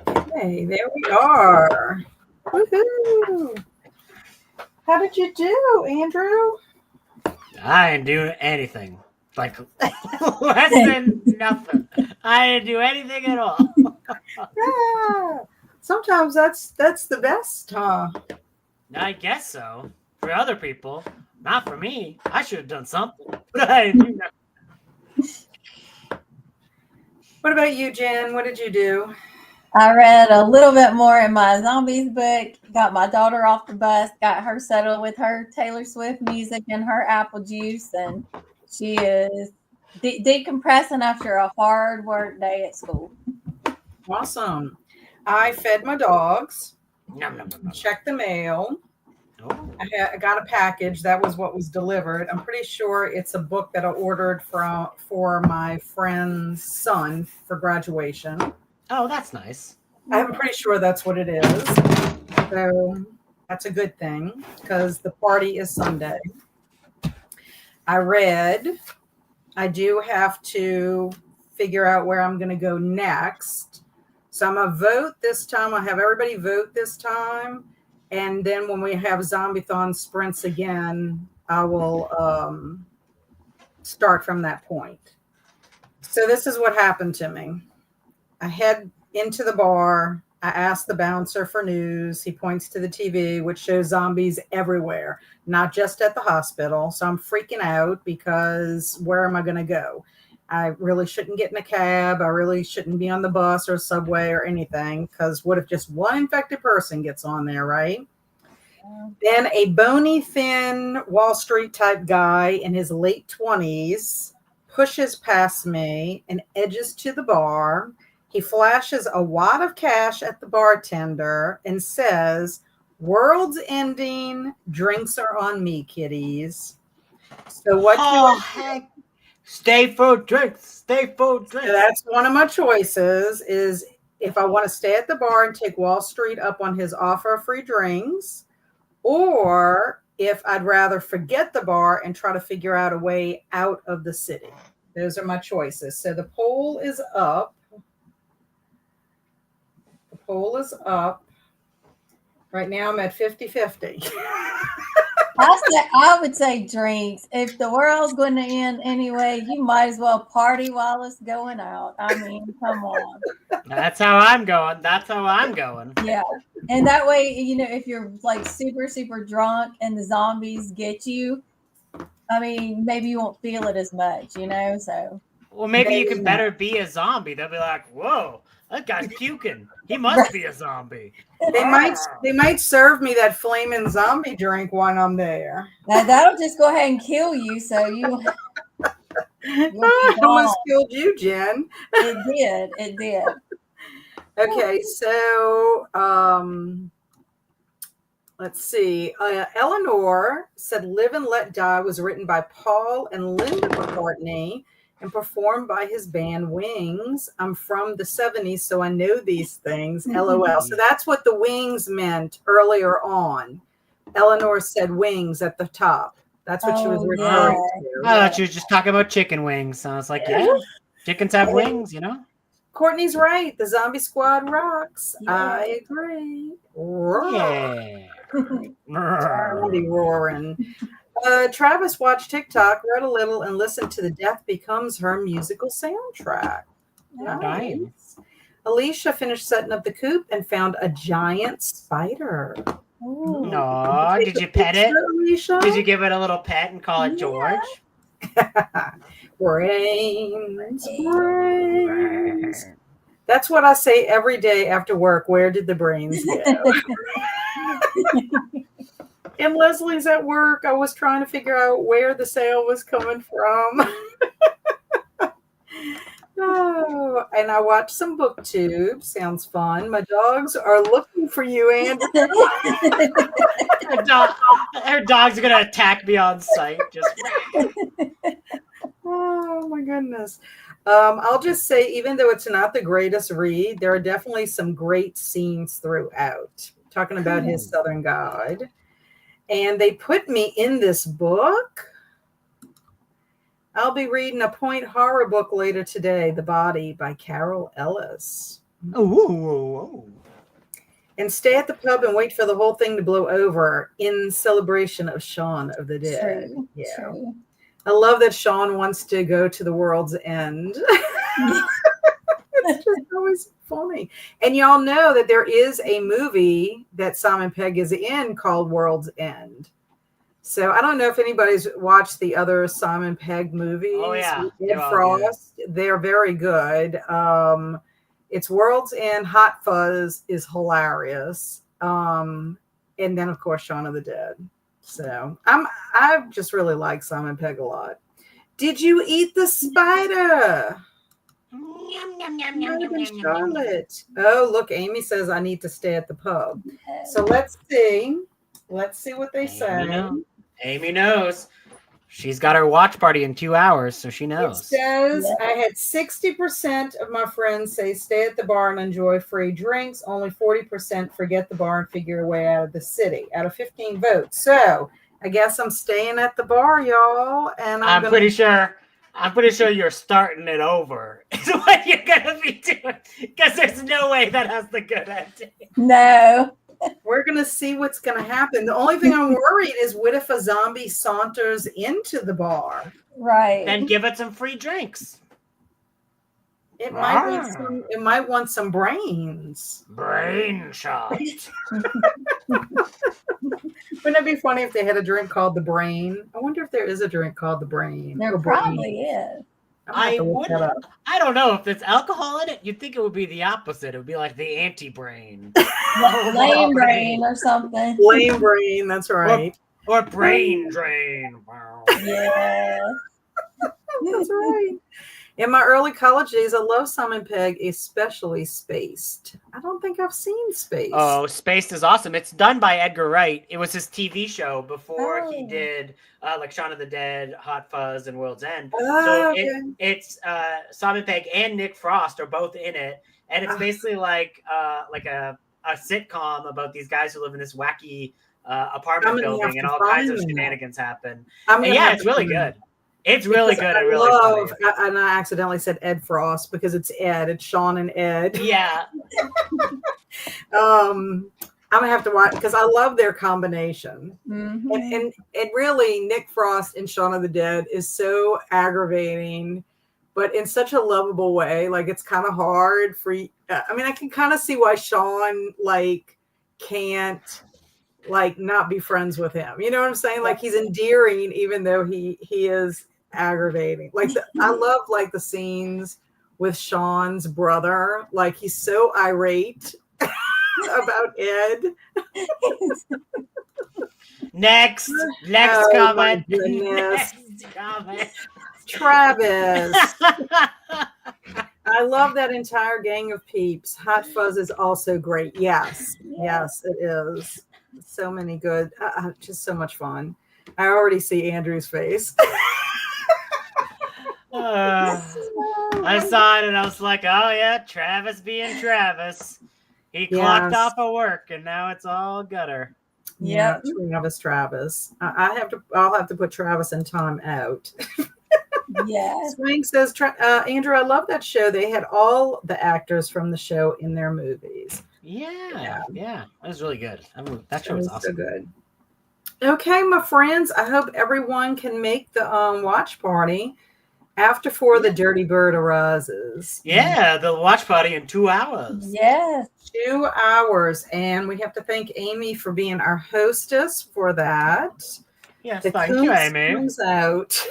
Okay, there we are. Woohoo! How did you do, Andrew? I didn't do anything. Like less than nothing. I didn't do anything at all. Yeah. Sometimes that's the best, huh? I guess so. For other people, not for me. I should have done something, but I didn't do nothing. What about you, Jen? What did you do? I read a little bit more in my zombies book, got my daughter off the bus, got her settled with her Taylor Swift music and her apple juice, and she is decompressing after a hard work day at school. Awesome. I fed my dogs, Nom, nom, nom, nom. checked the mail. Oh. I got a package. That was what was delivered. I'm pretty sure it's a book that I ordered for my friend's son for graduation. Oh, that's nice. I'm pretty sure that's what it is. So that's a good thing because the party is Sunday. I read. I do have to figure out where I'm going to go next. So I'm going to vote this time. I have everybody vote this time. And then when we have Zombiethon Sprints again, I will start from that point. So this is what happened to me. I head into the bar. I ask the bouncer for news. He points to the TV, which shows zombies everywhere, not just at the hospital. So I'm freaking out because where am I going to go? I really shouldn't get in a cab. I really shouldn't be on the bus or subway or anything, because what if just one infected person gets on there, right? Then a bony, thin Wall Street type guy in his late 20s pushes past me and edges to the bar. He flashes a wad of cash at the bartender and says, "World's ending. Drinks are on me, kiddies." So what do I do? Heck. Stay for drinks. Stay for drinks. So that's one of my choices, is if I want to stay at the bar and take Wall Street up on his offer of free drinks, or if I'd rather forget the bar and try to figure out a way out of the city. Those are my choices. So the poll is up. The poll is up. Right now I'm at 50-50. I would say drinks. If the world's going to end anyway, you might as well party while it's going out. I mean, come on. That's how I'm going. That's how I'm going. Yeah. And that way, you know, if you're like super, super drunk and the zombies get you, I mean, maybe you won't feel it as much, you know? So, Well, maybe you can better be a zombie. They'll be like, "Whoa, that guy's puking. He must be a zombie." They might serve me that flaming zombie drink when I'm there. now that'll just go ahead and kill you. So you Almost killed you, Jen. It did. Okay, so let's see. Eleanor said "Live and Let Die" was written by Paul and Linda McCartney and performed by his band Wings. I'm from the 70s, so I know these things. LOL. So that's what the Wings meant earlier on. Eleanor said Wings at the top. That's what she was referring to. I thought you were just talking about chicken wings. So I was like, yeah, chickens have wings, you know? Courtney's right. The Zombie Squad rocks. Yeah. I agree. Roar. Yeah. Zombie roaring. Travis watched TikTok, read a little, and listened to the Death Becomes Her musical soundtrack. Nice. Alicia finished setting up the coop and found a giant spider. Ooh. No, did you pet it? Alicia? Did you give it a little pet and call it George? Brains. That's what I say every day after work. Where did the brains go? And Leslie's at work. I was trying to figure out where the sale was coming from. Oh, and I watched some Booktube. Sounds fun. My dogs are looking for you, Andrew. Her dog's gonna attack me on sight. Just oh my goodness. I'll just say, even though it's not the greatest read, there are definitely some great scenes throughout. Talking about his Southern Guide. And they put me in this book. I'll be reading a point horror book later today, The Body by Carol Ellis. ooh. And stay at the pub and wait for the whole thing to blow over in celebration of Shaun of the Dead. True. Yeah. True. I love that Shaun wants to go to the world's end. It's just always funny. And y'all know that there is a movie that Simon Pegg is in called World's End. So I don't know if anybody's watched the other Simon Pegg movies. Oh, yeah. Ed Frost. They're very good. It's World's End. Hot Fuzz is hilarious. And then, of course, Shaun of the Dead. So I just really like Simon Pegg a lot. Did you eat the spider? Charlotte. Oh, look, Amy says I need to stay at the pub. So let's see. Let's see what they say. Amy knows. She's got her watch party in 2 hours, so she knows. It says I had 60% of my friends say stay at the bar and enjoy free drinks. Only 40% forget the bar and figure a way out of the city. Out of 15 votes. So I guess I'm staying at the bar, y'all. And I'm pretty sure you're starting it over. Is what you're gonna be doing. Because there's no way that has the good ending. No. We're going to see what's going to happen. The only thing I'm worried is what if a zombie saunters into the bar? Right. Then give it some free drinks. It might want some brains. Brain shot. Wouldn't it be funny if they had a drink called the Brain? I wonder if there is a drink called the Brain. There probably is. I don't know if there's alcohol in it. You'd think it would be the opposite. It would be like the anti-brain. Lame brain or something. Lame brain, that's right. Or brain drain. Wow. Yeah. That's right. In my early college days, I love Simon Pegg, especially Spaced. I don't think I've seen Spaced. Oh, Spaced is awesome. It's done by Edgar Wright. It was his TV show before he did like Shaun of the Dead, Hot Fuzz, and World's End. It's Simon Pegg and Nick Frost are both in it, and it's basically like a sitcom about these guys who live in this wacky apartment building, and all kinds of shenanigans happen. It's really good. It's really good and really funny. And I accidentally said Ed Frost because it's Ed. It's Shaun and Ed. Yeah. I'm gonna have to watch because I love their combination. Mm-hmm. And really, Nick Frost in Shaun of the Dead is so aggravating, but in such a lovable way. Like it's kind of hard for. I can kind of see why Shaun can't not be friends with him. You know what I'm saying? Like he's endearing even though he is aggravating. I love the scenes with Sean's brother. Like he's so irate about Ed. Next comment. Next comment. Travis. I love that entire gang of peeps. Hot Fuzz is also great. Yes, it is. So many good, just so much fun. I already see Andrew's face. I saw it and I was like, oh yeah, Travis being Travis. He clocked off of work and now it's all gutter. Yeah, Travis. I'll have to put Travis in time out. Yes. Swing says, Andrew, I love that show. They had all the actors from the show in their movies. Yeah. That was really good. That show It was was so awesome. good. Okay, my friends, I hope everyone can make the watch party after the Dirty Bird arises. Yeah, the watch party in 2 hours. Yes. 2 hours. And we have to thank Amy for being our hostess for that. Yes, The thank you, Coons Amy. comes out.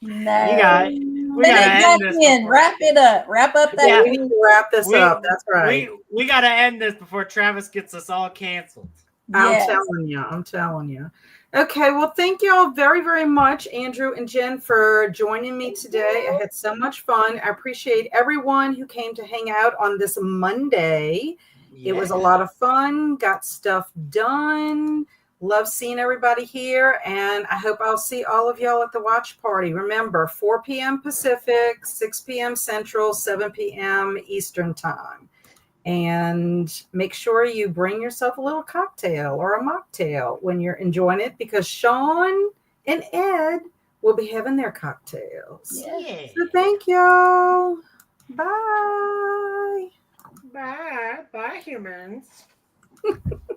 No. We gotta end this. Wrap it up. Wrap up that. Yeah, we need to wrap this up. That's right. We gotta end this before Travis gets us all canceled. Yes. I'm telling you. Okay, well, thank you all very, very much, Andrew and Jen, for joining me today. I had so much fun. I appreciate everyone who came to hang out on this Monday. It was a lot of fun, got stuff done. Love seeing everybody here, and I hope I'll see all of y'all at the watch party. Remember, 4 p.m. Pacific, 6 p.m. Central, 7 p.m. Eastern Time. And make sure you bring yourself a little cocktail or a mocktail when you're enjoying it, because Sean and Ed will be having their cocktails. Yeah. So thank y'all. Bye. Bye, humans.